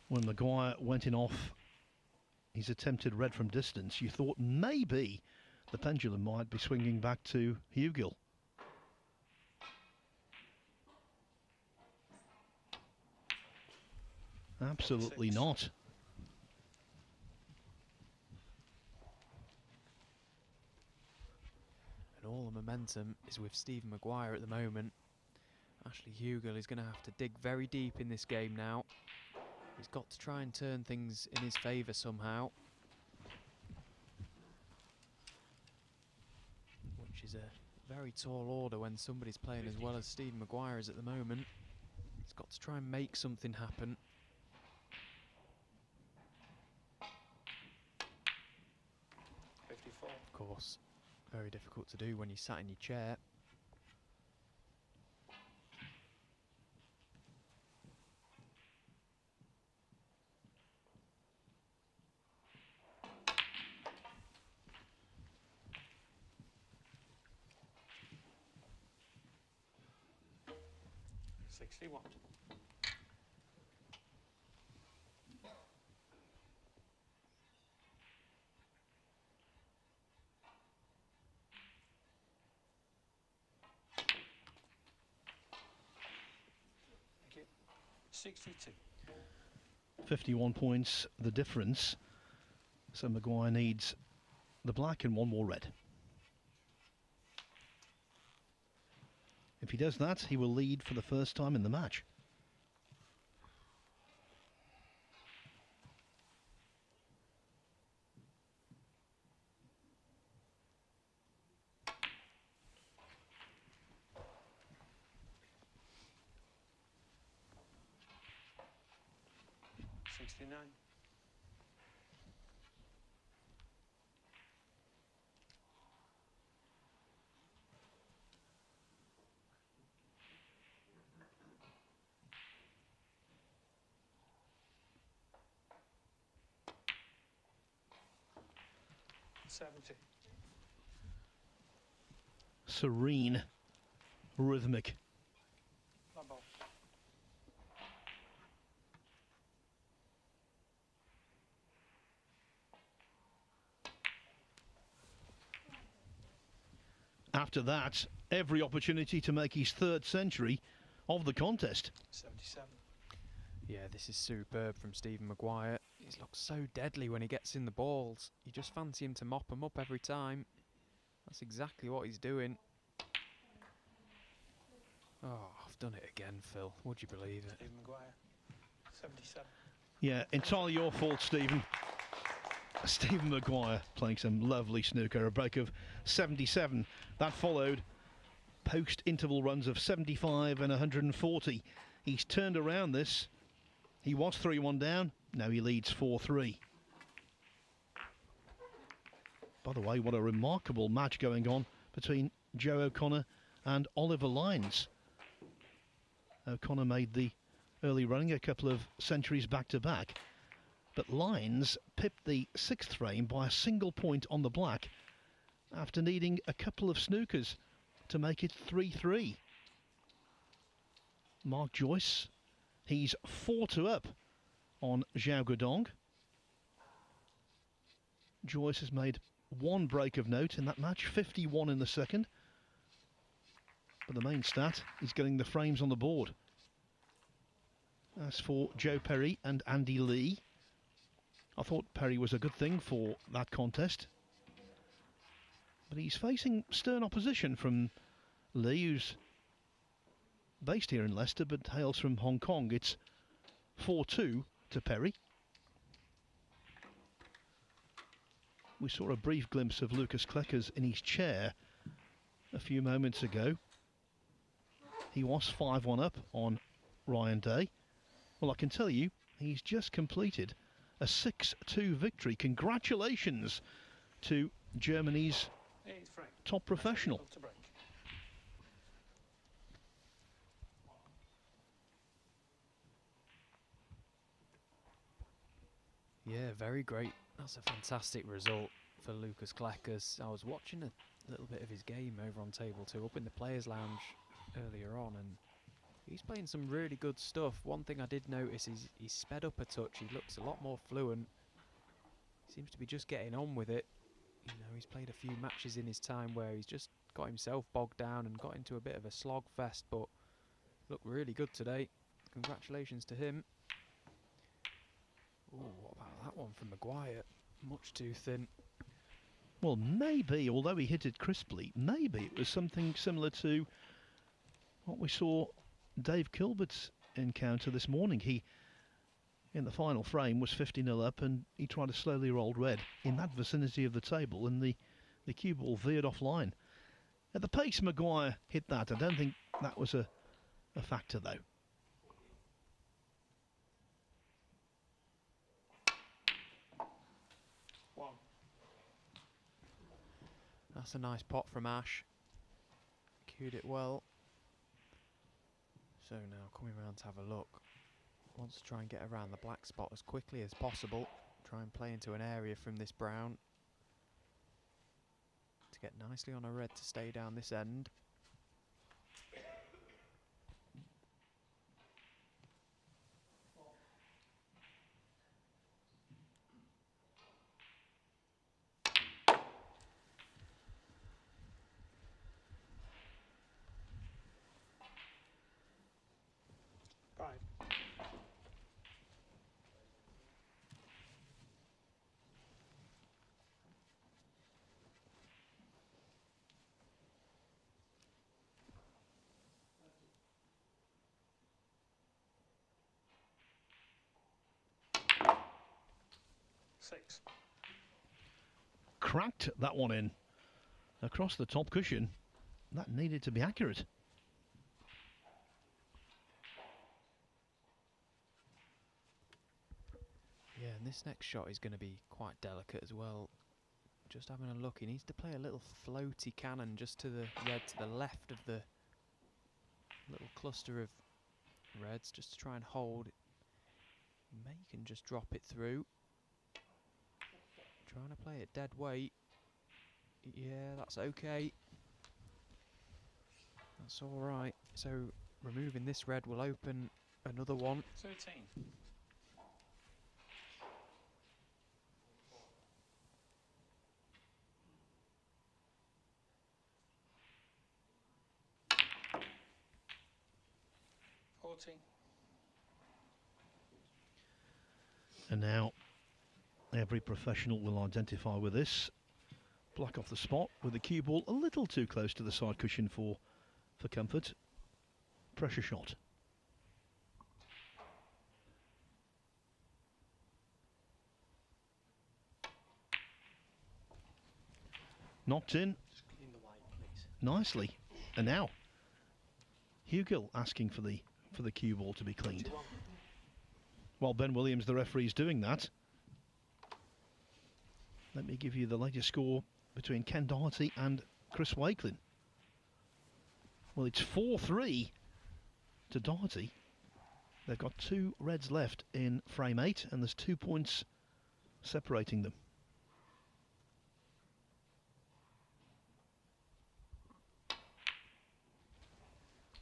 When Maguire went in off his attempted red from distance, you thought maybe the pendulum might be swinging back to Hugill. Absolutely not. momentum is with Stephen Maguire at the moment. Ashley Hugel is going to have to dig very deep in this game now. He's got to try and turn things in his favour somehow. Which is a very tall order when somebody's playing as well as Stephen Maguire is at the moment. He's got to try and make something happen. Of course, very difficult to do when you're sat in your chair. What? Thank you. 62. 51 points, the difference. So Maguire needs the black and one more red. If he does that, he will lead for the first time in the match. Serene, rhythmic. After that, every opportunity to make his third century of the contest. 77. Yeah, this is superb from Stephen Maguire. He's looked so deadly when he gets in the balls. You just fancy him to mop them up every time. That's exactly what he's doing. Oh, I've done it again, Phil. Would you believe it? Stephen Maguire. 77. Yeah, entirely your fault, Stephen. Stephen Maguire playing some lovely snooker. A break of 77. That followed post-interval runs of 75 and 140. He's turned around this. He was 3-1 down. Now he leads 4-3. By the way, what a remarkable match going on between Joe O'Connor and Oliver Lines. O'Connor made the early running, a couple of centuries back-to-back. But Lines pipped the sixth frame by a single point on the black after needing a couple of snookers to make it 3-3. Mark Joyce, he's 4-2 up on Zhao Guodong. Joyce has made one break of note in that match, 51 in the second. But the main stat is getting the frames on the board. As for Joe Perry and Andy Lee, I thought Perry was a good thing for that contest. But he's facing stern opposition from Lee, who's based here in Leicester but hails from Hong Kong. It's 4-2 to Perry. We saw a brief glimpse of Lucas Kleckers in his chair a few moments ago. He was 5-1 up on Ryan Day. Well, I can tell you, he's just completed a 6-2 victory. Congratulations to Germany's top professional. Yeah, very great. That's a fantastic result for Lucas Kleckers. I was watching a little bit of his game over on Table 2 up in the Players' Lounge earlier on, and he's playing some really good stuff. One thing I did notice is he's sped up a touch. He looks a lot more fluent. He seems to be just getting on with it. You know, he's played a few matches in his time where he's just got himself bogged down and got into a bit of a slog fest, but looked really good today. Congratulations to him. Ooh, what about that one from Maguire? Much too thin. Well, maybe, although he hit it crisply, maybe it was something similar to what we saw Dave Kilbert's encounter this morning. He, in the final frame, was 50-0 up, and he tried to slowly roll red in that vicinity of the table, and the cue ball veered offline. At the pace Maguire hit that, I don't think that was a factor, though. That's a nice pot from Ash. Cued it well. So now coming round to have a look. Wants to try and get around the black spot as quickly as possible. Try and play into an area from this brown. To get nicely on a red to stay down this end. Six. Cracked that one in across the top cushion. That needed to be accurate. Yeah, and this next shot is going to be quite delicate as well. Just having a look, he needs to play a little floaty cannon just to the red, to the left of the little cluster of reds, just to try and hold it. May can just drop it through. Trying to play it dead weight. Yeah, that's okay. That's all right. So removing this red will open another one. 13. And now every professional will identify with this. Black off the spot with the cue ball a little too close to the side cushion for comfort. Pressure shot. Knocked in nicely. And now Hugill asking for the cue ball to be cleaned. While Ben Williams, the referee, is doing that, let me give you the latest score between Ken Doherty and Chris Wakelin. Well, it's 4-3 to Doherty. They've got 2 reds left in frame 8, and there's 2 points separating them.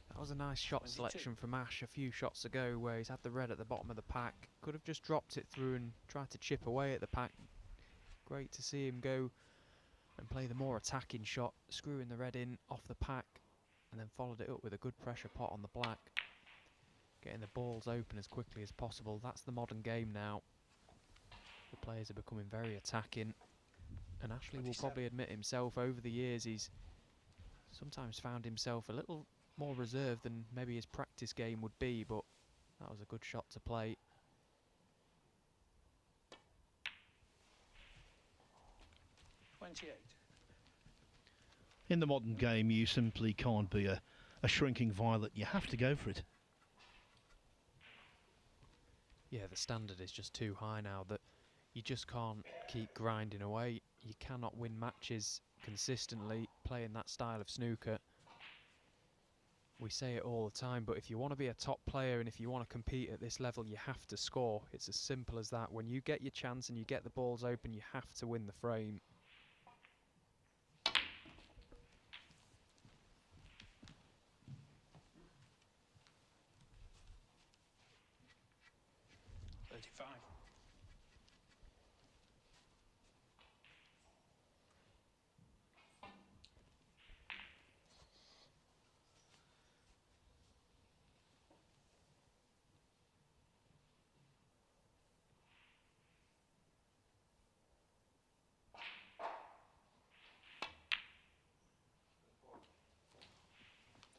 That was a nice shot selection from Ash a few shots ago, where he's had the red at the bottom of the pack. Could have just dropped it through and tried to chip away at the pack. Great to see him go and play the more attacking shot, screwing the red in off the pack, and then followed it up with a good pressure pot on the black. Getting the balls open as quickly as possible. That's the modern game now. The players are becoming very attacking, and Ashley will probably admit himself over the years he's sometimes found himself a little more reserved than maybe his practice game would be, but that was a good shot to play. In the modern game, you simply can't be a shrinking violet. You have to go for it. Yeah, the standard is just too high now that you just can't keep grinding away. You cannot win matches consistently playing that style of snooker. We say it all the time, but if you want to be a top player and if you want to compete at this level, you have to score. It's as simple as that. When you get your chance and you get the balls open, you have to win the frame.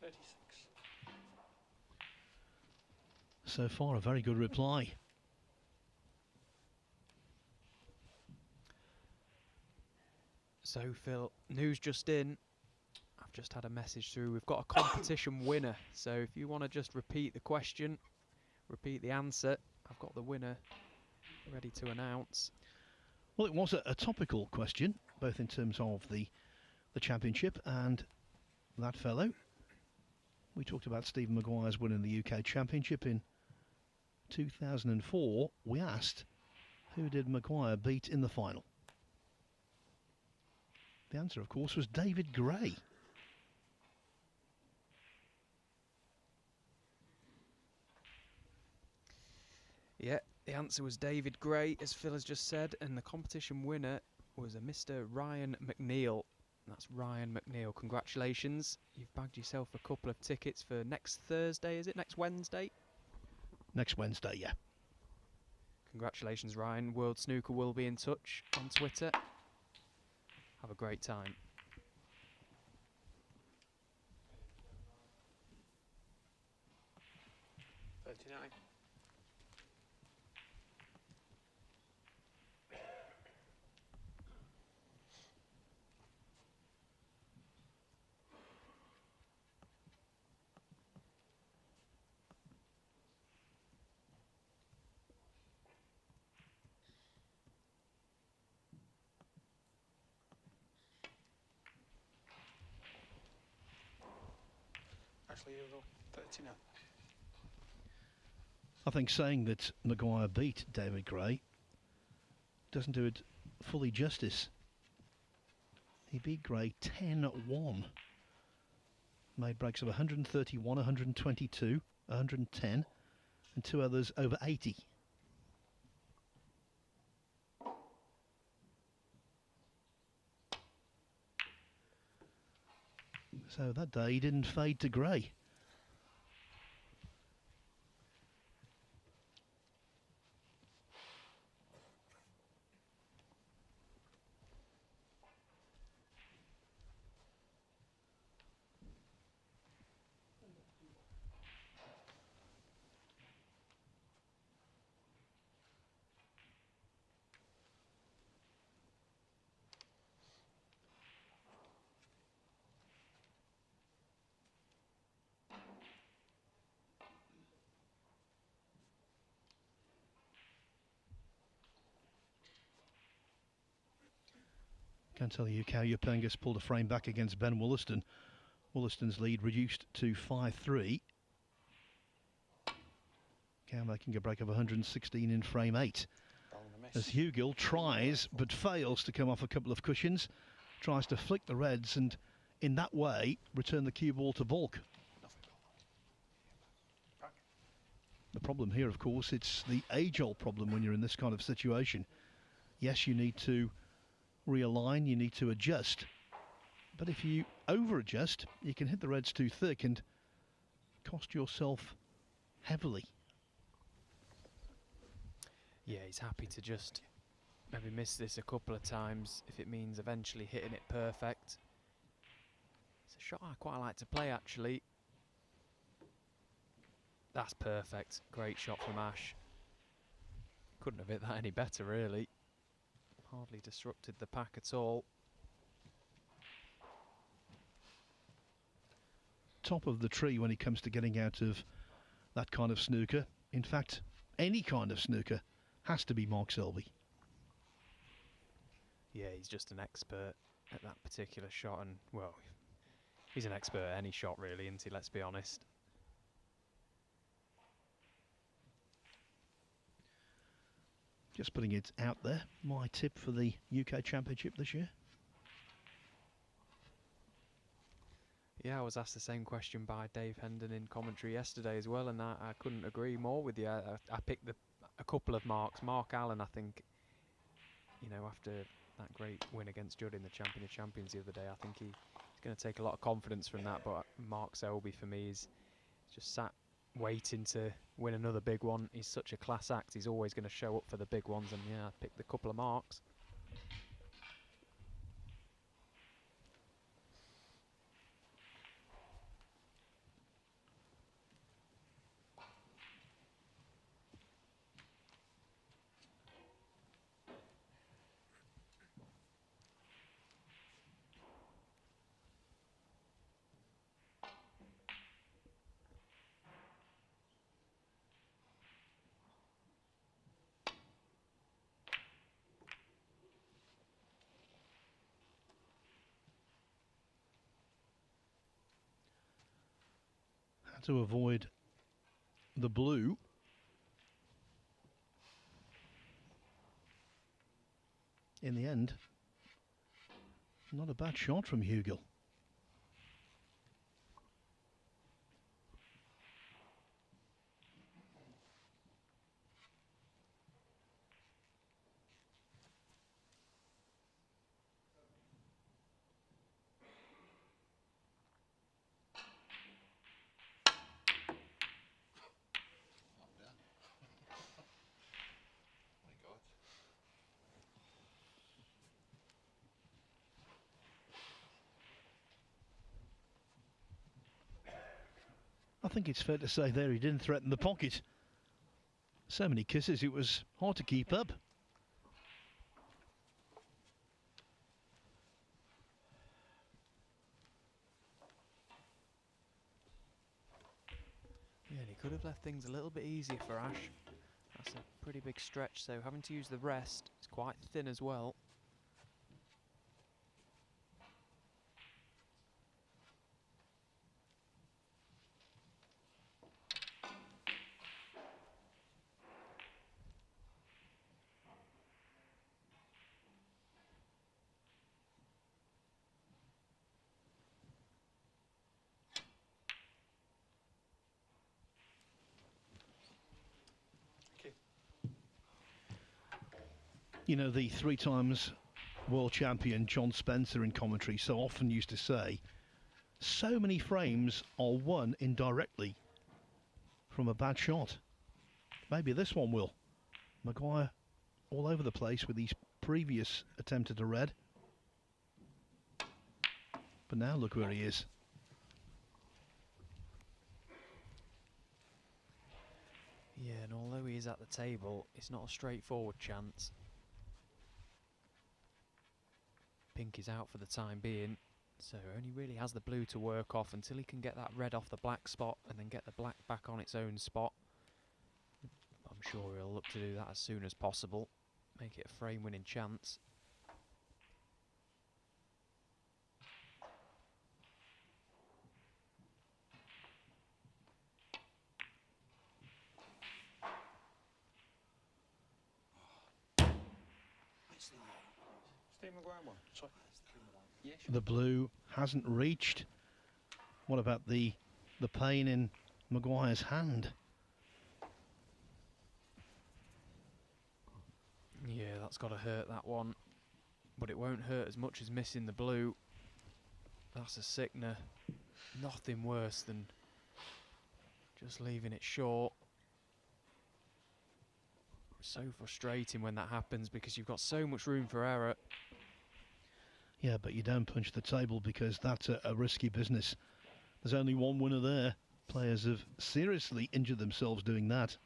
36. So far, a very good reply. So, Phil, news just in. I've just had a message through. We've got a competition winner. So, if you want to just repeat the question, repeat the answer, I've got the winner ready to announce. Well, it was a topical question, both in terms of the championship and that fellow. We talked about Stephen Maguire's winning the UK Championship in 2004. We asked, who did Maguire beat in the final? The answer, of course, was David Gray. Yeah, the answer was David Gray, as Phil has just said, and the competition winner was a Mr. Ryan McNeil. That's Ryan McNeil. Congratulations. You've bagged yourself a couple of tickets for next Thursday, is it? Next Wednesday? Next Wednesday, yeah. Congratulations, Ryan. World Snooker will be in touch on Twitter. Have a great time. Actually, you'll go 39. I think saying that Maguire beat David Gray doesn't do it fully justice. He beat Gray 10-1. Made breaks of 131, 122, 110, and two others over 80. So that day he didn't fade to Gray. Can't tell you how Yopangas pulled a frame back against Ben Wollaston. Wollaston's lead reduced to 5-3. Cow making a break of 116 in frame 8. As Hugill tries but fails to come off a couple of cushions, tries to flick the reds and in that way return the cue ball to baulk. The problem here, of course, it's the age-old problem when you're in this kind of situation. Yes, you need to realign, you need to adjust, but if you over-adjust, you can hit the reds too thick and cost yourself heavily. Yeah, he's happy to just maybe miss this a couple of times if it means eventually hitting it perfect. It's a shot I quite like to play, actually. That's perfect. Great shot from Ash. Couldn't have hit that any better, really. Hardly disrupted the pack at all. Top of the tree when it comes to getting out of that kind of snooker. In fact, any kind of snooker has to be Mark Selby. Yeah, he's just an expert at that particular shot, and, well, he's an expert at any shot, really, isn't he? Let's be honest. Just putting it out there, my tip for the UK Championship this year. Yeah, I was asked the same question by Dave Hendon in commentary yesterday as well, and I couldn't agree more with you. I picked a couple of marks. Mark Allen, I think, you know, after that great win against Judd in the Champion of Champions the other day, I think he's going to take a lot of confidence from that. But Mark Selby, for me, is just sat waiting to win another big one. He's such a class act. He's always going to show up for the big ones, and yeah, I picked a couple of marks. to avoid the blue. In the end, not a bad shot from Hugel. I think it's fair to say there he didn't threaten the pocket. So many kisses, it was hard to keep up. Yeah, and he could have left things a little bit easier for Ash. That's a pretty big stretch, so having to use the rest, it's quite thin as well. You know, the 3 times world champion John Spencer in commentary so often used to say, so many frames are won indirectly from a bad shot. Maybe this one will. Maguire all over the place with his previous attempt at a red. But now look where he is. Yeah, and although he is at the table, it's not a straightforward chance. Pink is out for the time being, so only really has the blue to work off until he can get that red off the black spot and then get the black back on its own spot. I'm sure he'll look to do that as soon as possible, make it a frame winning chance. Steve Maguire one. Sorry. The blue hasn't reached. What about the pain in Maguire's hand? Yeah, that's got to hurt, that one. But it won't hurt as much as missing the blue. That's a sickener. Nothing worse than just leaving it short. So frustrating when that happens because you've got so much room for error. Yeah, but you don't punch the table because that's a risky business. There's only one winner there. Players have seriously injured themselves doing that.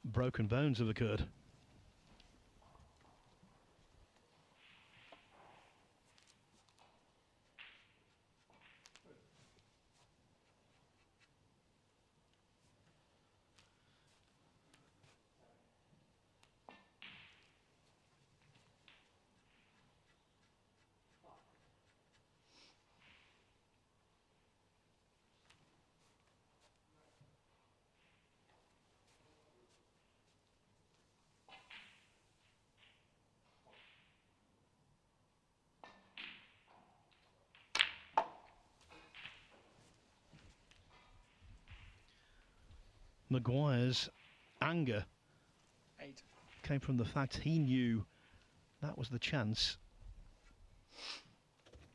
Broken bones have occurred. Maguire's anger came from the fact he knew that was the chance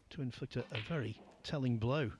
to inflict a very telling blow.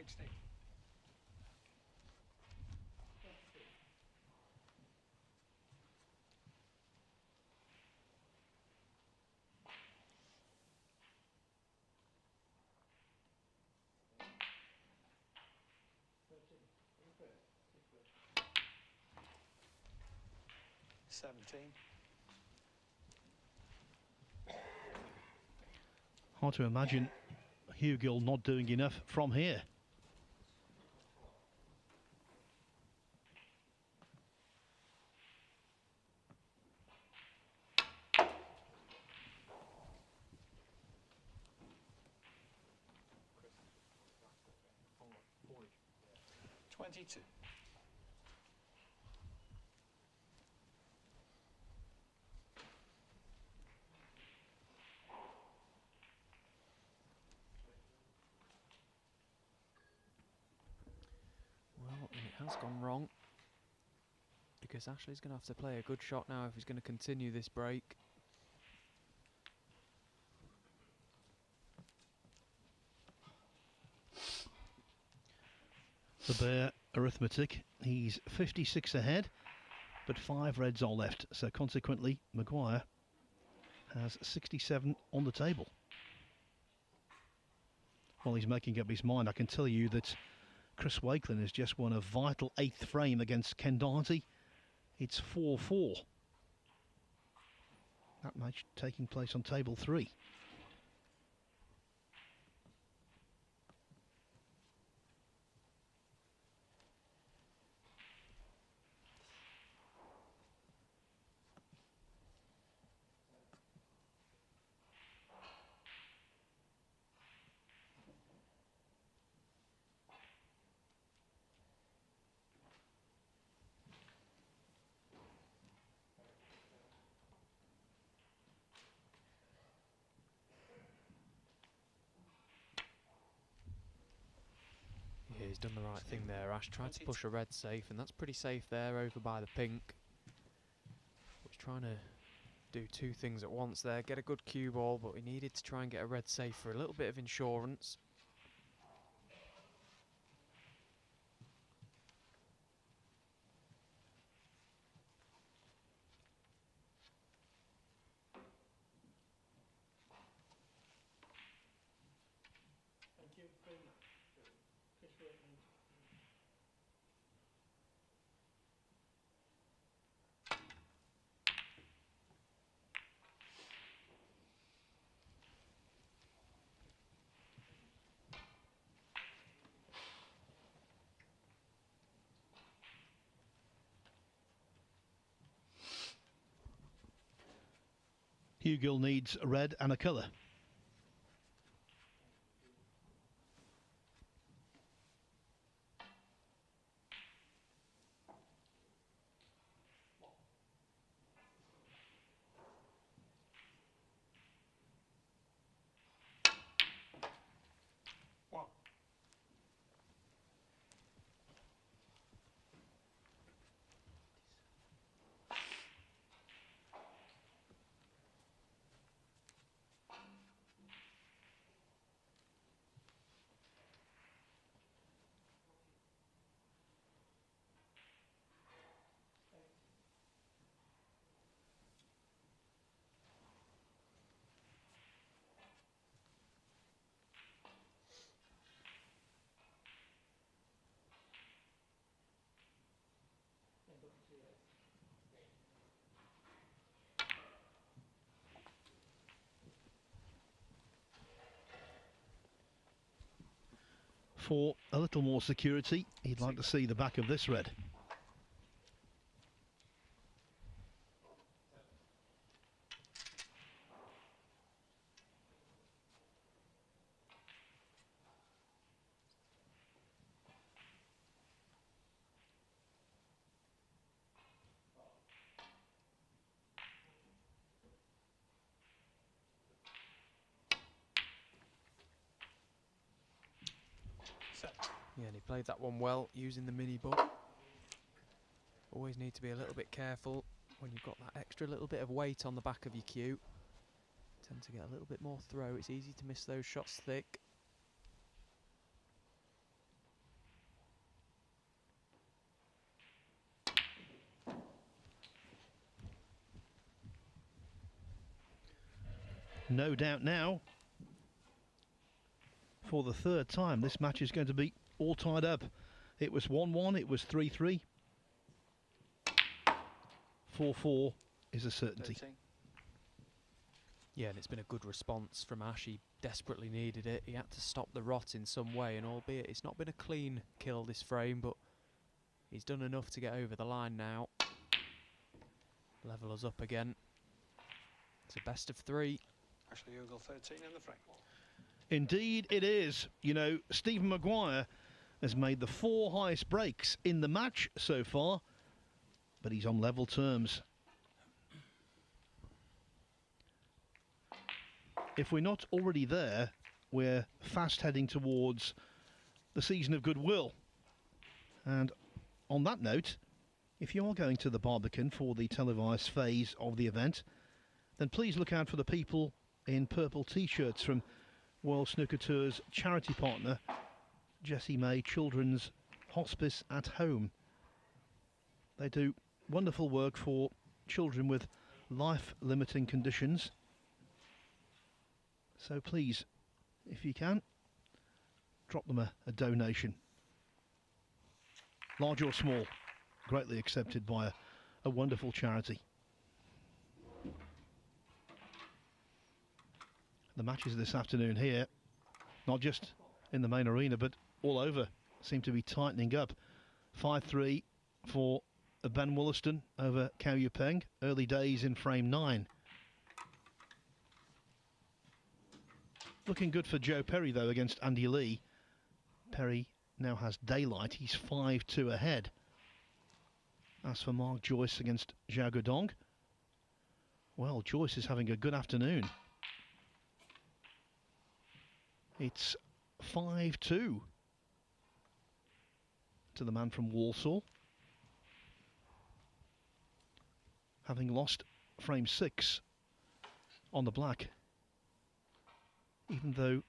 16. Hard to imagine Hugill not doing enough from here. $22. Well, and it has gone wrong, because Ashley's going to have to play a good shot now if he's going to continue this break. The bare arithmetic, he's 56 ahead, but 5 reds are left, so consequently Maguire has 67 on the table. While he's making up his mind, I can tell you that Chris Wakelin has just won a vital 8th frame against Ken Doherty. It's 4-4. That match taking place on table 3. Yeah, he's done the right thing there. Ash tried to push a red safe, and that's pretty safe there over by the pink. He's trying to do 2 things at once there, get a good cue ball, but he needed to try and get a red safe for a little bit of insurance. Hugill needs a red and a colour. For a little more security, he'd like to see the back of this red. Yeah, and he played that one well, using the mini butt. Always need to be a little bit careful when you've got that extra little bit of weight on the back of your cue. Tend to get a little bit more throw. It's easy to miss those shots thick. no doubt now, for the third time, this match is going to be all tied up. It was 1-1, it was 3-3. 4-4 is a certainty. 13. Yeah, and it's been a good response from Ash. He desperately needed it. He had to stop the rot in some way, and albeit it's not been a clean kill this frame, but he's done enough to get over the line now. Level us up again. It's a best of 3. Ashley Ogle 13 in the frame. Indeed it is. You know, Stephen Maguire has made the 4 highest breaks in the match so far, but he's on level terms. If we're not already there, we're fast heading towards the season of goodwill. And on that note, if you are going to the Barbican for the televised phase of the event, then please look out for the people in purple t-shirts from World Snooker Tour's charity partner, Jessie May Children's Hospice at Home. They do wonderful work for children with life-limiting conditions. So please, if you can, drop them a donation. Large or small, greatly accepted by a wonderful charity. The matches this afternoon here, not just in the main arena, but all over, seem to be tightening up. 5-3 for Ben Wollaston over Cao Yupeng, early days in frame 9. Looking good for Joe Perry, though, against Andy Lee. Perry now has daylight. He's 5-2 ahead. As for Mark Joyce against Zhao Guodong, well, Joyce is having a good afternoon. It's 5-2 to the man from Walsall, having lost frame 6 on the black. Even though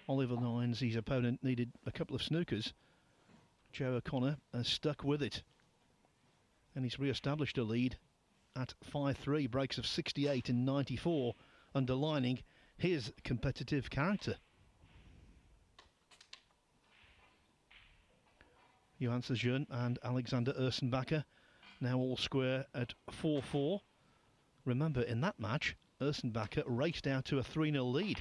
Oliver Nines, his opponent, needed a couple of snookers, Joe O'Connor has stuck with it. And he's re-established a lead at 5-3, breaks of 68 and 94, underlining his competitive character. Johan Sejeune and Alexander Ursenbacher now all square at 4-4. Remember, in that match, Ursenbacher raced out to a 3-0 lead.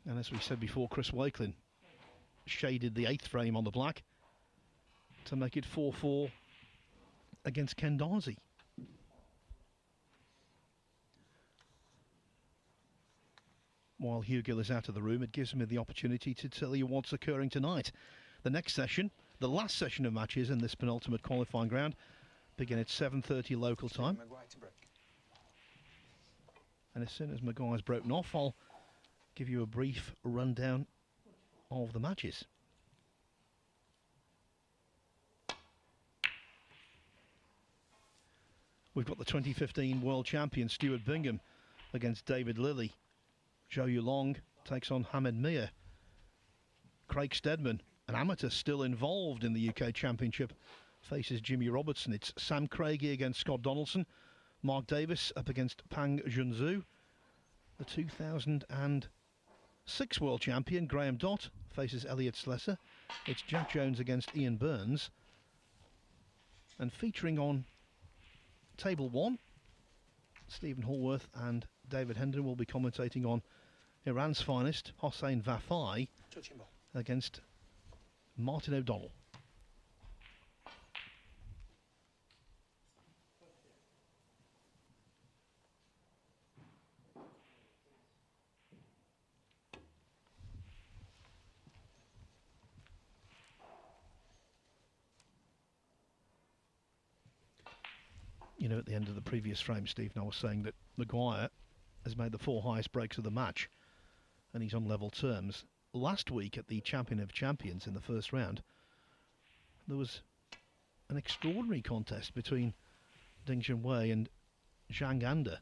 And as we said before, Chris Wakelin shaded the 8th frame on the black to make it 4-4 against Ken Darcy. While Hugh Gill is out of the room, it gives me the opportunity to tell you what's occurring tonight. The next session, the last session of matches in this penultimate qualifying round, begin at 7:30 local time. And as soon as Maguire's broken off, I'll give you a brief rundown of the matches. We've got the 2015 World Champion Stuart Bingham against David Lilly. Zhou Yulong takes on Hamed Mir. Craig Steadman, an amateur still involved in the UK Championship, faces Jimmy Robertson. It's Sam Craigie against Scott Donaldson. Mark Davis up against Pang Junzhu. The 2006 World Champion Graham Dott faces Elliot Slesser. It's Jack Jones against Ian Burns. And featuring on Table 1, Stephen Hallworth and David Hendon will be commentating on Iran's finest, Hossein Vafai, against Martin O'Donnell. You know, at the end of the previous frame, Stephen, I was saying that Maguire has made the 4 highest breaks of the match, and he's on level terms. Last week at the Champion of Champions in the first round, there was an extraordinary contest between Ding Junhui and Zhang Anda.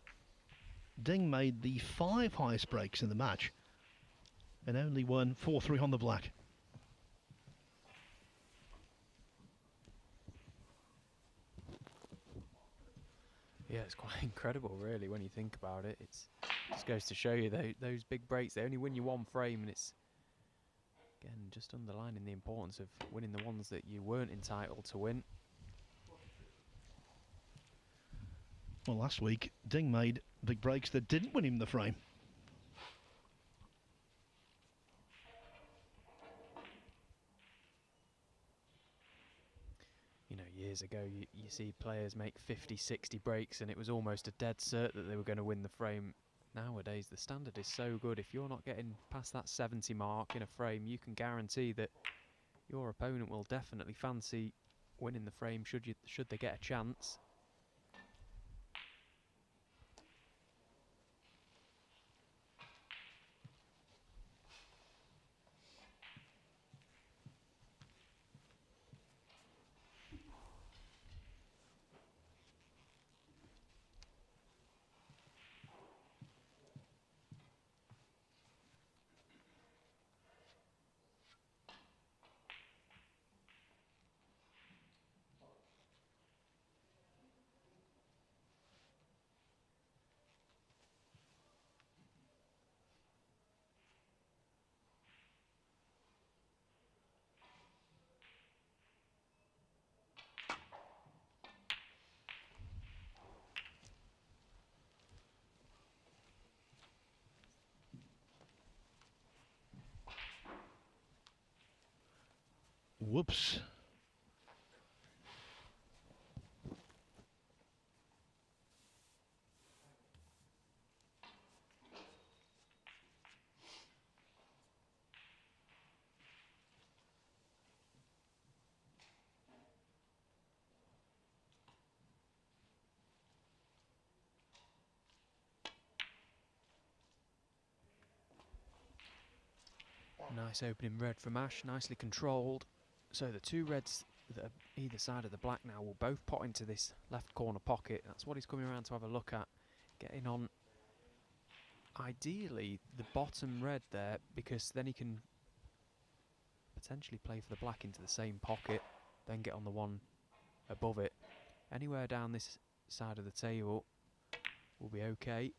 Ding made the 5 highest breaks in the match and only won 4-3 on the black. Yeah, it's quite incredible, really, when you think about it. It's just goes to show you those big breaks, they only win you one frame, and it's, again, just underlining the importance of winning the ones that you weren't entitled to win. Well, last week, Ding made big breaks that didn't win him the frame. You know, years ago, you see players make 50, 60 breaks, and it was almost a dead cert that they were going to win the frame. Nowadays, the standard is so good. If you're not getting past that 70 mark in a frame, you can guarantee that your opponent will definitely fancy winning the frame should they get a chance. Whoops. Nice opening red from Ash, nicely controlled. So the two reds that are either side of the black now will both pot into this left corner pocket. That's what he's coming around to have a look at. Getting on, ideally, the bottom red there, because then he can potentially play for the black into the same pocket, then get on the one above it. Anywhere down this side of the table will be okay.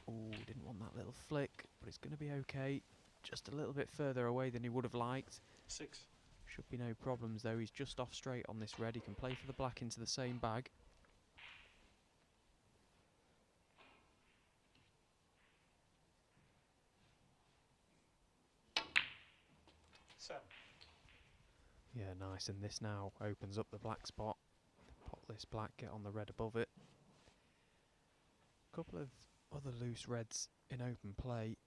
Oh, didn't want that little flick, but it's going to be okay. Just a little bit further away than he would have liked. 6. Should be no problems though. He's just off straight on this red. He can play for the black into the same bag. Yeah, nice. And this now opens up the black spot. Pop this black, get on the red above it. A couple of other loose reds in open play.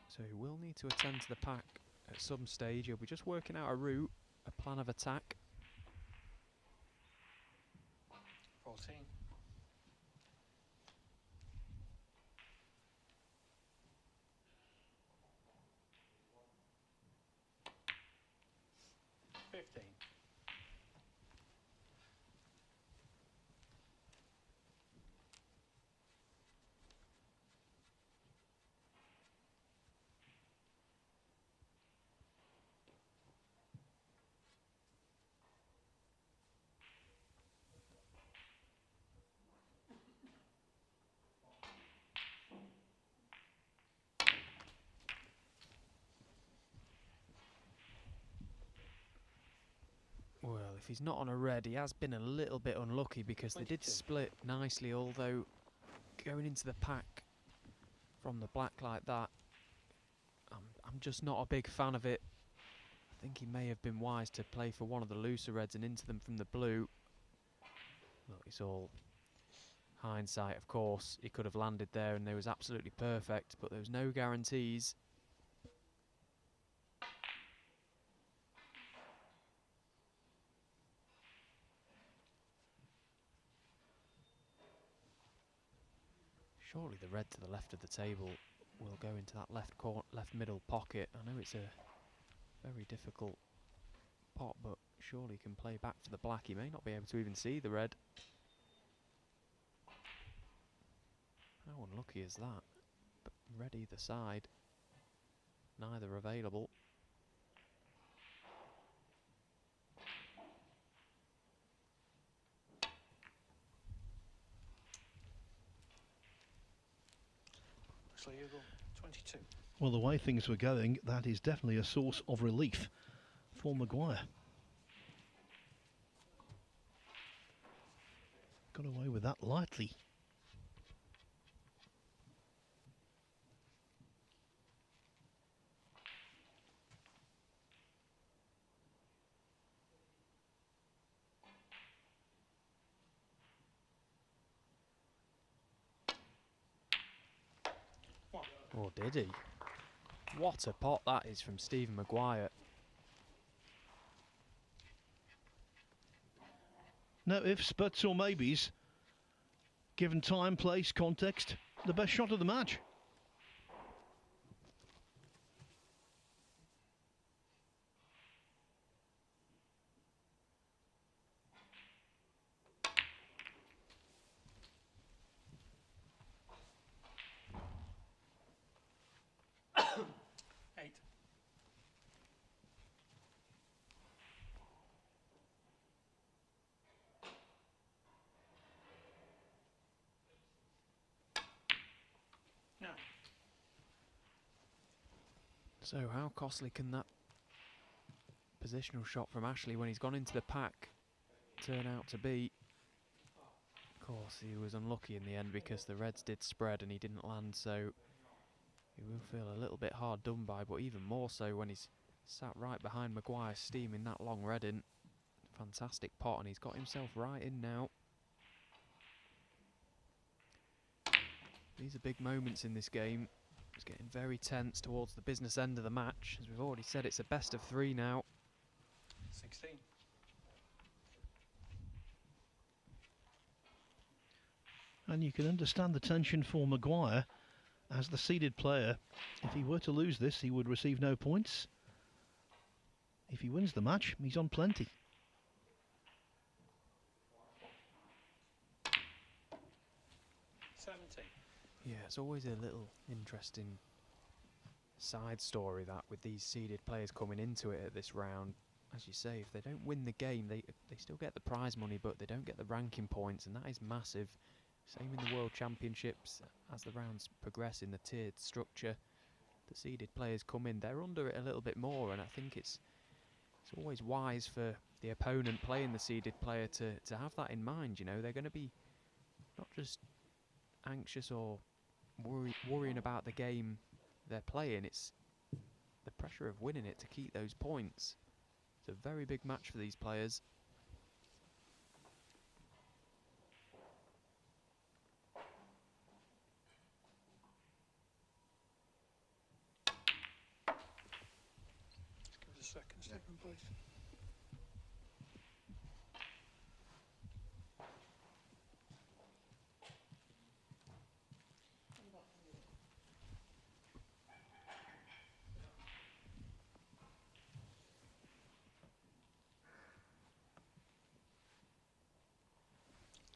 So he will need to attend to the pack at some stage. He'll be just working out a route, a plan of attack. 14. 15. Well, if he's not on a red, he has been a little bit unlucky because they did 22. split nicely, although going into the pack from the black like that, I'm just not a big fan of it. I think he may have been wise to play for one of the looser reds and into them from the blue. Look, it's all hindsight, of course. He could have landed there and they was absolutely perfect, but there was no guarantees. Surely the red to the left of the table will go into that left middle pocket. I know it's a very difficult pot, but surely he can play back for the black. He may not be able to even see the red. How unlucky is that? But red either side, neither available. Huxley Eagle, 22. Well, the way things were going, that is definitely a source of relief for Maguire. Got away with that lightly. Or did he? What a pot that is from Stephen Maguire. No ifs, buts or maybes. Given time, place, context, the best shot of the match. Eight. No. So how costly can that positional shot from Ashley when he's gone into the pack turn out to be? Of course, he was unlucky in the end because the Reds did spread and he didn't land, so he will feel a little bit hard done by, but even more so when he's sat right behind Maguire steaming that long red in. Fantastic pot, and he's got himself right in now. These are big moments in this game. It's getting very tense towards the business end of the match. As we've already said, it's a best of 3 now. 16. And you can understand the tension for Maguire as the seeded player. If he were to lose this, he would receive no points. If he wins the match, he's on plenty. Yeah, it's always a little interesting side story that with these seeded players coming into it at this round. As you say, if they don't win the game, they still get the prize money, but they don't get the ranking points, and that is massive. Same in the World Championships. As the rounds progress in the tiered structure, the seeded players come in, they're under it a little bit more, and I think it's always wise for the opponent playing the seeded player to have that in mind. You know, they're going to be not just anxious or worrying about the game they're playing, it's the pressure of winning it to keep those points. It's a very big match for these players. Just give us a second, Stephen, please.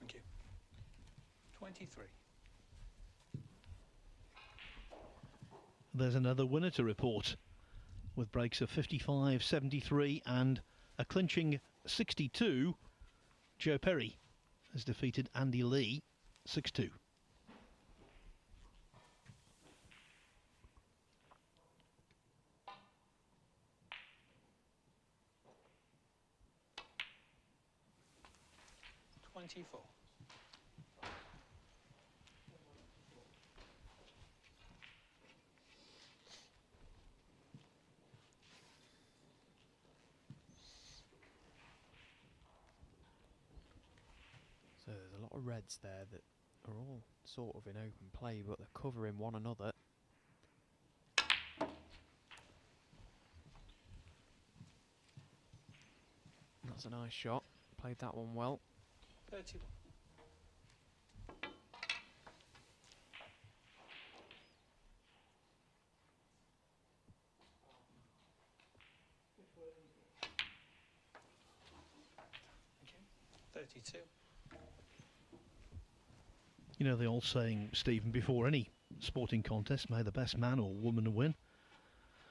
Thank you. 23. There's another winner to report with breaks of 55, 73 and a clinching 62. Joe Perry has defeated Andy Lee 6-2. So there's a lot of reds there that are all sort of in open play, but they're covering one another. That's a nice shot. Played that one well. 31. Thank you. 32. You know the old saying, Stephen, before any sporting contest, may the best man or woman win.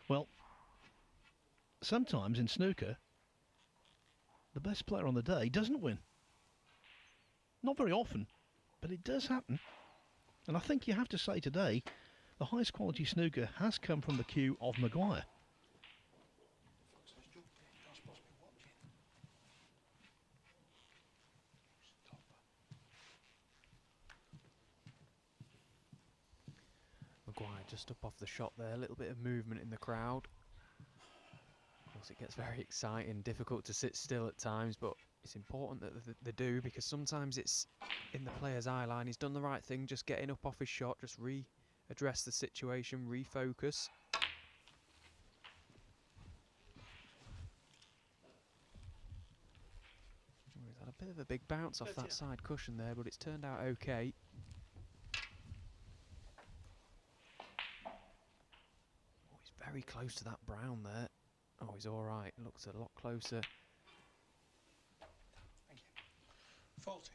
Well, sometimes in snooker, the best player on the day doesn't win. Not very often, but it does happen. And I think you have to say today, the highest quality snooker has come from the cue of Maguire. Maguire just up off the shot there, a little bit of movement in the crowd. Of course, it gets very exciting, difficult to sit still at times, but it's important that they do, because sometimes it's in the player's eye line. He's done the right thing, just getting up off his shot, just readdress the situation, refocus. He's had a bit of a big bounce off that side cushion there, but it's turned out okay. Oh, he's very close to that brown there. Oh, he's all right. Looks a lot closer. Thank you. 40.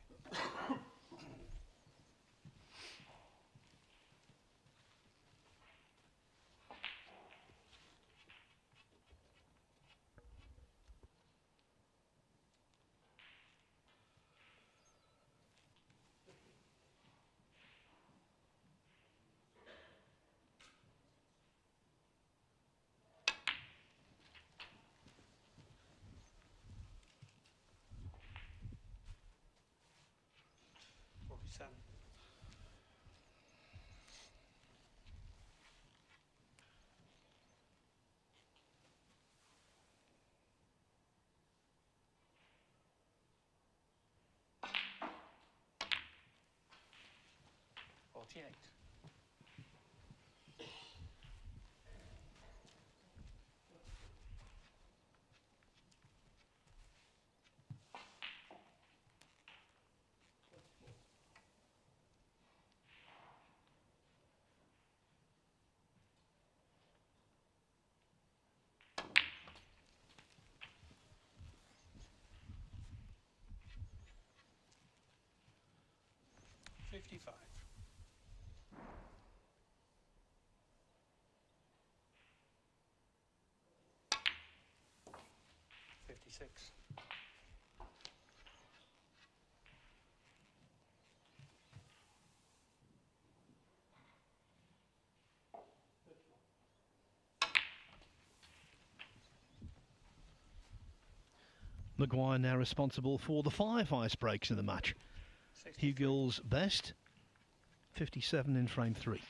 Seven. $48. 55. 56. 5. Maguire now responsible for the 5 ice breaks in the match. Hugel's best, 57 in frame 3.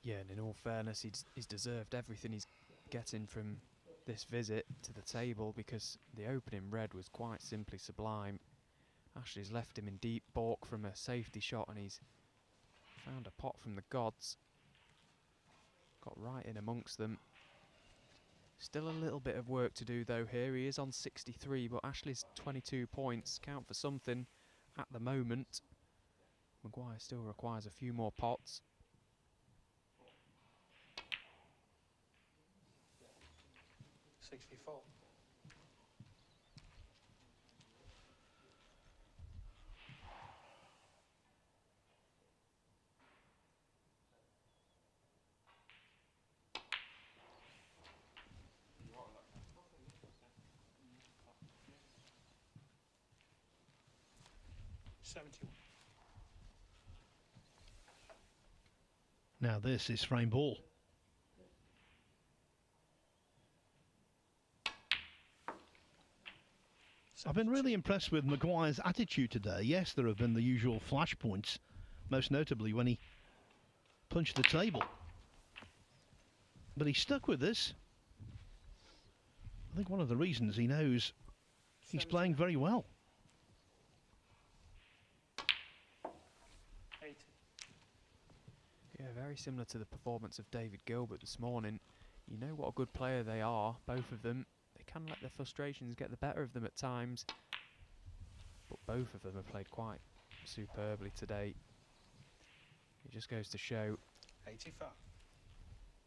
Yeah, and in all fairness, he's deserved everything he's getting from this visit to the table, because the opening red was quite simply sublime. Ashley's left him in deep balk from a safety shot, and he's found a pot from the gods. Got right in amongst them. Still a little bit of work to do though here. He is on 63, but Ashley's 22 points count for something at the moment. Maguire still requires a few more pots. $64. 71. Now this is frame ball. I've been really impressed with Maguire's attitude today. Yes, there have been the usual flashpoints, most notably when he punched the table. But he stuck with this. I think one of the reasons he knows he's playing very well. 80. Yeah, very similar to the performance of David Gilbert this morning. You know what a good player they are, both of them. They can let their frustrations get the better of them at times, but both of them have played quite superbly today. It just goes to show 85.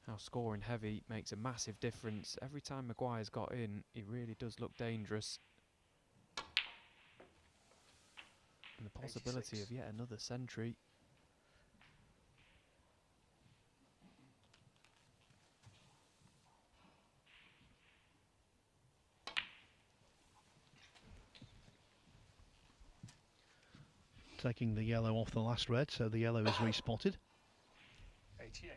how scoring heavy makes a massive difference. Every time Maguire's got in, he really does look dangerous. And the possibility 86. of yet another century. Taking the yellow off the last red, so the yellow is respotted. 88.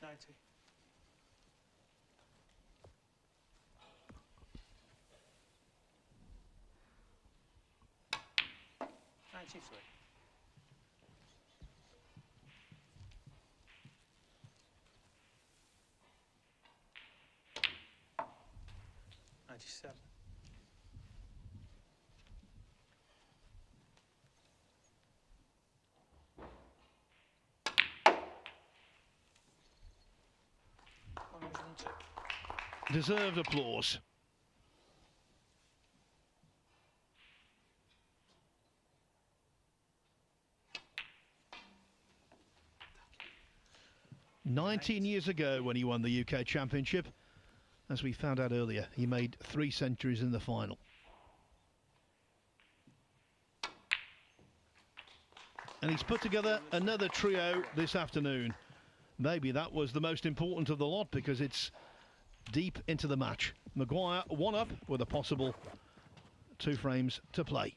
90. 93. 97. 102. Deserved applause. "19 years ago when he won the UK Championship, as we found out earlier, he made 3 centuries in the final. And he's put together another trio this afternoon. Maybe that was the most important of the lot because it's deep into the match. Maguire 1 up with a possible 2 frames to play.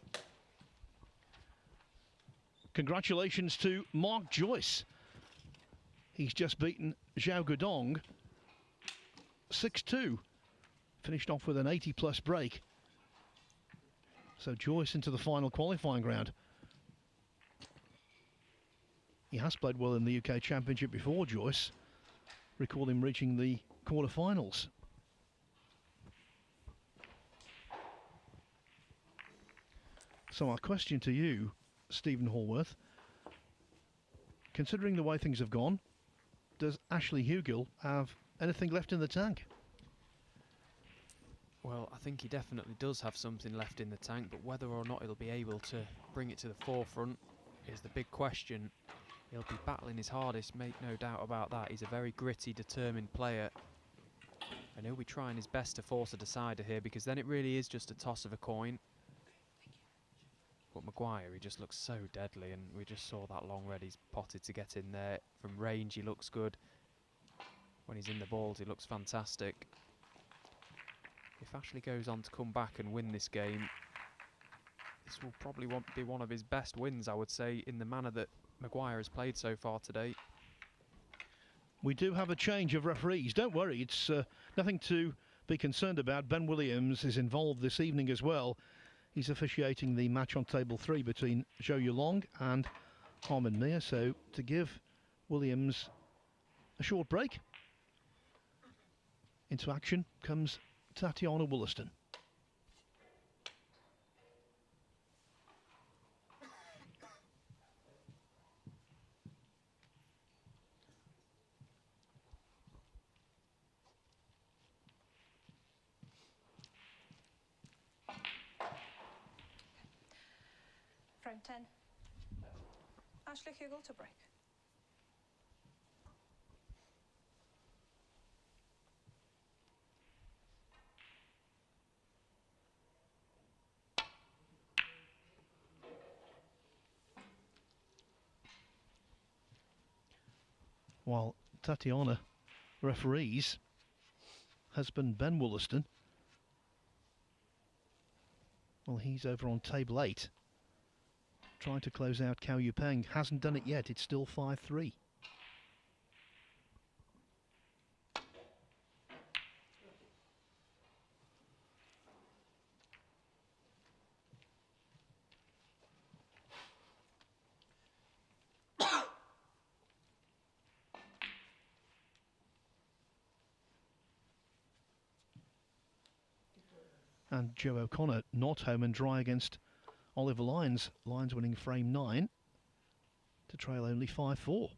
Congratulations to Mark Joyce. He's just beaten Zhao Guodong 6-2. Finished off with an 80-plus break. So Joyce into the final qualifying round. He has played well in the UK Championship before, Joyce. Recall him reaching the quarterfinals. So our question to you, Stephen Hallworth, considering the way things have gone, does Ashley Hugill have anything left in the tank? Well, I think he definitely does have something left in the tank, but whether or not he'll be able to bring it to the forefront is the big question. He'll be battling his hardest, make no doubt about that. He's a very gritty, determined player, and he'll be trying his best to force a decider here, because then it really is just a toss of a coin. But Maguire, he just looks so deadly, and we just saw that long red he's potted to get in there. From range, he looks good. When he's in the balls, he looks fantastic. If Ashley goes on to come back and win this game, this will probably be one of his best wins, I would say, in the manner that Maguire has played so far today. We do have a change of referees. Don't worry, it's nothing to be concerned about. Ben Williams is involved this evening as well. He's officiating the match on table 3 between Zhou Yulong and Harman Mir. So to give Williams a short break, into action comes Tatiana Wollaston. Frame 10. Ashley Hugill to break. While Tatiana referees husband Ben Wollaston, well, he's over on table 8. Trying to close out Cao Yupeng. Hasn't done it yet. It's still 5-3. And Joe O'Connor not home and dry against Oliver Lyons. Lyons winning frame 9 to trail only 5-4.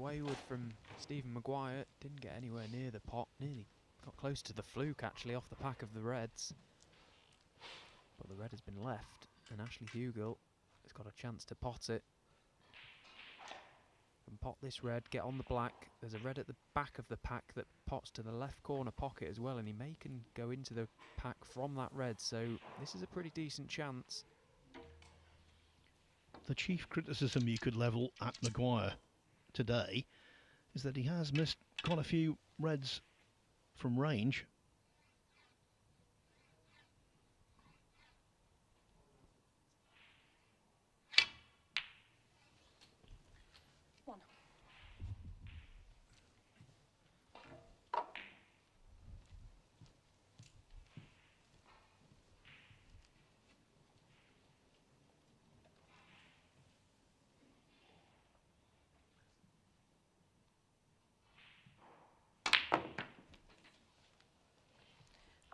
wayward from Stephen Maguire. Didn't get anywhere near the pot. Nearly got close to the fluke actually off the pack of the reds. But the red has been left, and Ashley Hugel has got a chance to pot it. Can pot this red, get on the black. There's a red at the back of the pack that pots to the left corner pocket as well, and he may can go into the pack from that red, so this is a pretty decent chance. The chief criticism you could level at Maguire today is that he has missed quite a few reds from range. One.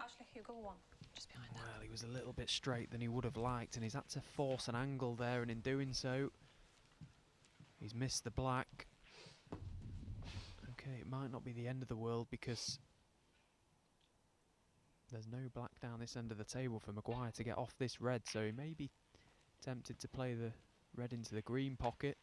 Ashley Hugel 1. Just behind that. Well, he was a little bit straight than he would have liked, and he's had to force an angle there, and in doing so, he's missed the black. Okay, it might not be the end of the world because there's no black down this end of the table for Maguire to get off this red, so he may be tempted to play the red into the green pocket.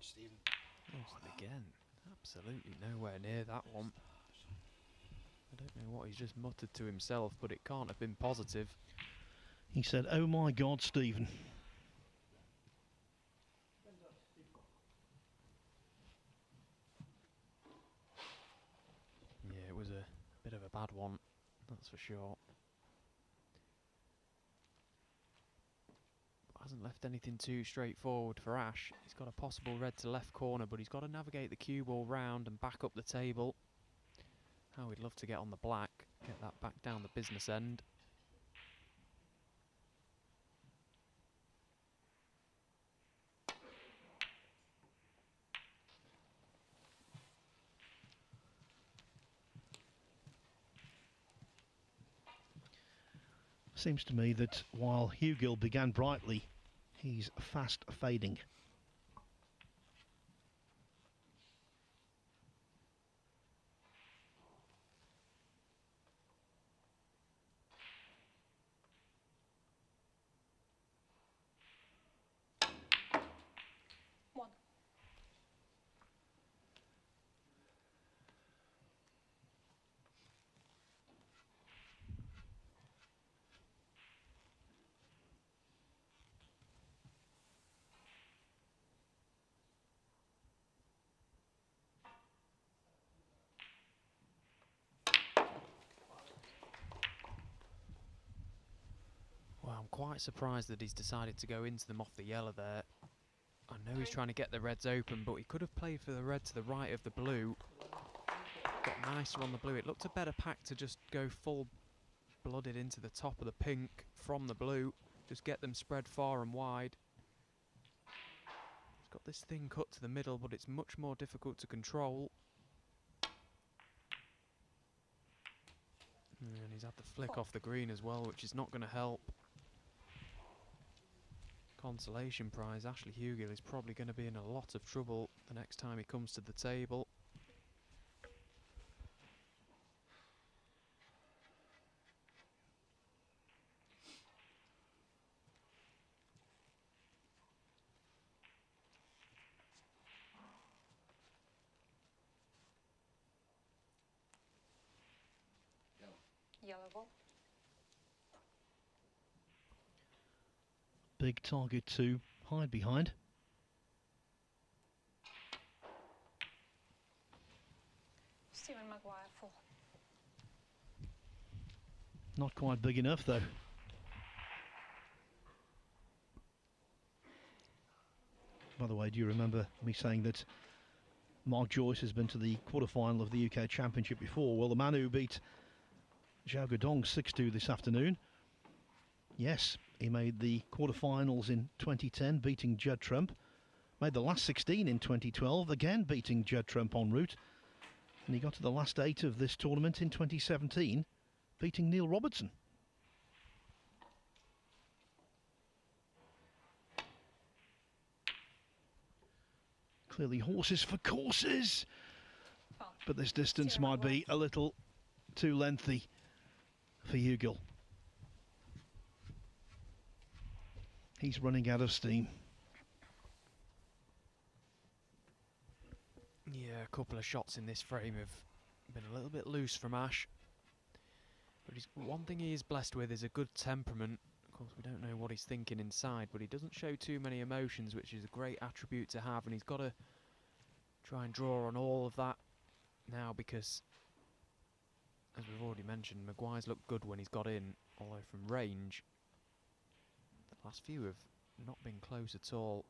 Stephen. Lost it again. Absolutely nowhere near that one. I don't know what he's just muttered to himself, but it can't have been positive. He said, "Oh my God, Stephen." Yeah, it was a bit of a bad one, that's for sure. Hasn't left anything too straightforward for Ash. He's got a possible red to left corner, but he's got to navigate the cue ball round and back up the table. How we'd love to get on the black, get that back down the business end. Seems to me that while Hugel began brightly, he's fast fading. One. Well, I'm quite surprised that he's decided to go into them off the yellow there. I know he's trying to get the reds open, but he could have played for the red to the right of the blue. Got nicer on the blue. It looked a better pack to just go full-blooded into the top of the pink from the blue. Just get them spread far and wide. He's got this thing cut to the middle, but it's much more difficult to control. And he's had the flick off the green as well, which is not going to help. Consolation prize, Ashley Hugel is probably going to be in a lot of trouble the next time he comes to the table. Yellow ball. Big target to hide behind. Stephen Maguire 4. Not quite big enough though. By the way, do you remember me saying that Mark Joyce has been to the quarter-final of the UK Championship before? Well, the man who beat Zhao Guodong 6-2 this afternoon, yes, he made the quarter-finals in 2010, beating Judd Trump. Made the last 16 in 2012, again beating Judd Trump en route. And he got to the last 8 of this tournament in 2017, beating Neil Robertson. Clearly horses for courses, but this distance might be a little too lengthy for Hugill. He's running out of steam. Yeah, a couple of shots in this frame have been a little bit loose from Ash. But one thing he is blessed with is a good temperament. Of course, we don't know what he's thinking inside, but he doesn't show too many emotions, which is a great attribute to have, and he's got to try and draw on all of that now, because, as we've already mentioned, Maguire's looked good when he's got in, although from range, the last few have not been close at all.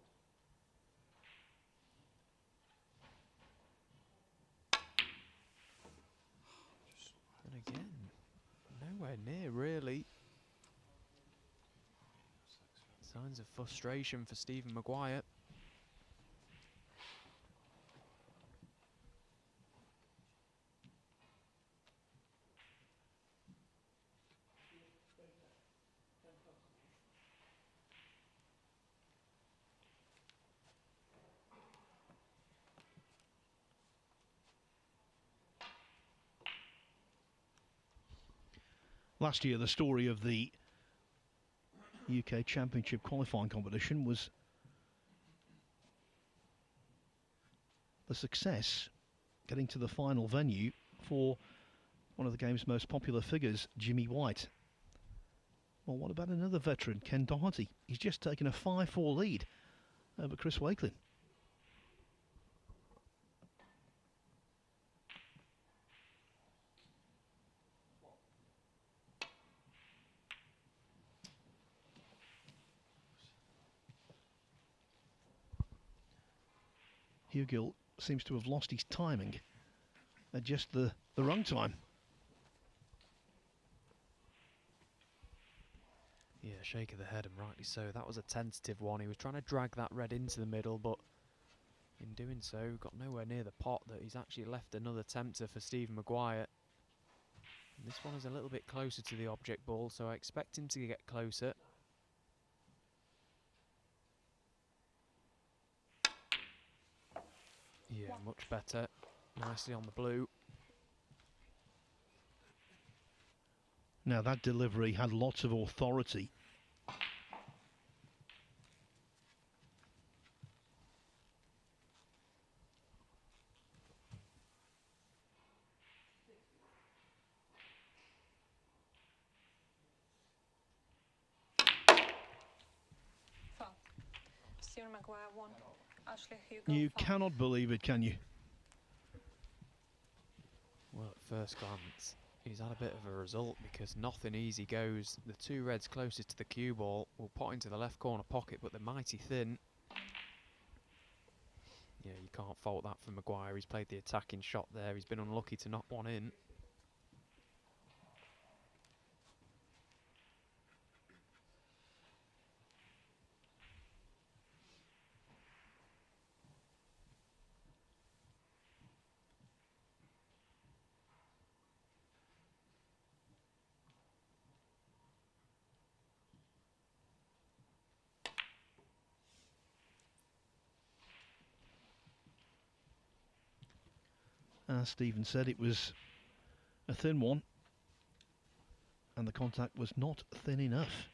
And again, nowhere near, really. Signs of frustration for Stephen Maguire. Last year, the story of the UK Championship qualifying competition was the success getting to the final venue for one of the game's most popular figures, Jimmy White. Well, what about another veteran, Ken Doherty? He's just taken a 5-4 lead over Chris Wakelin. Hugill seems to have lost his timing at just the wrong time. Yeah, shake of the head, and rightly so. That was a tentative one. He was trying to drag that red into the middle, but in doing so, got nowhere near the pot that he's actually left another tempter for Stephen Maguire. And this one is a little bit closer to the object ball, so I expect him to get closer. Yeah, much better. Nicely on the blue. Now that delivery had lots of authority. Foul. Stephen Maguire 1. Ashley Hugill. You cannot believe it, can you? Well, at first glance, he's had a bit of a result, because nothing easy goes. The two reds closest to the cue ball will pot into the left corner pocket, but they're mighty thin. Yeah, you can't fault that for Maguire. He's played the attacking shot there. He's been unlucky to knock one in. As Stephen said, it was a thin one, and the contact was not thin enough.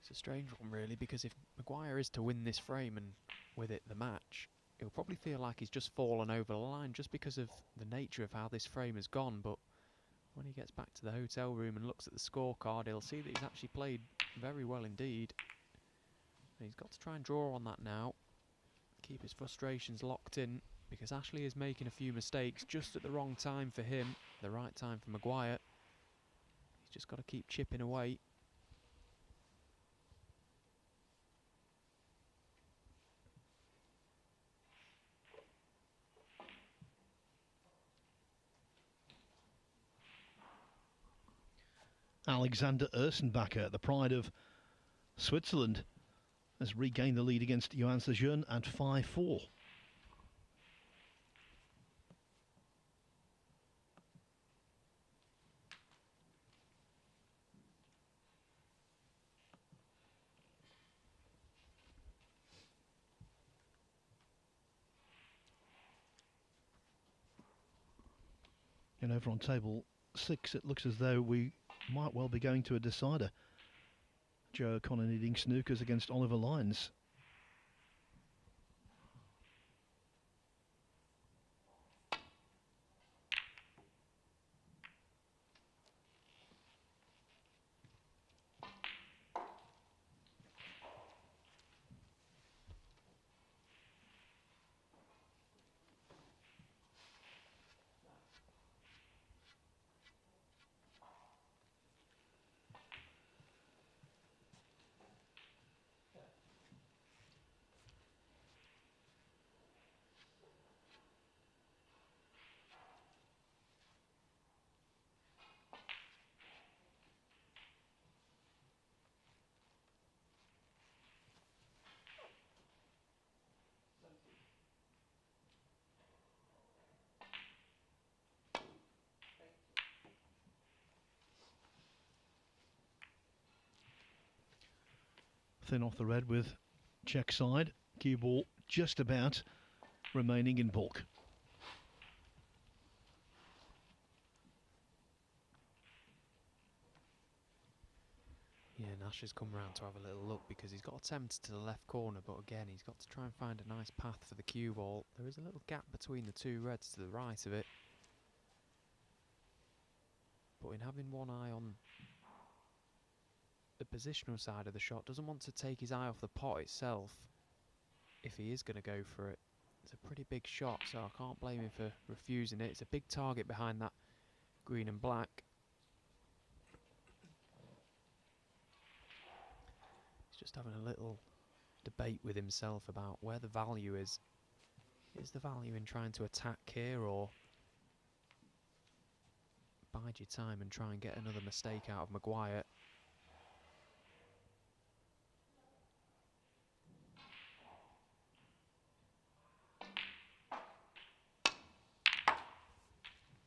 It's a strange one, really, because if Maguire is to win this frame and with it the match, he'll probably feel like he's just fallen over the line just because of the nature of how this frame has gone. But when he gets back to the hotel room and looks at the scorecard, he'll see that he's actually played very well indeed. And he's got to try and draw on that now. Keep his frustrations locked in, because Ashley is making a few mistakes just at the wrong time for him, the right time for Maguire. He's just got to keep chipping away. Alexander Ersenbacher, the pride of Switzerland, has regained the lead against Johan Lejeune at 5-4. And over on table 6, it looks as though we might well be going to a decider. Joe O'Connor needing snookers against Oliver Lyons. Thin off the red with check side. Cue ball just about remaining in bulk. Yeah, Nash has come round to have a little look because he's got attempts to the left corner, but again he's got to try and find a nice path for the cue ball. There is a little gap between the two reds to the right of it, but in having one eye on the positional side of the shot, doesn't want to take his eye off the pot itself if he is going to go for it. It's a pretty big shot, so I can't blame him for refusing it. It's a big target behind that green and black. He's just having a little debate with himself about where the value is. Is the value in trying to attack here, or bide your time and try and get another mistake out of Maguire?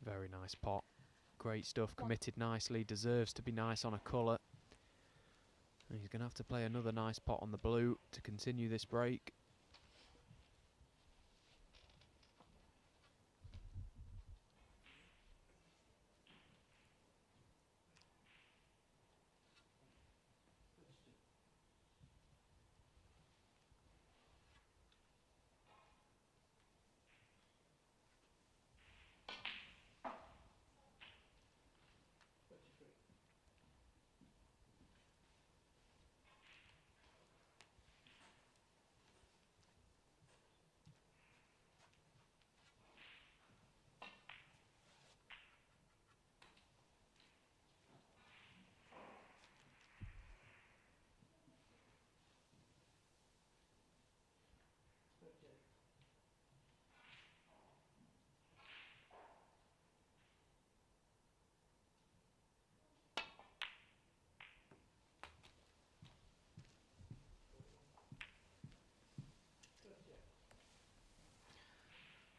Very nice pot. Great stuff, committed nicely, deserves to be nice on a colour. And he's going to have to play another nice pot on the blue to continue this break.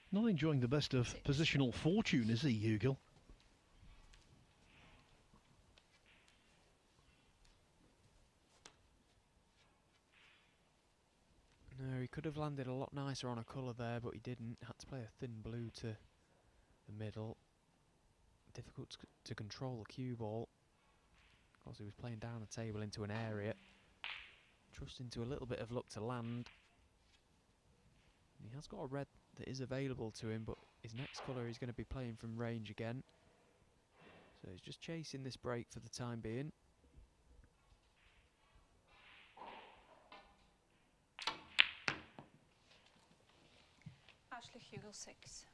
Not enjoying the best of positional fortune, is he, Hugel? No, he could have landed a lot nicer on a colour there, but he didn't. Had to play a thin blue to the middle. Difficult to control the cue ball. Of course, he was playing down the table into an area. Trusting to a little bit of luck to land. And he has got a red that is available to him, but his next colour he's going to be playing from range again. So he's just chasing this break for the time being. Ashley Hugo 6.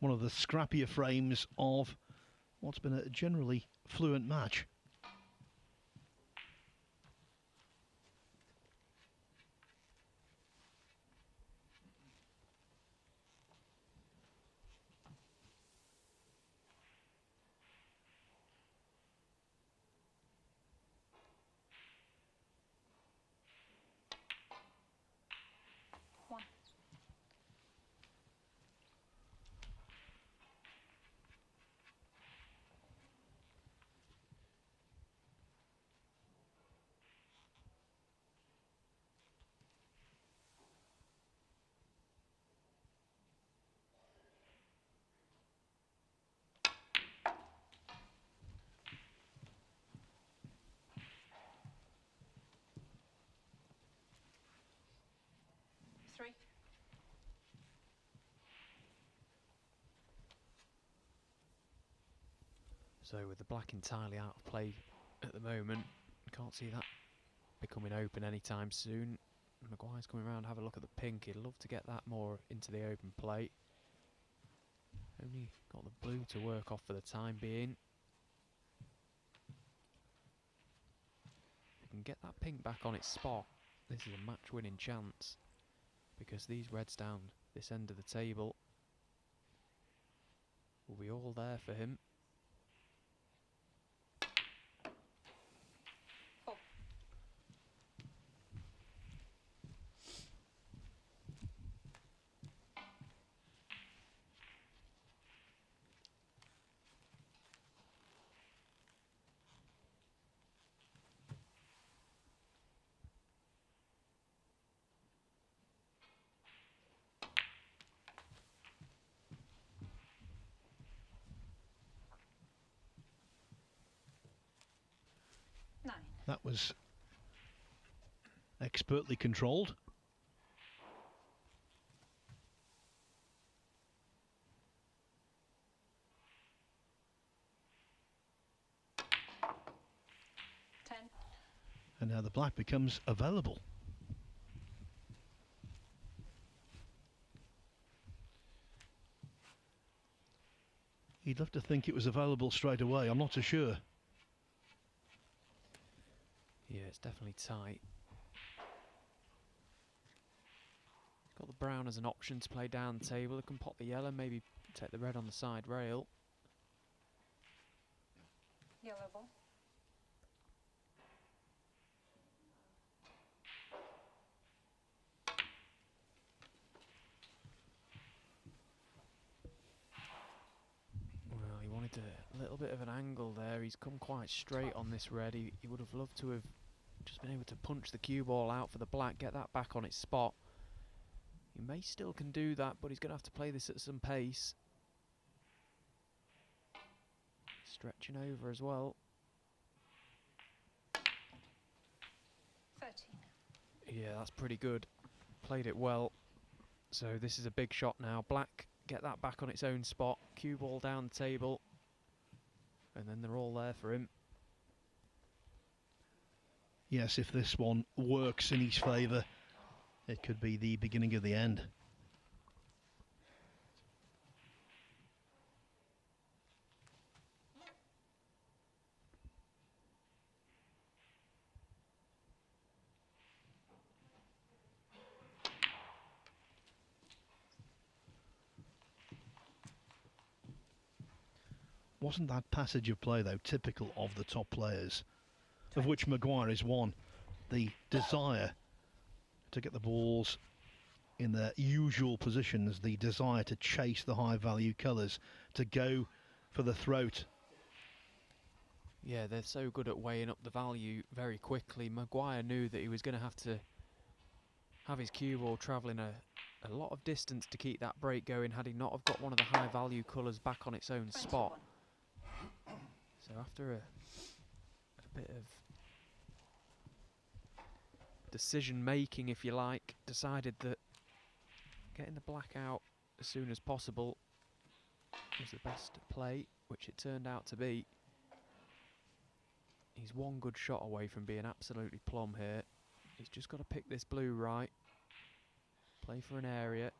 One of the scrappier frames of what's been a generally fluent match. One. Three. So with the black entirely out of play at the moment, can't see that becoming open anytime soon. Maguire's coming around, have a look at the pink. He'd love to get that more into the open plate. Only got the blue to work off for the time being. If we can get that pink back on its spot, this is a match-winning chance, because these reds down this end of the table will be all there for him. Four. Nine. That was expertly controlled. Ten. And now the black becomes available. He'd love to think it was available straight away. I'm not so sure. Yeah, it's definitely tight. Got the brown as an option to play down the table. It can pop the yellow, maybe take the red on the side rail. Yellow ball. Well, he wanted a little bit of an angle there. He's come quite straight on this red. He would have loved to have just been able to punch the cue ball out for the black, get that back on its spot. He may still can do that, but he's going to have to play this at some pace. Stretching over as well. 13. Yeah, that's pretty good. Played it well. So this is a big shot now. Black, get that back on its own spot. Cue ball down the table. And then they're all there for him. Yes, if this one works in his favour, it could be the beginning of the end. Wasn't that passage of play, though, typical of the top players, of which Maguire is one? The desire to get the balls in their usual positions, the desire to chase the high value colours, to go for the throat. Yeah, they're so good at weighing up the value very quickly. Maguire knew that he was going to have his cue ball travelling a lot of distance to keep that break going had he not have got one of the high value colours back on its own spot. So after a bit of decision making, if you like, decided that getting the black out as soon as possible was the best play, which it turned out to be. He's one good shot away from being absolutely plumb here. He's just got to pick this blue right. Play for an area.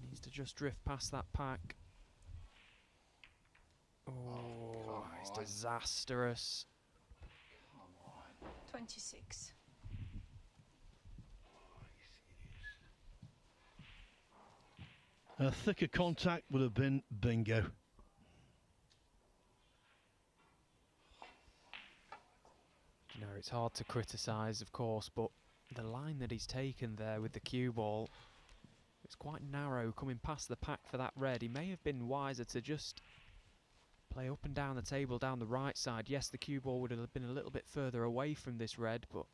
Needs to just drift past that pack. Oh, it's disastrous. 26. A thicker contact would have been bingo. You know, it's hard to criticise, of course, but the line that he's taken there with the cue ball, it's quite narrow coming past the pack for that red. He may have been wiser to just play up and down the table down the right side. Yes, the cue ball would have been a little bit further away from this red, but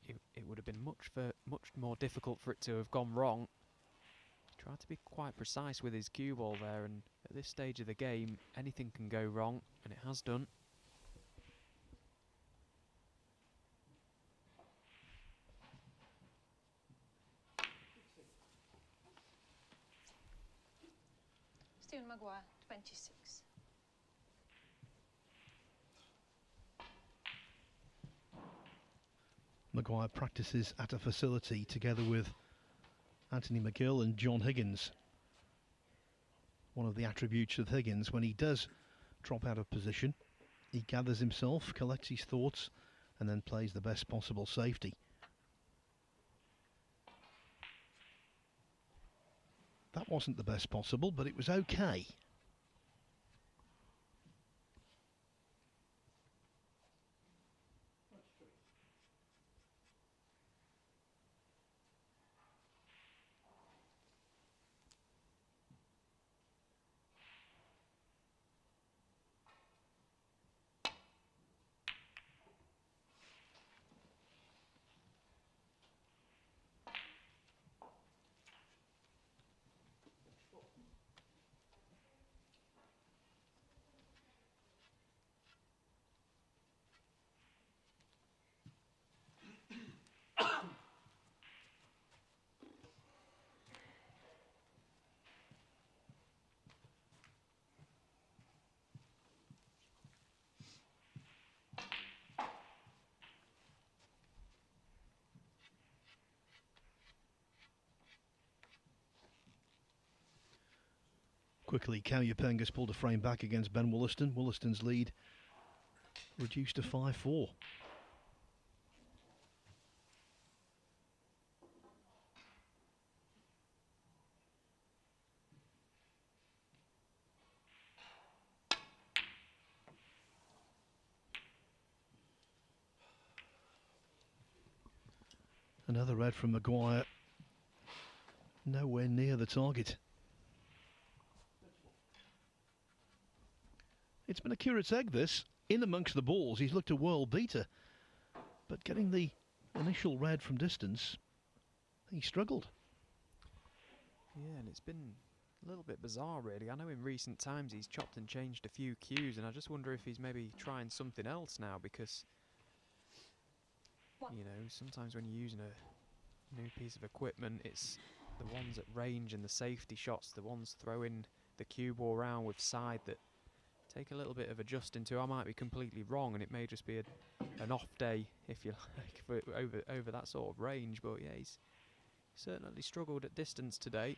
it would have been much more difficult for it to have gone wrong. He tried to be quite precise with his cue ball there, and at this stage of the game, anything can go wrong, and it has done. Stephen Maguire, 26. Maguire practices at a facility together with Anthony McGill and John Higgins. One of the attributes of Higgins, when he does drop out of position, he gathers himself, collects his thoughts, and then plays the best possible safety. That wasn't the best possible, but it was okay. Quickly, Cowyer-Pengus pulled a frame back against Ben Wollaston. Wollaston's lead reduced to 5-4. Another red from Maguire. Nowhere near the target. It's been a curate's egg, this. In amongst the balls, he's looked a world beater. But getting the initial red from distance, he struggled. Yeah, and it's been a little bit bizarre, really. I know in recent times he's chopped and changed a few cues, and I just wonder if he's maybe trying something else now, because, you know, sometimes when you're using a new piece of equipment, it's the ones at range and the safety shots, the ones throwing the cue ball around with side that take a little bit of adjusting to. I might be completely wrong, and it may just be an off day, if you like, for over that sort of range. But yeah, he's certainly struggled at distance today.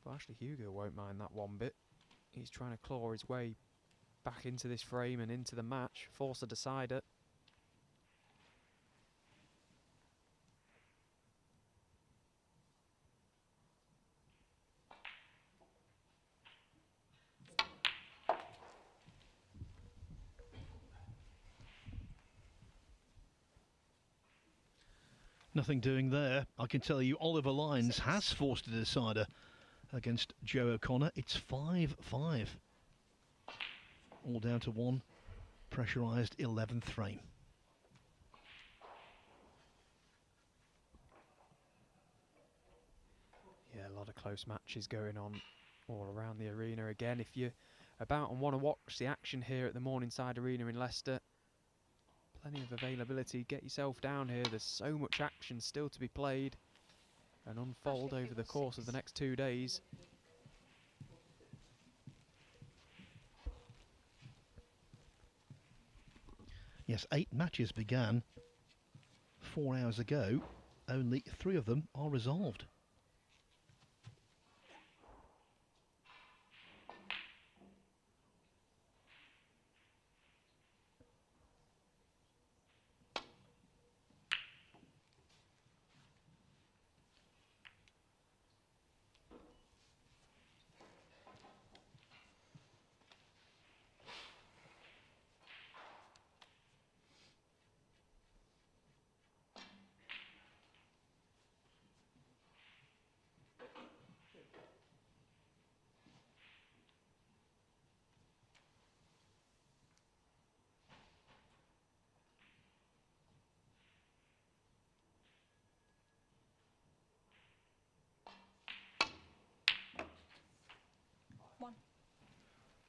But Ashley Hugo won't mind that one bit. He's trying to claw his way back into this frame and into the match, force a decider. Nothing doing there. I can tell you Oliver Lyons has forced a decider against Joe O'Connor. It's 5-5. All down to one pressurised 11th frame. Yeah, a lot of close matches going on all around the arena. Again, if you're about and want to watch the action here at the Morningside Arena in Leicester, plenty of availability. Get yourself down here. There's so much action still to be played and unfold over the course of the next 2 days. Yes, 8 matches began 4 hours ago. Only 3 of them are resolved.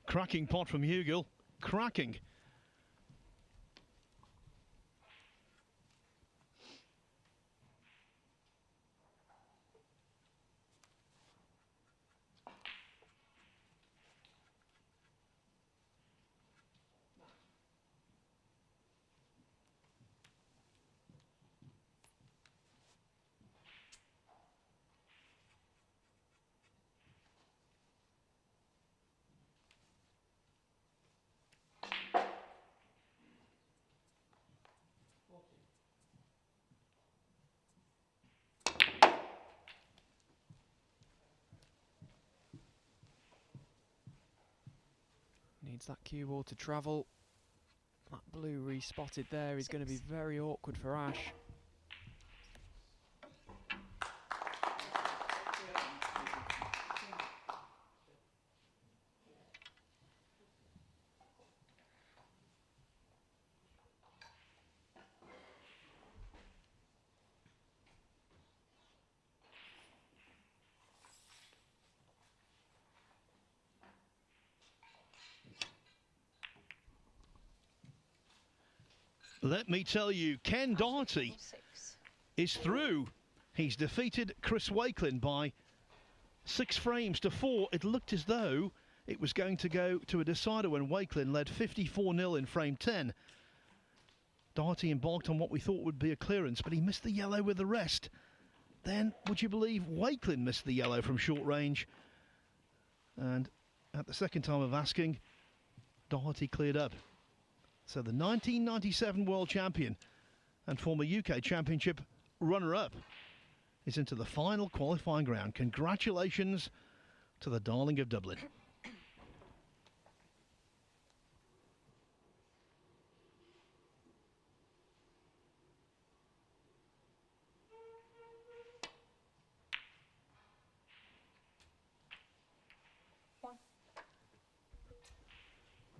Cracking pot from Hugel. Cracking. Needs that cue ball to travel. That blue respotted there is going to be very awkward for Ash. Let me tell you, Ken Doherty is through. He's defeated Chris Wakelin by 6 frames to 4. It looked as though it was going to go to a decider when Wakelin led 54-0 in frame 10. Doherty embarked on what we thought would be a clearance, but he missed the yellow with the rest. Then, would you believe, Wakelin missed the yellow from short range? And at the second time of asking, Doherty cleared up. So the 1997 World Champion and former UK Championship runner-up is into the final qualifying round. Congratulations to the darling of Dublin.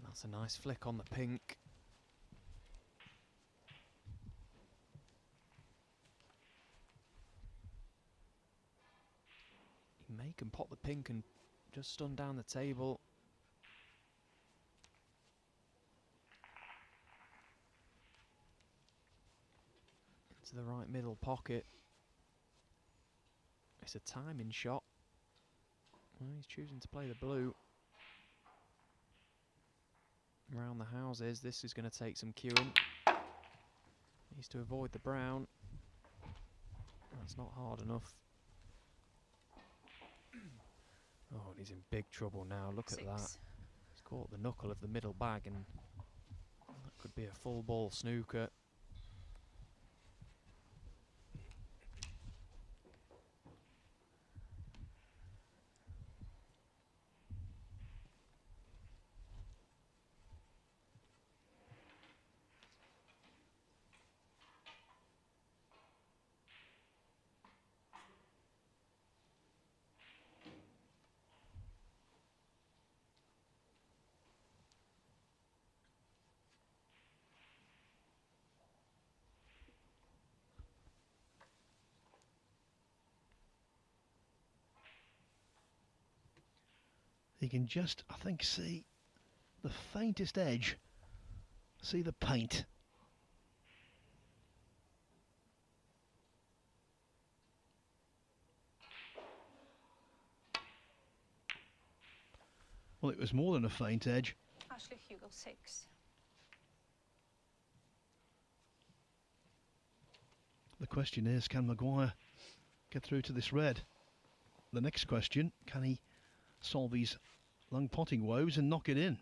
That's a nice flick on the pink. He can pop the pink and just stun down the table. Into the right middle pocket. It's a timing shot. Well, he's choosing to play the blue. Around the houses, this is going to take some cueing. Needs to avoid the brown. That's not hard enough. Oh, and he's in big trouble now. Look at that. He's caught the knuckle of the middle bag, and that could be a full ball snooker. He can just, I think, see the faintest edge, see the paint. Well, it was more than a faint edge. Ashley Hugel 6. The question is, can Maguire get through to this red? The next question, can he solve his long potting woes and knock it in?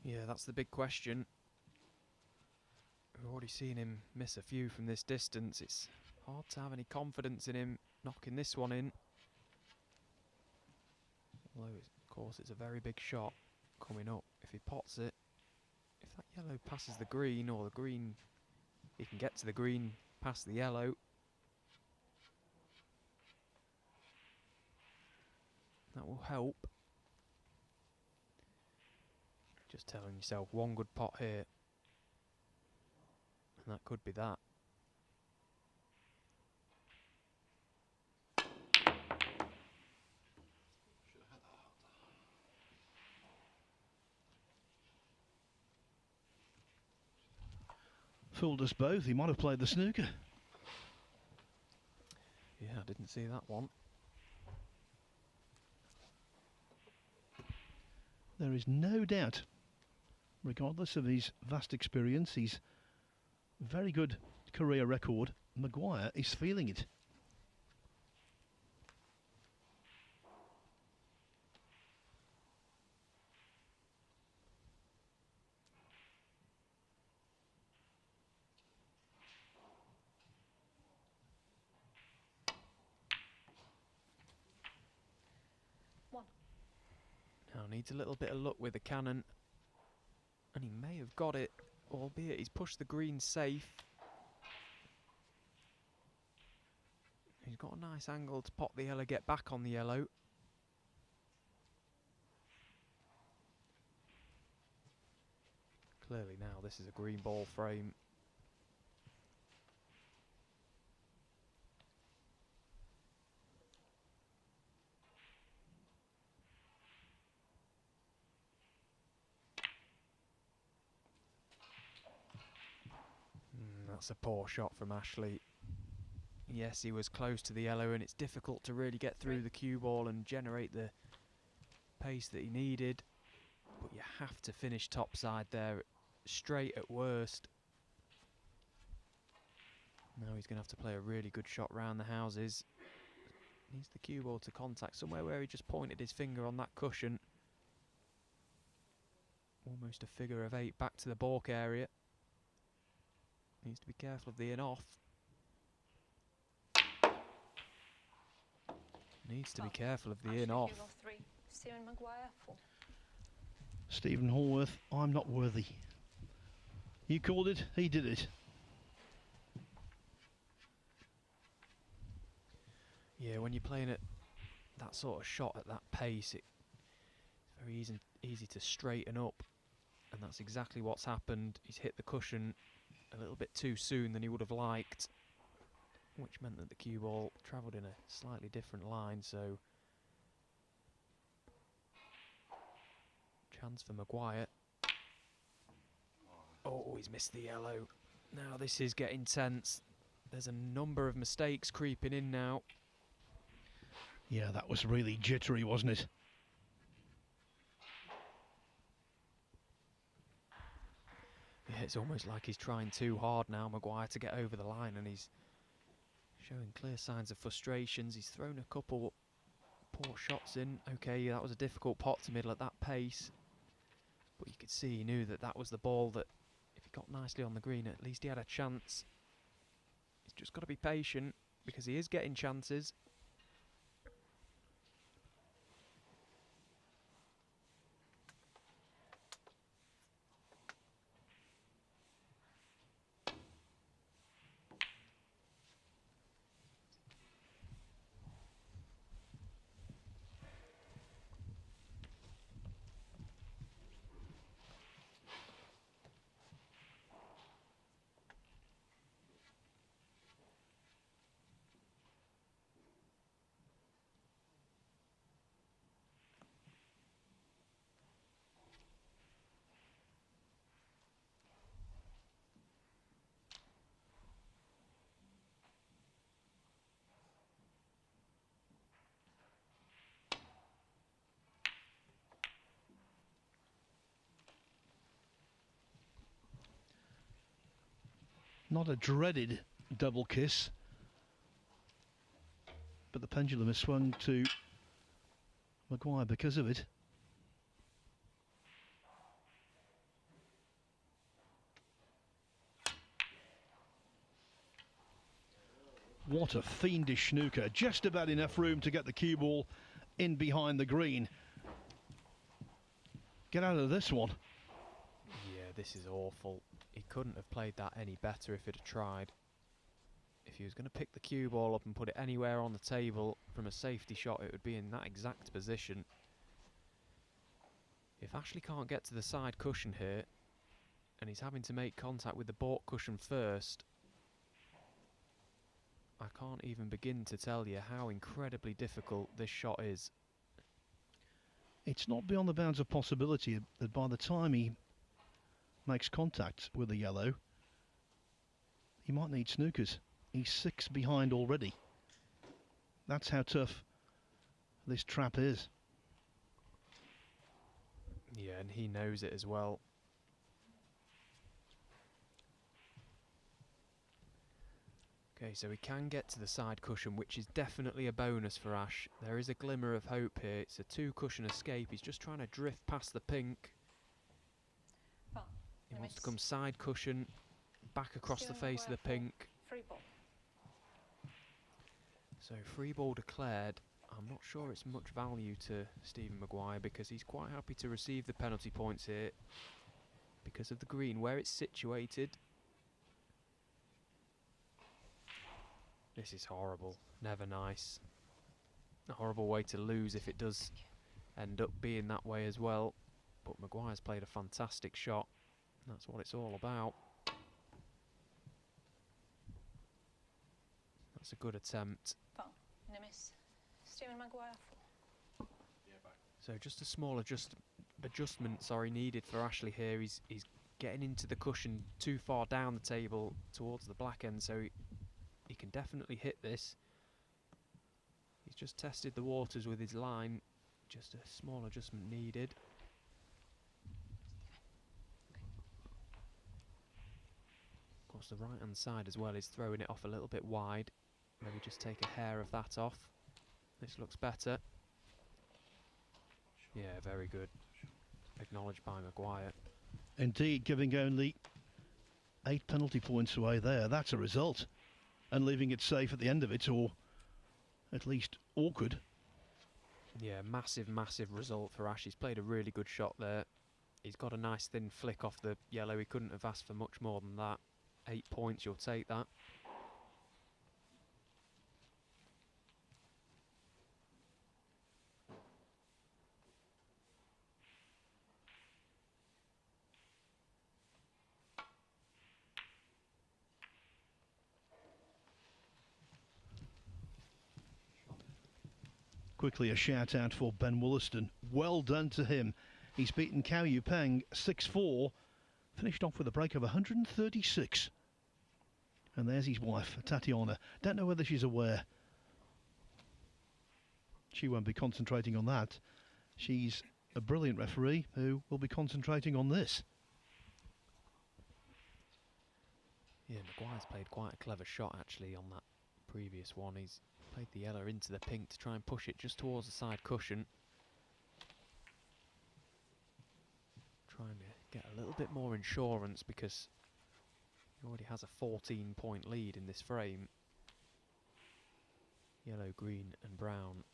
Yeah, that's the big question. We've already seen him miss a few from this distance. It's hard to have any confidence in him knocking this one in. Although, of course, it's a very big shot coming up. If he pots it, if that yellow passes the green, or the green, he can get to the green past the yellow. That will help. Just telling yourself one good pot here, and that could be that. Fooled us both. He might have played the snooker. Yeah, I didn't see that one. There is no doubt, regardless of his vast experience, his very good career record, Maguire is feeling it. Now needs a little bit of luck with the cannon, and he may have got it, albeit he's pushed the green safe. He's got a nice angle to pop the yellow, get back on the yellow. Clearly now this is a green ball frame. That's a poor shot from Ashley. Yes, he was close to the yellow, and it's difficult to really get through the cue ball and generate the pace that he needed. But you have to finish topside there, straight at worst. Now he's going to have to play a really good shot round the houses. Needs the cue ball to contact somewhere where he just pointed his finger on that cushion. Almost a figure of 8 back to the baulk area. Needs to be careful of the in-off. Needs to be careful of the in-off. Stephen Hallworth, I'm not worthy. You called it, he did it. Yeah, when you're playing at that sort of shot at that pace, it's very easy to straighten up, and that's exactly what's happened. He's hit the cushion a little bit too soon than he would have liked, which meant that the cue ball travelled in a slightly different line, so chance for Maguire. Oh, he's missed the yellow. Now this is getting tense. There's a number of mistakes creeping in now. Yeah, that was really jittery, wasn't it? Yeah, it's almost like he's trying too hard now, Maguire, to get over the line, and he's showing clear signs of frustrations. He's thrown a couple poor shots in. Okay, that was a difficult pot to middle at that pace, but you could see he knew that that was the ball that, if he got nicely on the green, at least he had a chance. He's just got to be patient, because he is getting chances. Not a dreaded double kiss, but the pendulum has swung to Maguire because of it. What a fiendish snooker. Just about enough room to get the cue ball in behind the green. Get out of this one. Yeah, this is awful. He couldn't have played that any better if he'd have tried. If he was going to pick the cue ball up and put it anywhere on the table from a safety shot, it would be in that exact position. If Ashley can't get to the side cushion here, and he's having to make contact with the baulk cushion first, I can't even begin to tell you how incredibly difficult this shot is. It's not beyond the bounds of possibility that by the time he makes contact with the yellow, he might need snookers. He's 6 behind already. That's how tough this trap is. Yeah, and he knows it as well. Okay, so he can get to the side cushion, which is definitely a bonus for Ash. There is a glimmer of hope here. It's a 2-cushion escape. He's just trying to drift past the pink. He wants to come side cushion, back across the face of the pink. Free ball. So free ball declared. I'm not sure it's much value to Stephen Maguire because he's quite happy to receive the penalty points here because of the green, where it's situated. This is horrible. Never nice. A horrible way to lose if it does end up being that way as well. But Maguire's played a fantastic shot. That's what it's all about. That's a good attempt. Foul. And a miss. Stephen Maguire. So just a small adjustment, needed for Ashley here. He's getting into the cushion too far down the table towards the black end, so he can definitely hit this. He's just tested the waters with his line. Just a small adjustment needed. Of course, the right hand side as well is throwing it off a little bit wide. Maybe just take a hair of that off. This looks better. Yeah, very good. Acknowledged by Maguire. Indeed, giving only 8 penalty points away there. That's a result. And leaving it safe at the end of it, or at least awkward. Yeah, massive, massive result for Ash. He's played a really good shot there. He's got a nice thin flick off the yellow. He couldn't have asked for much more than that. 8 points, you'll take that. Quickly a shout out for Ben Wollaston. Well done to him. He's beaten Cao Yupeng 6-4. Finished off with a break of 136. And there's his wife, Tatiana. Don't know whether she's aware. She won't be concentrating on that. She's a brilliant referee who will be concentrating on this. Yeah, Maguire's played quite a clever shot actually on that previous one. He's played the yellow into the pink to try and push it just towards the side cushion. Trying to get a little bit more insurance because he already has a 14-point lead in this frame. Yellow, green and brown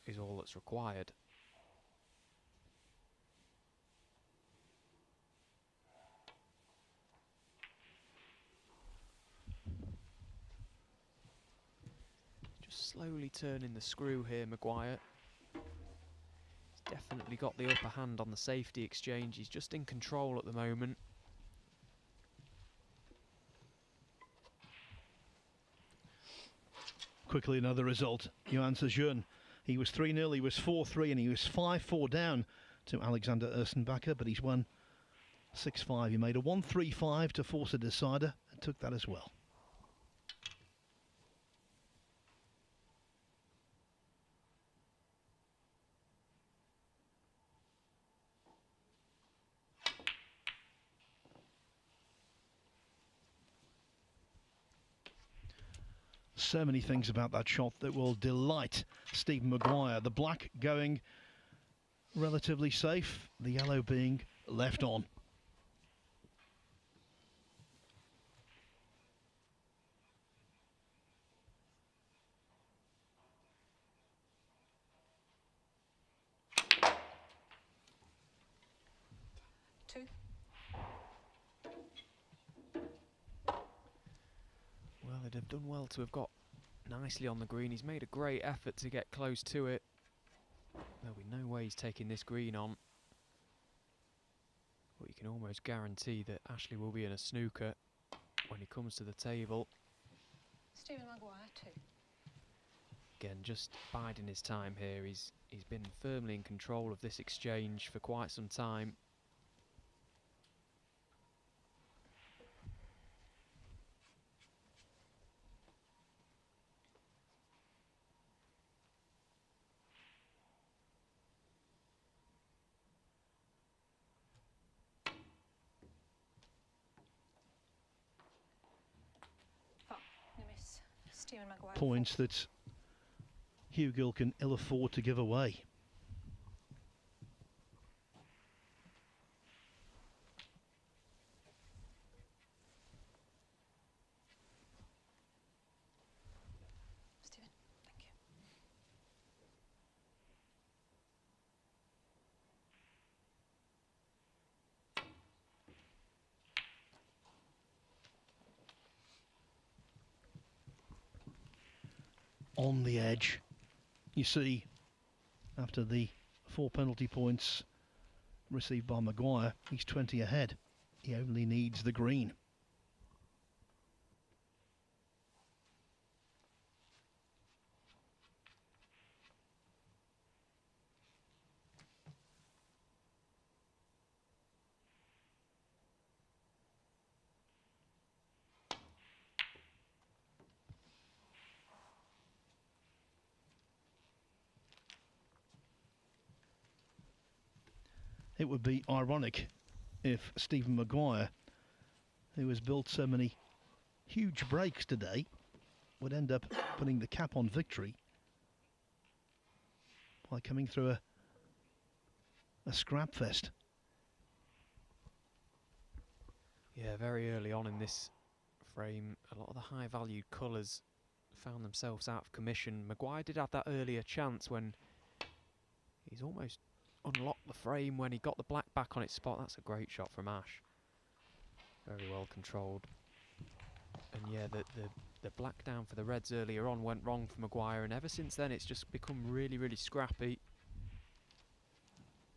is all that's required. Just slowly turning the screw here, Maguire. He's definitely got the upper hand on the safety exchange. He's just in control at the moment. Quickly another result. Yuan Sejun. He was 3-0, he was 4-3, and he was 5-4 down to Alexander Ersenbacher, but he's won 6-5. He made a 1-3-5 to force a decider and took that as well. So many things about that shot that will delight Stephen Maguire. The black going relatively safe, the yellow being left on. Well, they'd have done well to have got nicely on the green. He's made a great effort to get close to it. There'll be no way he's taking this green on. But you can almost guarantee that Ashley will be in a snooker when he comes to the table. Stephen Maguire, 2. Again, just biding his time here. He's been firmly in control of this exchange for quite some time. Stephen Maguire. Points that Hugh Gill can ill afford to give away. Stephen, thank you. On the edge. You see, after the 4 penalty points received by Maguire, he's 20 ahead. He only needs the green. It would be ironic if Stephen Maguire, who has built so many huge breaks today, would end up putting the cap on victory by coming through a scrap fest. Yeah, very early on in this frame, a lot of the high-valued colours found themselves out of commission. Maguire did have that earlier chance when he's almost unlocked the frame when he got the black back on its spot. That's a great shot from Ash. Very well controlled. And yeah, the black down for the reds earlier on went wrong for Maguire, and ever since then it's just become really, really scrappy.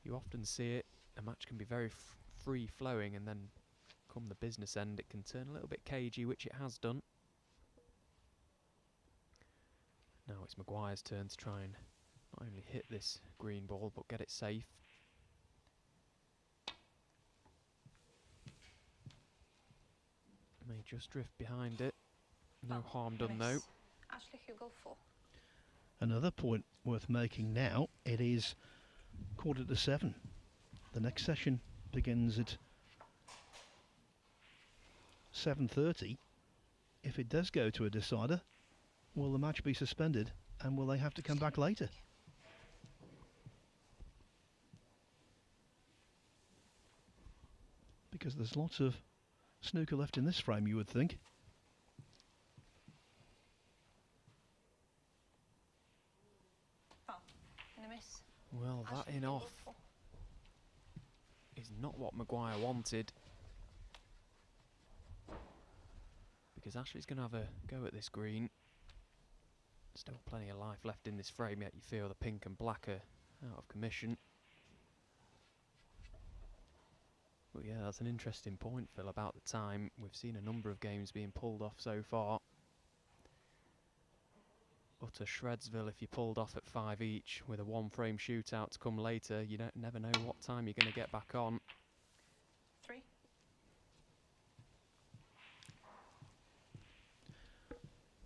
You often see it. A match can be very free-flowing, and then come the business end it can turn a little bit cagey, which it has done. Now it's Maguire's turn to try and not only hit this green ball, but get it safe. May just drift behind it. No harm done though. Ashley, you go 4. Another point worth making now, it is 7:15. The next session begins at 7:30. If it does go to a decider, will the match be suspended and will they have to come back later? Because there's lots of snooker left in this frame, you would think. And a miss. Well, that Ashley, in you go off 4. is not what Maguire wanted. Because Ashley's going to have a go at this green. Still plenty of life left in this frame, yet you feel the pink and black are out of commission. But yeah, that's an interesting point, Phil, about the time. We've seen a number of games being pulled off so far. Utter Shredsville if you pulled off at 5 each with a 1-frame shootout to come later. You don't never know what time you're going to get back on. 3.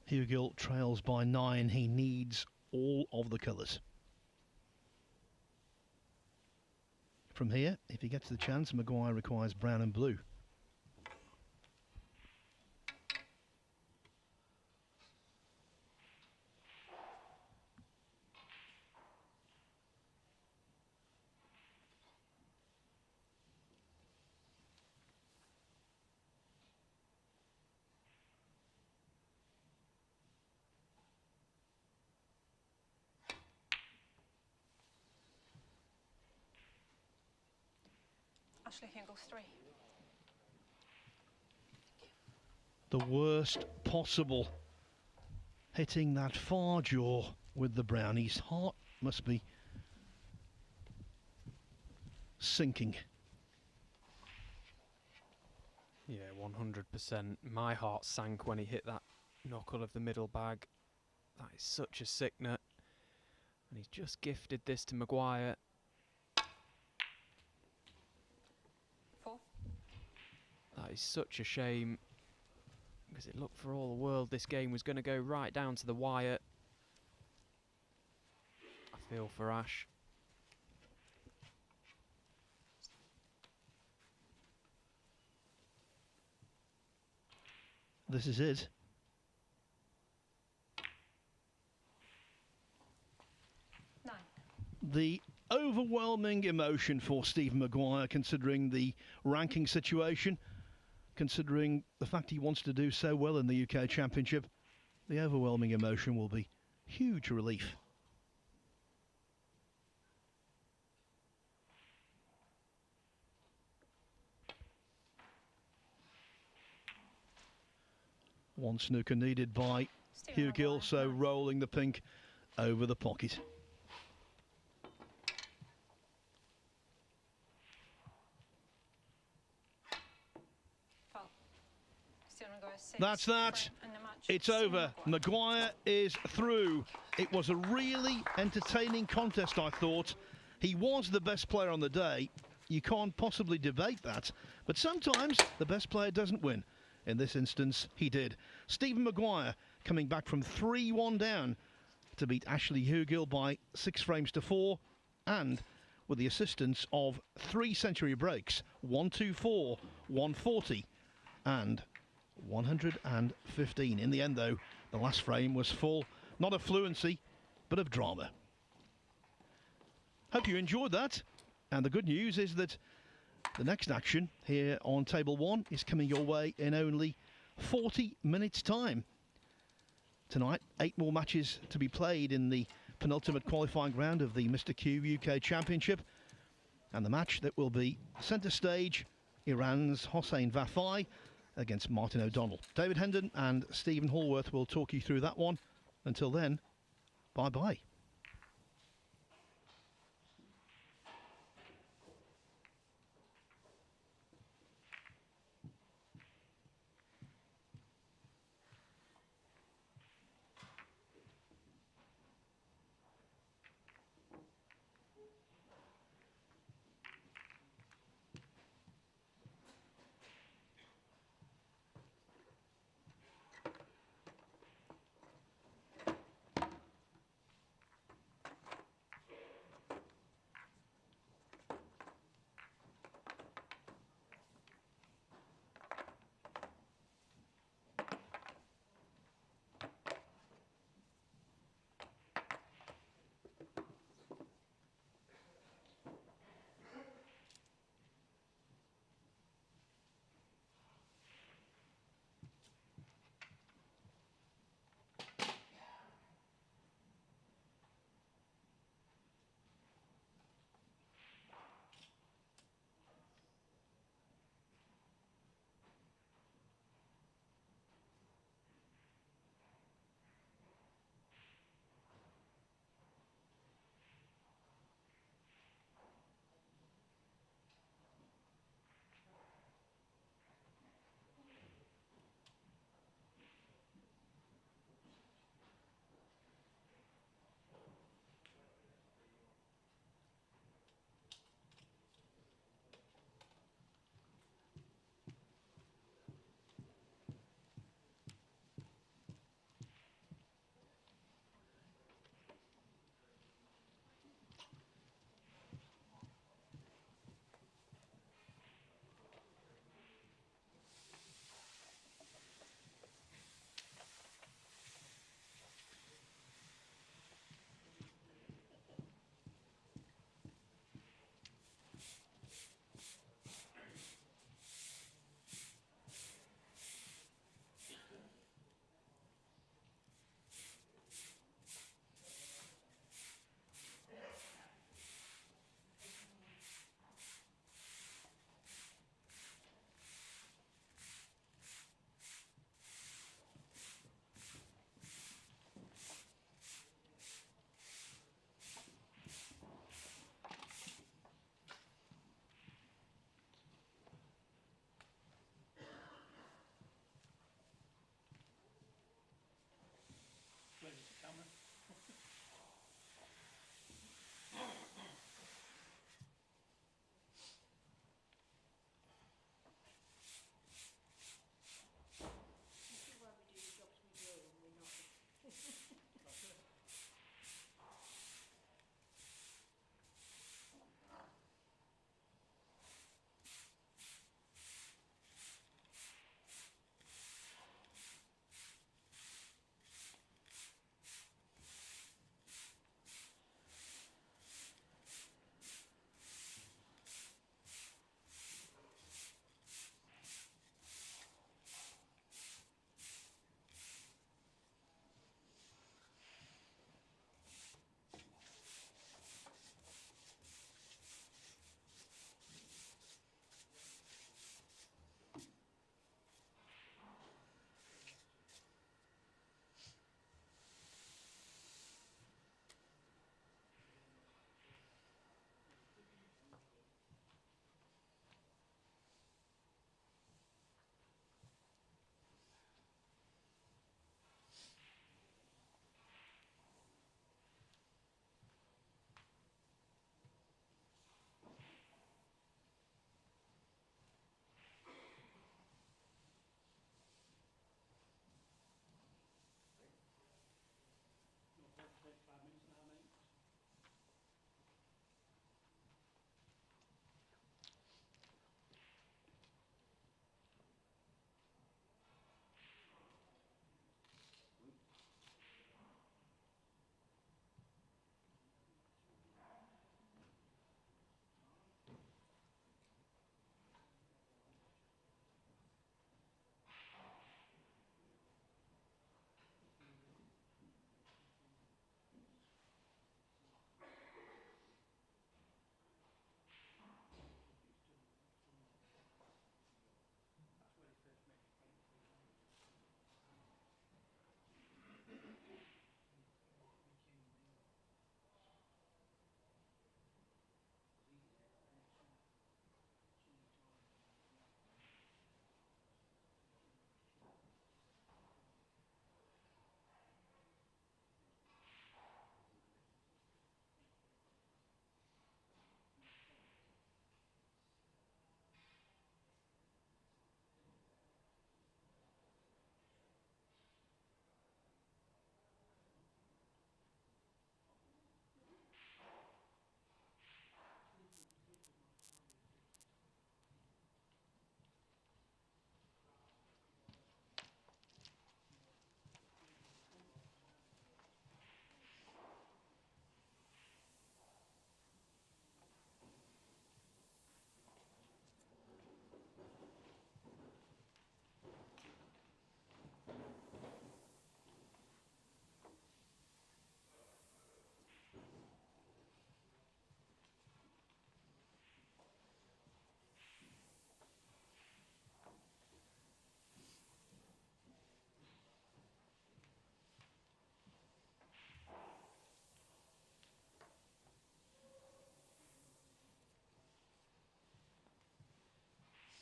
Hugh Gill trails by 9. He needs all of the colours. From here, if he gets the chance, Maguire requires brown and blue. Ashley Hugo 3. The worst possible. Hitting that far jaw with the brown. His heart must be sinking. Yeah, 100%. My heart sank when he hit that knuckle of the middle bag. That is such a sickener. And he's just gifted this to Maguire. 4. That is such a shame, because it looked for all the world this game was going to go right down to the wire. I feel for Ash. This is it. The overwhelming emotion for Stephen Maguire, considering the ranking situation, considering the fact he wants to do so well in the UK Championship. The overwhelming emotion will be huge relief. One snooker needed by Hugh Gill, so rolling the pink over the pocket. That's that. It's over. Maguire is through. It was a really entertaining contest, I thought. He was the best player on the day. You can't possibly debate that. But sometimes the best player doesn't win. In this instance, he did. Stephen Maguire coming back from 3-1 down to beat Ashley Hugill by 6 frames to 4, and with the assistance of 3 century breaks, 124, 140 and 115. In the end, though, the last frame was full, not of fluency, but of drama. Hope you enjoyed that. And the good news is that the next action here on Table 1 is coming your way in only 40 minutes' time. Tonight, 8 more matches to be played in the penultimate qualifying round of the MrQ UK Championship. And the match that will be centre stage, Iran's Hossein Vafai against Martin O'Donnell. David Hendon and Stephen Hallworth will talk you through that one. Until then, bye-bye.